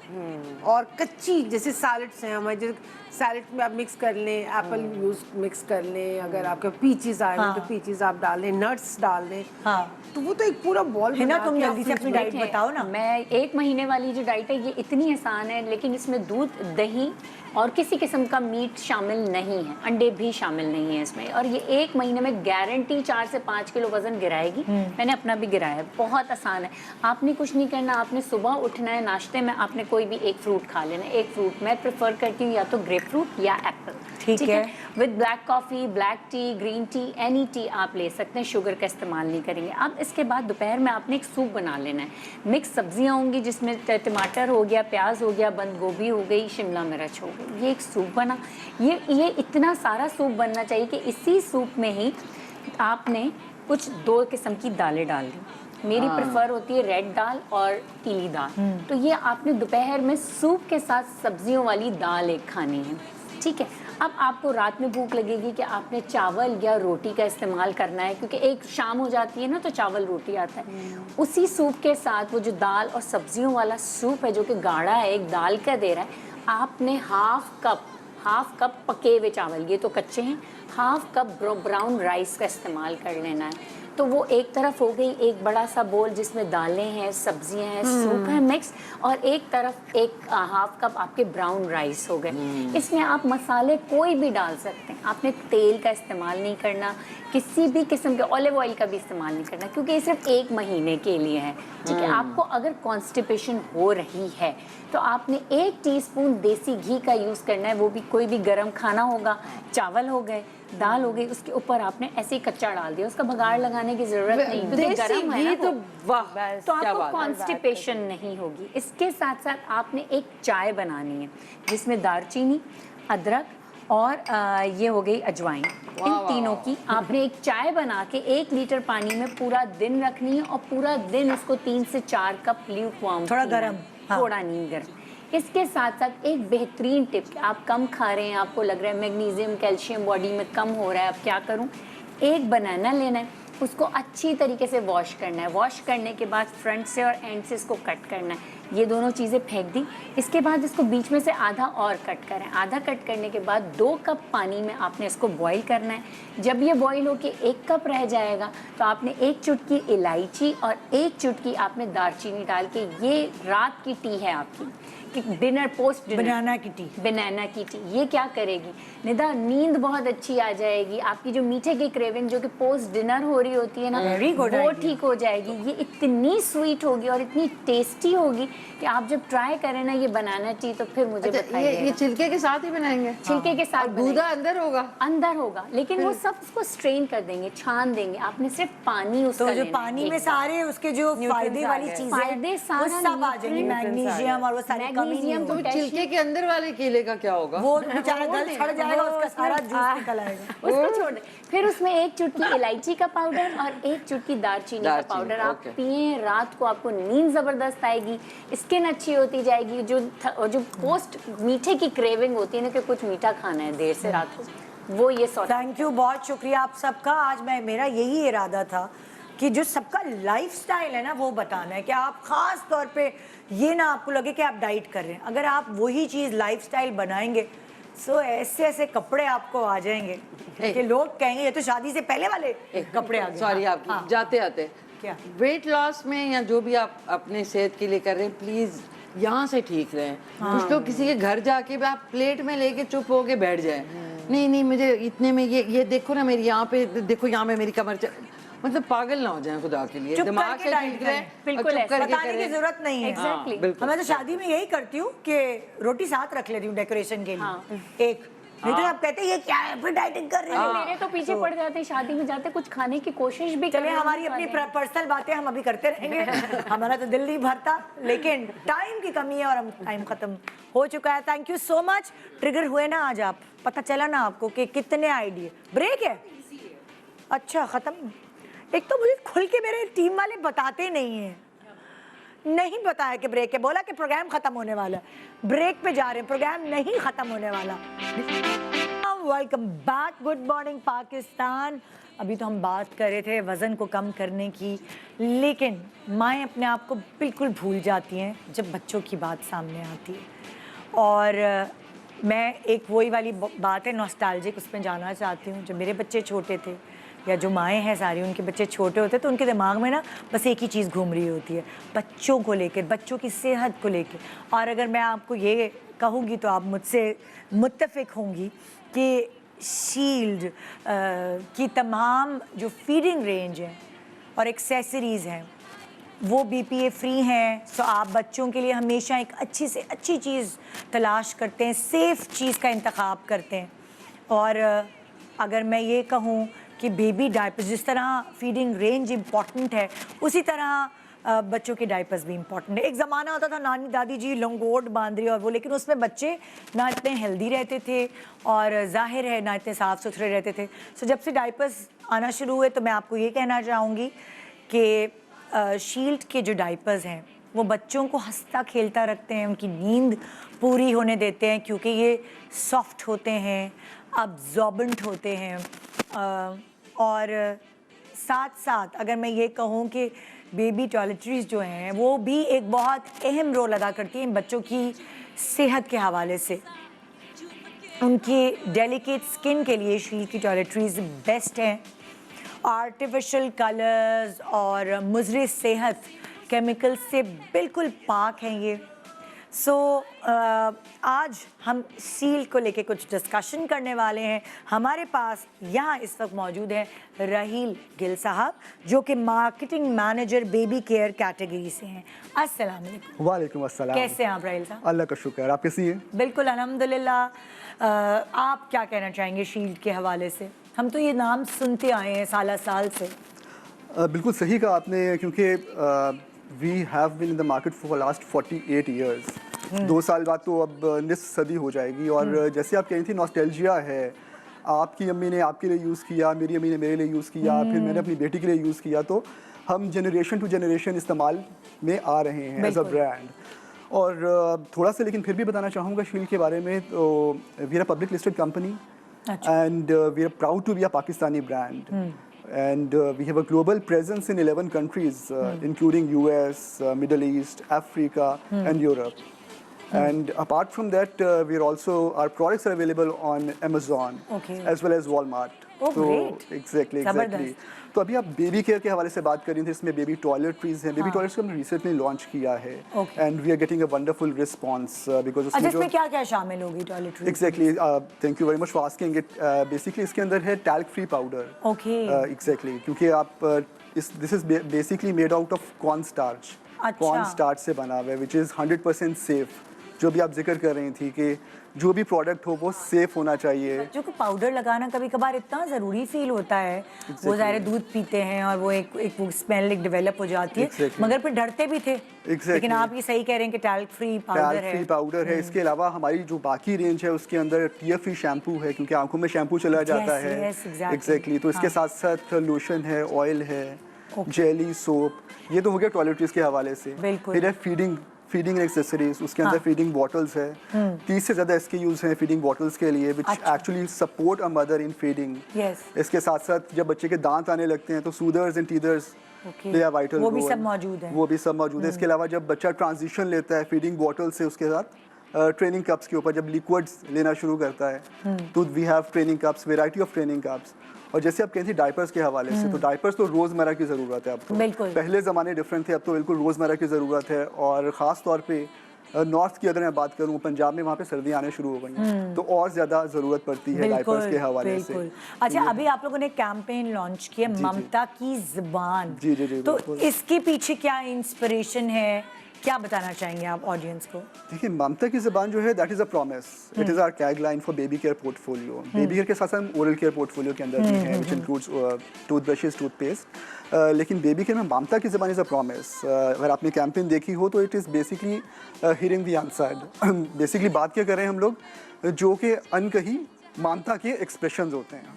और कच्ची जैसे सैलड्स हैं हमारे, जैसे सैलड में आप मिक्स कर लें, एप्पल यूज मिक्स कर लें, अगर आपके पीचीज आए हैं तो पीचीज आप डाल लें, नट्स डाल लें, हाँ। तो वो तो एक पूरा बॉल है ना, बना तुम के आप जल्दी से फ्रिज अपनी में- डाइट बताओ ना। मैं 1 महीने वाली जो डाइट है ये इतनी आसान है, लेकिन इसमें दूध, दही और किसी किस्म का मीट शामिल नहीं है, अंडे भी शामिल नहीं है इसमें। और ये 1 महीने में गारंटी 4 से 5 किलो वजन गिराएगी। मैंने अपना भी गिराया है, बहुत आसान है। आपने कुछ नहीं करना, आपने सुबह उठना है, नाश्ते में आपने कोई भी एक फ्रूट खा लेना है। एक फ्रूट मैं प्रेफर करती हूँ या तो ग्रेप फ्रूट या एप्पल, ठीक है। With black coffee, black T, green tea, any T आप ले सकते हैं, शुगर का इस्तेमाल नहीं करेंगे। अब इसके बाद दोपहर में आपने एक सूप बना लेना है। मिक्स सब्जियां होंगी जिसमें टमाटर हो गया, प्याज हो गया, बंद गोभी हो गई, शिमला मिर्च हो गई, ये एक सूप बना। ये इतना सारा सूप बनना चाहिए कि इसी सूप में ही आपने कुछ 2 किस्म की दालें डाल दी। मेरी प्रेफर होती है रेड दाल और पीली दाल। तो ये आपने दोपहर में सूप के साथ सब्जियों वाली दाल एक खानी है, ठीक है। अब आपको रात में भूख लगेगी कि आपने चावल या रोटी का इस्तेमाल करना है, क्योंकि एक शाम हो जाती है ना तो चावल रोटी आता है। उसी सूप के साथ वो जो दाल और सब्जियों वाला सूप है जो कि गाढ़ा है, एक दाल का दे रहा है, आपने हाफ कप पके हुए चावल, ये तो कच्चे हैं, हाफ कप ब्राउन राइस का इस्तेमाल कर लेना है। तो वो एक तरफ हो गई एक बड़ा सा बोल जिसमें दालें हैं, सब्जियां हैं, सूप है मिक्स, और एक तरफ एक हाफ कप आपके ब्राउन राइस हो गए। इसमें आप मसाले कोई भी डाल सकते हैं, आपने तेल का इस्तेमाल नहीं करना, किसी भी किस्म के ऑलिव ऑयल का भी इस्तेमाल नहीं करना, क्योंकि ये सिर्फ 1 महीने के लिए है, ठीक है। आपको अगर कॉन्स्टिपेशन हो रही है तो आपने 1 टीस्पून देसी घी का यूज़ करना है, वो भी कोई भी गर्म खाना होगा, चावल हो गए, दाल हो गई, उसके ऊपर आपने ऐसे ही कच्चा डाल दिया, उसका बघाड़ लगाने की जरूरत नहीं, क्योंकि देसी गरम है ना घी तो वो। वाह, तो क्या आपको बात है। कॉन्स्टिपेशन नहीं होगी। इसके साथ साथ आपने एक चाय बनानी है जिसमें दालचीनी, अदरक और ये हो गई अजवाइन, इन तीनों की आपने एक चाय बना के 1 लीटर पानी में पूरा दिन रखनी है, और पूरा दिन उसको 3 से 4 कप ल्यूकवार्म थोड़ा गरम, हाँ। थोड़ा नहीं गर्म। इसके साथ साथ एक बेहतरीन टिप, आप कम खा रहे हैं, आपको लग रहा है मैग्नीशियम कैल्शियम बॉडी में कम हो रहा है, अब क्या करूं, एक बनाना लेना है, उसको अच्छी तरीके से वॉश करना है, वॉश करने के बाद फ्रंट से और एंड से इसको कट करना है, ये दोनों चीज़ें फेंक दी। इसके बाद इसको बीच में से आधा और कट करें, आधा कट करने के बाद 2 कप पानी में आपने इसको बॉईल करना है। जब ये बॉईल होके 1 कप रह जाएगा तो आपने 1 चुटकी इलायची और 1 चुटकी आपने दालचीनी डाल के, ये रात की टी है आपकी, डिनर पोस्ट डिनर बनाना की टी, ये क्या करेगी निदा, नींद बहुत अच्छी आ जाएगी, आपकी जो मीठे की क्रेविंग जो कि पोस्ट डिनर हो रही होती है ना, Very good वो idea. ठीक हो जाएगी। ये इतनी स्वीट होगी और इतनी टेस्टी होगी कि आप जब ट्राई करें ना ये बनाना टी, तो फिर मुझे अच्छा, बताइए। ये छिलके के साथ ही बनाएंगे? छिलके के साथ दूधा अंदर होगा? अंदर होगा, लेकिन वो सब उसको स्ट्रेन कर देंगे, छान देंगे, आपने सिर्फ पानी उसका तो जो लेना है, पानी में एक सारे उसके जो फायदे आ वाली गए। चीजें फायदे वो सारा सब आ जाएंगी, nutrients मैग्नीशियम और वो सारी कमी नहीं मैग्नीशियम तो होगी। छिलके के अंदर वाले केले का क्या होगा? वो बेचारा गल छड़ जाएगा, उसका सारा जूस निकल आएगा। उसको छोड़ दे। फिर उसमें 1 चुटकी इलायची का पाउडर और 1 चुटकी दालचीनी का दालचीनी, पाउडर आप ओके। पिए, रात को आपको नींद जबरदस्त आएगी, स्किन अच्छी होती जाएगी, जो पोस्ट मीठे की क्रेविंग होती है ना कि कुछ मीठा खाना है देर से रात को, वो ये सॉर्ट। थैंक यू, बहुत शुक्रिया आप सबका। आज मेरा यही इरादा था कि जो सबका लाइफस्टाइल है ना वो बताना है, कि आप खास तौर पे ये ना आपको लगे कि आप डाइट कर रहे हैं, अगर आप वही चीज़ लाइफस्टाइल बनाएंगे, सो ऐसे ऐसे कपड़े आपको आ जाएंगे कि लोग कहेंगे ये तो शादी से पहले वाले कपड़े आ गए। सॉरी हाँ, आपकी हाँ। जाते आते क्या? वेट लॉस में या जो भी आप अपने सेहत के लिए कर रहे हैं, प्लीज यहाँ से ठीक रहें। कुछ लोग किसी के घर जाके भी आप प्लेट में लेके चुप होके बैठ जाए, नहीं नहीं मुझे इतने में ये देखो ना, मेरी यहाँ पे देखो, यहाँ में मेरी कमर मतलब पागल ना हो जाए खुदा के लिए। चुप दिमाग करके से डाइट ठीक रहे करें। और बिल्कुल चुप ऐसा। करके बताने की करें। जरूरत नहीं है। Exactly. हाँ, बिल्कुल। मैं तो शादी में यही करती हूँ कि रोटी साथ रख लेती हूँ डेकोरेशन के लिए। हाँ। एक नहीं तो आप कहते हैं ये क्या है, फिर डाइटिंग कर रही अरे है। मेरे तो पीछे पड़ जाते, शादी में जाते कुछ खाने की कोशिश भी चलिए करें, हमारी नहीं अपनी खाते। पर्सनल बातें हम अभी करते रहेंगे। हमारा तो दिल नहीं भरता, लेकिन टाइम की कमी है और हम टाइम खत्म हो चुका है। Thank you so much. Trigger हुए ना आज आप, पता चला ना आपको कि कितने आइडिया। ब्रेक है? अच्छा खत्म। एक तो मुझे खुल के मेरे टीम वाले बताते नहीं हैं, नहीं बताया कि ब्रेक है, बोला कि प्रोग्राम खत्म होने वाला है। ब्रेक पे जा रहे हैं, प्रोग्राम नहीं खत्म होने वाला। Welcome back, good morning Pakistan. अभी तो हम बात कर रहे थे वज़न को कम करने की, लेकिन माएँ अपने आप को बिल्कुल भूल जाती हैं जब बच्चों की बात सामने आती है। और मैं एक वही वाली बात है नॉस्टैल्जिक, उसमें जाना चाहती हूँ। जब मेरे बच्चे छोटे थे या जो माएँ हैं सारी, उनके बच्चे छोटे होते तो उनके दिमाग में ना बस एक ही चीज़ घूम रही होती है, बच्चों को लेकर, बच्चों की सेहत को लेकर। और अगर मैं आपको ये कहूँगी तो आप मुझसे मुत्तफिक होंगी कि शील्ड की तमाम जो फीडिंग रेंज है और एक्सेसरीज़ हैं वो BPA फ्री हैं। सो आप बच्चों के लिए हमेशा एक अच्छी से अच्छी चीज़ तलाश करते हैं, सेफ़ चीज़ का इंतखाब करते हैं। और अगर मैं ये कहूँ कि बेबी डायपर्स, जिस तरह फीडिंग रेंज इम्पॉर्टेंट है, उसी तरह बच्चों के डायपर्स भी इम्पॉर्टेंट है। एक ज़माना होता था नानी दादी जी लंगोट बांध रही और वो, लेकिन उसमें बच्चे ना इतने हेल्दी रहते थे और जाहिर है ना इतने साफ़ सुथरे रहते थे। सो जब से डायपर्स आना शुरू हुए तो मैं आपको ये कहना चाहूँगी कि शील्ड के जो डायपर्स हैं वो बच्चों को हंसता खेलता रखते हैं, उनकी नींद पूरी होने देते हैं, क्योंकि ये सॉफ्ट होते हैं, अब्जॉर्बेंट होते हैं। और साथ साथ अगर मैं ये कहूँ कि बेबी टॉयलेटरीज़ जो हैं वो भी एक बहुत अहम रोल अदा करती हैं बच्चों की सेहत के हवाले से। उनकी डेलिकेट स्किन के लिए शील्ड की टॉयलेटरीज़ बेस्ट हैं। आर्टिफिशियल कलर्स और मुज़र सेहत केमिकल से बिल्कुल पाक हैं ये। सो आज हम शील को लेके कुछ डिस्कशन करने वाले हैं। हमारे पास यहाँ इस वक्त मौजूद है राहील गिल साहब, जो कि marketing manager baby care category से हैं। अस्सलाम वालेकुम। वालेकुम अस्सलाम। कैसे हैं आप राहील साहब? अल्लाह का शुक्र, आप कैसी हैं? बिल्कुल अल्हम्दुलिल्लाह। आप क्या कहना चाहेंगे शील्ड के हवाले से? हम तो ये नाम सुनते आए हैं साल से। बिल्कुल सही कहा आपने, क्योंकि we have been in the market for last 48 years. 2 साल बाद तो अब निस्फ सदी हो जाएगी। और जैसे आप कह रही थी, नॉस्टैल्जिया है। आपकी अम्मी ने आपके लिए यूज़ किया, मेरी अम्मी ने मेरे लिए यूज़ किया, फिर मैंने अपनी बेटी के लिए यूज़ किया, तो हम जनरेशन टू जनरेशन इस्तेमाल में आ रहे हैं एज अ ब्रांड। और थोड़ा सा लेकिन फिर भी बताना चाहूँगा शील्ड के बारे में। तो we are a public listed company and we are proud to be a Pakistani brand. And we have a global presence in 11 countries, including US, Middle East, Africa, and Europe. And apart from that, our products are available on Amazon, as well as Walmart. Oh, great. Exactly. ज़बरदस्त। तो अभी आप बेबी केयर के हवाले से बात कर रही थी, इसमें बेबी टॉयलेटरीज हैं। बेबी टॉयलेट्स को हमने रिसेंटली लॉन्च किया है, and we are getting a wonderful response because अच्छा, इसमें क्या क्या शामिल होगी toiletry? Exactly, thank you very much for asking it. Basically इसके अंदर है talc free powder. Okay. Exactly, क्योंकि आप this is basically made out of corn starch. अच्छा। कॉर्न स्टार्च से बना हुआ है, विच इज़ 100% सेफ। जो भी आप जिक्र कर रही थी कि जो भी प्रोडक्ट हो वो सेफ होना चाहिए। बच्चों को पाउडर लगाना कभी कभार इतना ज़रूरी फील होता है। वो ज़ाहिर दूध पीते हैं और वो एक वो स्मेल एक डेवलप हो जाती है, मगर फिर डरते भी थे। लेकिन आप ये सही कह रहे हैं कि टैल्क फ्री पाउडर है। पाउडर है। इसके अलावा हमारी जो बाकी रेंज है उसके अंदर टीयर फ्री शैम्पू है, क्योंकि आंखों में शैम्पू चला जाता है। एग्जैक्टली। तो इसके साथ साथ लोशन है, ऑयल है, जेली, सोप। ये तो हो गया टॉयलेटरीज के हवाले से। फिर है फीडिंग एक्सेसरीज, उसके अंदर फीडिंग बॉटल्स है। 30 से ज़्यादा SKUs हैं फीडिंग बॉटल्स के लिए, which actually support a mother in feeding. इसके साथ साथ जब बच्चे के दांत आने लगते हैं तो soothers and teethers, they are vital. वो भी सब मौजूद है। वो भी सब मौजूद है। इसके अलावा जब बच्चा ट्रांजिशन लेता है फीडिंग बॉटल से उसके साथ, ट्रेनिंग कप्स के ऊपर जब लिक्विड्स लेना शुरू करता है तो we have training cups, variety of training cups. और जैसे आप कहती थी डायपर्स के हवाले से, तो डायपर्स तो रोज़मर्रा की ज़रूरत है अब तो। बिल्कुल। पहले ज़माने डिफरेंट थे, अब तो बिल्कुल रोज़मर्रा की ज़रूरत है। और ख़ास तौर पे नॉर्थ की अगर मैं बात करूँ, पंजाब में वहाँ पे सर्दियाँ आने शुरू हो गई हैं, तो और ज़्यादा ज़रूरत पड़ती है डायपर्स के हवाले से। बिल्कुल। अच्छा, अभी आप लोगों ने कैंपेन लॉन्च किया ममता की जुबान। जी, जी, जी, तो बिल्कुल। इसके पीछे क्या इंस्पिरेशन है, क्या बताना चाहेंगे आप ऑडियंस को? देखिए, ममता की ज़बान जो है that is a promise, it is our tagline for baby care portfolio. Baby care के साथ साथ हम ओरल केयर पोर्टफोलियो के अंदर भी हैं, विच इंक्लूड्स टूथब्रशेस, टूथपेस्ट। लेकिन बेबी केयर में ममता की ज़बान इज़ अ प्रॉमिस। अगर आपने कैंपेन देखी हो तो it is basically hearing the unsaid. Basically बात क्या कर रहे हैं हम लोग, जो कि अनकही ममता के एक्सप्रेशंस होते हैं।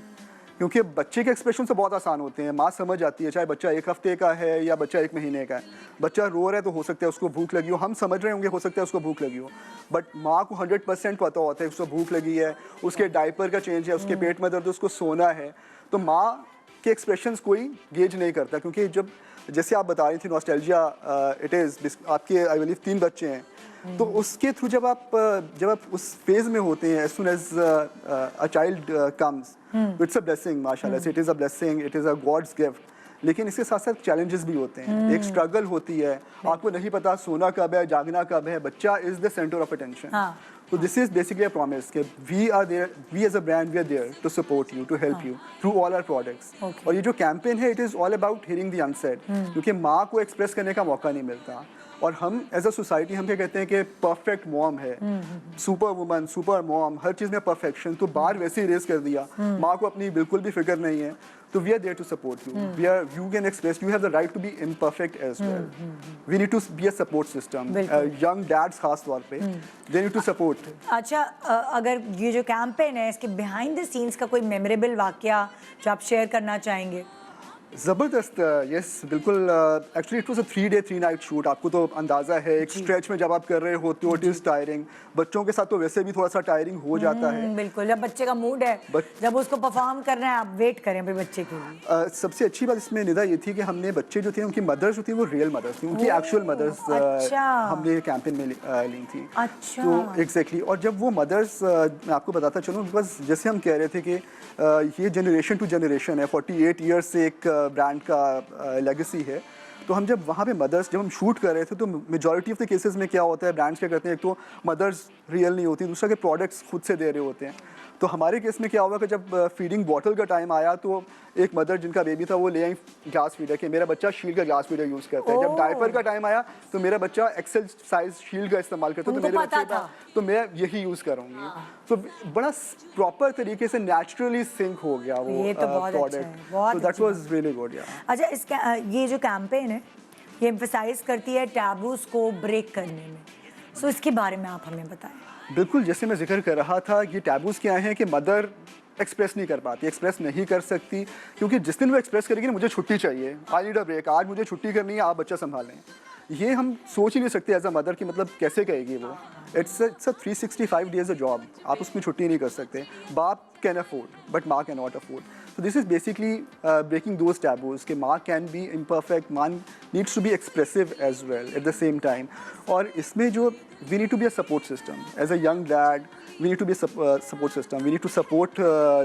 क्योंकि बच्चे के एक्सप्रेशन से बहुत आसान होते हैं, माँ समझ जाती है, चाहे बच्चा 1 हफ्ते का है या बच्चा 1 महीने का है। बच्चा रो रहा है तो हो सकता है उसको भूख लगी हो, हम समझ रहे होंगे हो सकता है उसको भूख लगी हो, बट माँ को 100% पता होता है उसको भूख लगी है, उसके डायपर का चेंज है, उसके पेट में दर्द है, उसको सोना है। तो माँ के एक्सप्रेशंस कोई गेज नहीं करता, क्योंकि जब जैसे आप बता रही थी नॉस्टैल्जिया इट इज़, आपके आई बिलीव 3 बच्चे हैं, तो उसके थ्रू जब आप उस फेज में होते हैं, as soon as a child comes, it's a blessing माशाल्लाह से, it is a blessing, it is a God's gift. लेकिन इसके साथ साथ चैलेंजेस भी होते हैं, एक स्ट्रगल होती है, आपको नहीं पता सोना कब है, जागना कब है, बच्चा is the centre of attention. So this is basically a promise that we are there, we as a brand, we are there to support you, to help you through all our products. और ये जो कैंपेन है, it is all about hearing the unsaid, क्योंकि माँ को एक्सप्रेस करने का मौका नहीं मिलता। और हम एज अ सोसाइटी हम क्या कहते हैं कि परफेक्ट मॉम है, सुपर वुमन, सुपर मॉम, हर चीज़ में परफेक्शन, तो बाहर वैसे ही रेस कर दिया, माँ को अपनी बिल्कुल भी फिक्र नहीं है। तो we are there to support you, you can express, you have the right to be imperfect as well. We need to be a support system, young dads खास तौर पे, दे नीड टू सपोर्ट। अच्छा, अगर ये जो कैंपेन है इसके बिहाइंड द सीन्स का कोई मेमोरेबल वाकया जो आप शेयर करना चाहेंगे? ज़बरदस्त, यस बिल्कुल। Actually it was a 3 day 3 night shoot. आपको तो अंदाज़ा है एक स्ट्रेच में जब आप कर रहे होते हो, इट इज़ टायरिंग। बच्चों के साथ तो वैसे भी थोड़ा सा टायरिंग हो जाता है। बिल्कुल, जब बच्चे का मूड है, जब उसको परफॉर्म करना है, आप वेट करें भाई बच्चे के लिए। सबसे अच्छी बात इसमें निदा ये थी कि हमने बच्चे जो थे उनकी मदर्स जो थी वो रियल मदर्स थी, उनकी एक्चुअल मदर्स अच्छा। हमने कैंपेन में ली थी। अच्छा। तो एग्जैक्टली, और जब वो मदर्स, मैं आपको बताता चलूँ, बिकॉज जैसे हम कह रहे थे कि ये जनरेशन टू जनरेशन है, 48 ईयर्स से एक ब्रांड का लेगेसी है। तो हम जब वहाँ पे मदर्स, जब हम शूट कर रहे थे, तो मेजॉरिटी ऑफ द केसेस में क्या होता है, ब्रांड्स क्या करते हैं, एक तो मदर्स रियल नहीं होती, दूसरा के प्रोडक्ट्स खुद से दे रहे होते हैं। तो हमारे केस में क्या हुआ कि जब फीडिंग बॉटल का टाइम आया, तो एक मदर जिनका बेबी था वो ले आई ग्लास फीडर के, मेरा बच्चा शील्ड का ग्लास फीडर यूज़ करता है। जब डायपर का टाइम आया तो मेरा बच्चा एक्सेल साइज शील्ड का इस्तेमाल करता है, तो मेरे बच्चे का तो मैं यही यूज़ करूँगी। तो बड़ा प्रॉपर तरीके से नेचुरली सिंक हो गया वो प्रोडक्ट, तो दैट वाज रियली गुड। अच्छा, इसका ये जो कैंपेन है ये एम्फसाइज करती है टैबूज को ब्रेक करने में, सो इसके बारे में आप हमें बताएं। बिल्कुल, जैसे मैं जिक्र कर रहा था, ये टैबूज क्या हैं कि मदर एक्सप्रेस नहीं कर पाती, एक्सप्रेस नहीं कर सकती, क्योंकि जिस दिन वो एक्सप्रेस करेगी ना, मुझे छुट्टी चाहिए, आई नीड अ ब्रेक, आज मुझे छुट्टी करनी है, आप बच्चा संभालें, ये हम सोच ही नहीं सकते एज अ मदर की, मतलब कैसे कहेगी वो। It's a 365 days a job, आप उसमें छुट्टी नहीं कर सकते। बाप कैन अफोर्ड बट माँ can not afford. So this is basically breaking those taboos कि माँ can be imperfect, माँ needs to be expressive as well at the same time। और इसमें जो we need to be a support system as a young dad, we need to be a support system, we need to support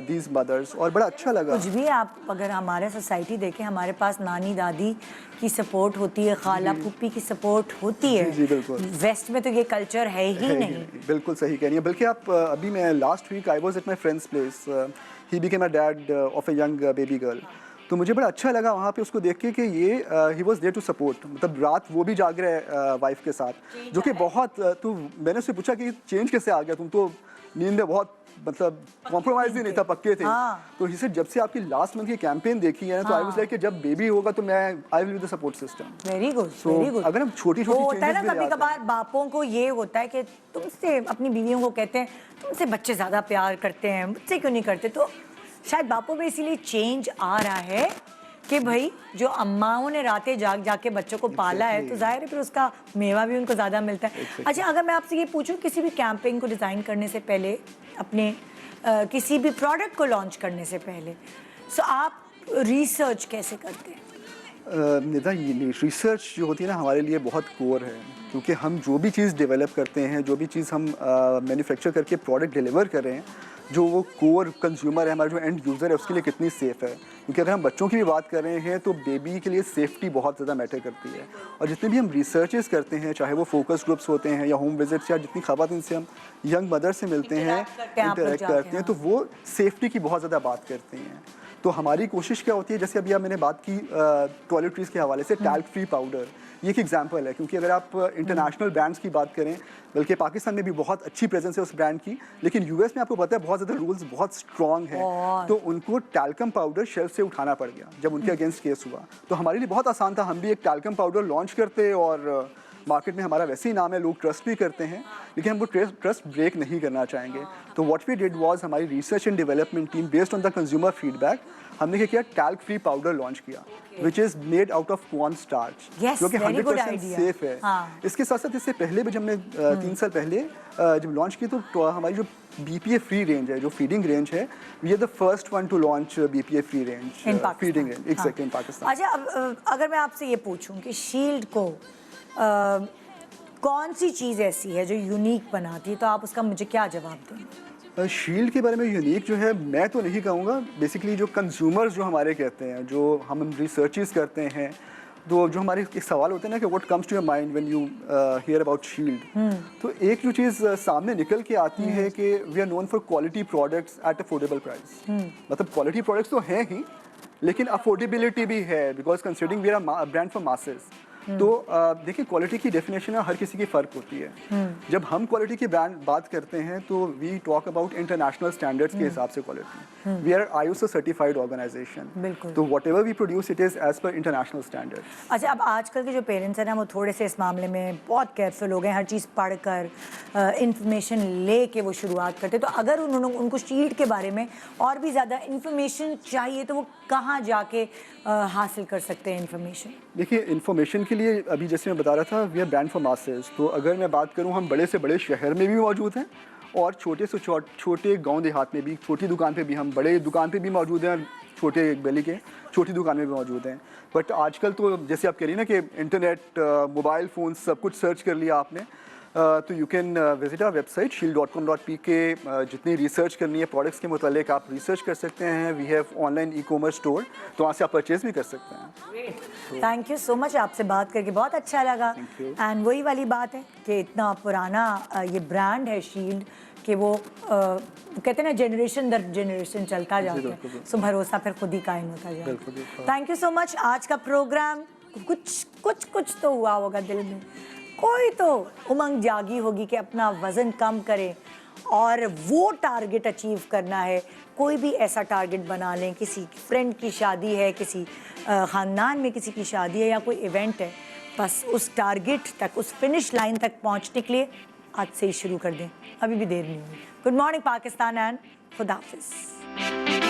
these mothers। और बड़ा अच्छा लगा। कुछ भी आप अगर हमारे सोसाइटी देखें, हमारे पास नानी दादी की सपोर्ट होती है, खाला फूफी की सपोर्ट होती है। जी बिल्कुल। वेस्ट में तो ये कल्चर है ही नहीं। बिल्कुल सही कह रही है। बल्कि आप अभी मैं last week I was at my friend's place, he became a dad of a young baby girl. तो मुझे बड़ा अच्छा लगा वहाँ पे उसको देख के कि ये he was there to support, मतलब रात वो भी जाग रहा है वाइफ के साथ, जो कि बहुत तो मैंने उससे पूछा कि चेंज कैसे आ गया, तुम तो नींद में बहुत मतलब कॉम्प्रोमाइज ही नहीं था, पक्के थे। तो ही सेड जब से आपकी लास्ट मंथ की कैंपेन देखी है ना, तो आई वाज लाइक कि जब बेबी होगा तो मैं I will be the support system. Very good, very good. अगर हम छोटी-छोटी चीजें होता है ना, कभी कभार बापों को ये होता है कि तुमसे, अपनी बीवियों को कहते हैं तुमसे बच्चे ज्यादा प्यार करते हैं, मुझसे क्यों नहीं करते। तो शायद बापों में इसीलिए चेंज आ रहा है कि भाई जो अम्माओं ने रातें जाग जाग के बच्चों को पाला है, तो जाहिर है फिर उसका मेवा भी उनको ज़्यादा मिलता है। अच्छा, अगर मैं आपसे ये पूछूं, किसी भी कैंपेन को डिज़ाइन करने से पहले, अपने किसी भी प्रोडक्ट को लॉन्च करने से पहले, सो आप रिसर्च कैसे करते हैं? निदा, रिसर्च जो होती है ना हमारे लिए बहुत कोर है, क्योंकि हम जो भी चीज़ डेवलप करते हैं, जो भी चीज़ हम मैन्युफैक्चर करके प्रोडक्ट डिलीवर कर रहे हैं, जो वो कोर कंज्यूमर है हमारा, जो एंड यूज़र है, उसके लिए कितनी सेफ़ है। क्योंकि अगर हम बच्चों की भी बात कर रहे हैं तो बेबी के लिए सेफ्टी बहुत ज़्यादा मैटर करती है। और जितने भी हम रिसर्चेस करते हैं, चाहे वो फोकस ग्रुप्स होते हैं या होम विजिट्स, या जितनी ख़वातीन से हम यंग मदर से मिलते हैं, इंटरेक्ट करते हैं, तो वो सेफ्टी की बहुत ज़्यादा बात करते हैं। तो हमारी कोशिश क्या होती है, जैसे अभी मैंने बात की टॉयलेटरीज़ के हवाले से, टैल्क फ्री पाउडर ये एक एग्जांपल है। क्योंकि अगर आप इंटरनेशनल ब्रांड्स की बात करें, बल्कि पाकिस्तान में भी बहुत अच्छी प्रेजेंस है उस ब्रांड की, लेकिन यूएस में आपको पता है बहुत ज़्यादा रूल्स बहुत स्ट्रॉन्ग हैं, तो उनको टैल्कम पाउडर शेल्फ से उठाना पड़ गया जब उनके अगेंस्ट केस हुआ। तो हमारे लिए बहुत आसान था, हम भी एक टैल्कम पाउडर लॉन्च करते और मार्केट में हमारा वैसे ही नाम है, लोग ट्रस्ट भी करते हैं, लेकिन हम वो ट्रस्ट ब्रेक नहीं करना चाहेंगे। तो व्हाट वी डिड वाज, हमारी research and development team based on the consumer feedback, हमने क्या किया, टैल्क फ्री पाउडर लॉन्च किया, which is made out of corn starch, जो कि 100% सेफ है। इसके साथ साथ इससे पहले भी जब हमने 3 साल पहले जब लॉन्च की, तो हमारी जो BPA फ्री रेंज है, जो फीडिंग रेंज है, we are the first one to launch BPA free range, feeding range, exactly, in Pakistan. अच्छा, अब अगर मैं आपसे ये पूछूं कि शील्ड को कौन सी चीज़ ऐसी है जो यूनिक बनाती है, तो आप उसका मुझे क्या जवाब देंगे? शील्ड के बारे में यूनिक जो है मैं तो नहीं कहूँगा, बेसिकली जो कंज्यूमर्स जो हमारे कहते हैं, जो हम रिसर्चेस करते हैं, तो जो हमारे एक सवाल होते हैं ना कि what comes to your mind when you hear about Shield, तो एक जो चीज़ सामने निकल के आती है कि we are known for quality products at affordable price. मतलब क्वालिटी प्रोडक्ट्स तो हैं ही, लेकिन अफोर्डेबिलिटी भी है, because considering we are brand for masses. तो देखिए, क्वालिटी की डेफिनेशन हर किसी की फ़र्क होती है। जब हम क्वालिटी की ब्रांड बात करते हैं तो we talk about international standards के हिसाब से quality. We are ISO certified organization, तो whatever we produce it is as per international standard. अच्छा, अब आजकल के जो पेरेंट्स हैं ना, वो थोड़े से इस मामले में बहुत केयरफुल हो गए, हर चीज़ पढ़ कर इंफॉर्मेशन ले के वो शुरुआत करते। तो अगर उनको शील्ड के बारे में और भी ज़्यादा इंफॉर्मेशन चाहिए तो वो कहाँ जाके हासिल कर सकते हैं इंफॉर्मेशन? देखिए, इन्फॉर्मेशन के लिए अभी जैसे मैं बता रहा था, we are brand for masses. तो अगर मैं बात करूं, हम बड़े से बड़े शहर में भी मौजूद हैं और छोटे से छोटे गांव देहात में भी, छोटी दुकान पे भी, हम बड़े दुकान पे भी मौजूद हैं और छोटे गली के छोटी दुकान में भी मौजूद हैं। बट आजकल तो जैसे आप कह रही ना कि इंटरनेट, मोबाइल फ़ोन, सब कुछ सर्च कर लिया आपने, तो you can visit our website shield.com.pk। जितनी रिसर्च करनी है प्रोडक्ट्स के मुतालिक आप रिसर्च कर सकते हैं। We have online e-commerce store, तो वहाँ से आप परचेज भी कर सकते हैं। थैंक यू सो मच, आपसे बात करके बहुत अच्छा लगा। एंड वही वाली बात है कि इतना पुराना ये ब्रांड है शील्ड, कि वो कहते हैं ना, जनरेशन दर जनरेशन चलता जाता है, सो भरोसा फिर खुद ही कायम होता जाता है। Thank you so much. आज का प्रोग्राम कुछ तो हुआ होगा दिल में, कोई तो उमंग जागी होगी कि अपना वज़न कम करें और वो टारगेट अचीव करना है। कोई भी ऐसा टारगेट बना लें, किसी फ्रेंड की शादी है, किसी ख़ानदान में किसी की शादी है, या कोई इवेंट है, बस उस टारगेट तक, उस फिनिश लाइन तक पहुंचने के लिए आज से ही शुरू कर दें, अभी भी देर नहीं हुई। गुड मॉर्निंग पाकिस्तान एंड खुदा हाफिज़।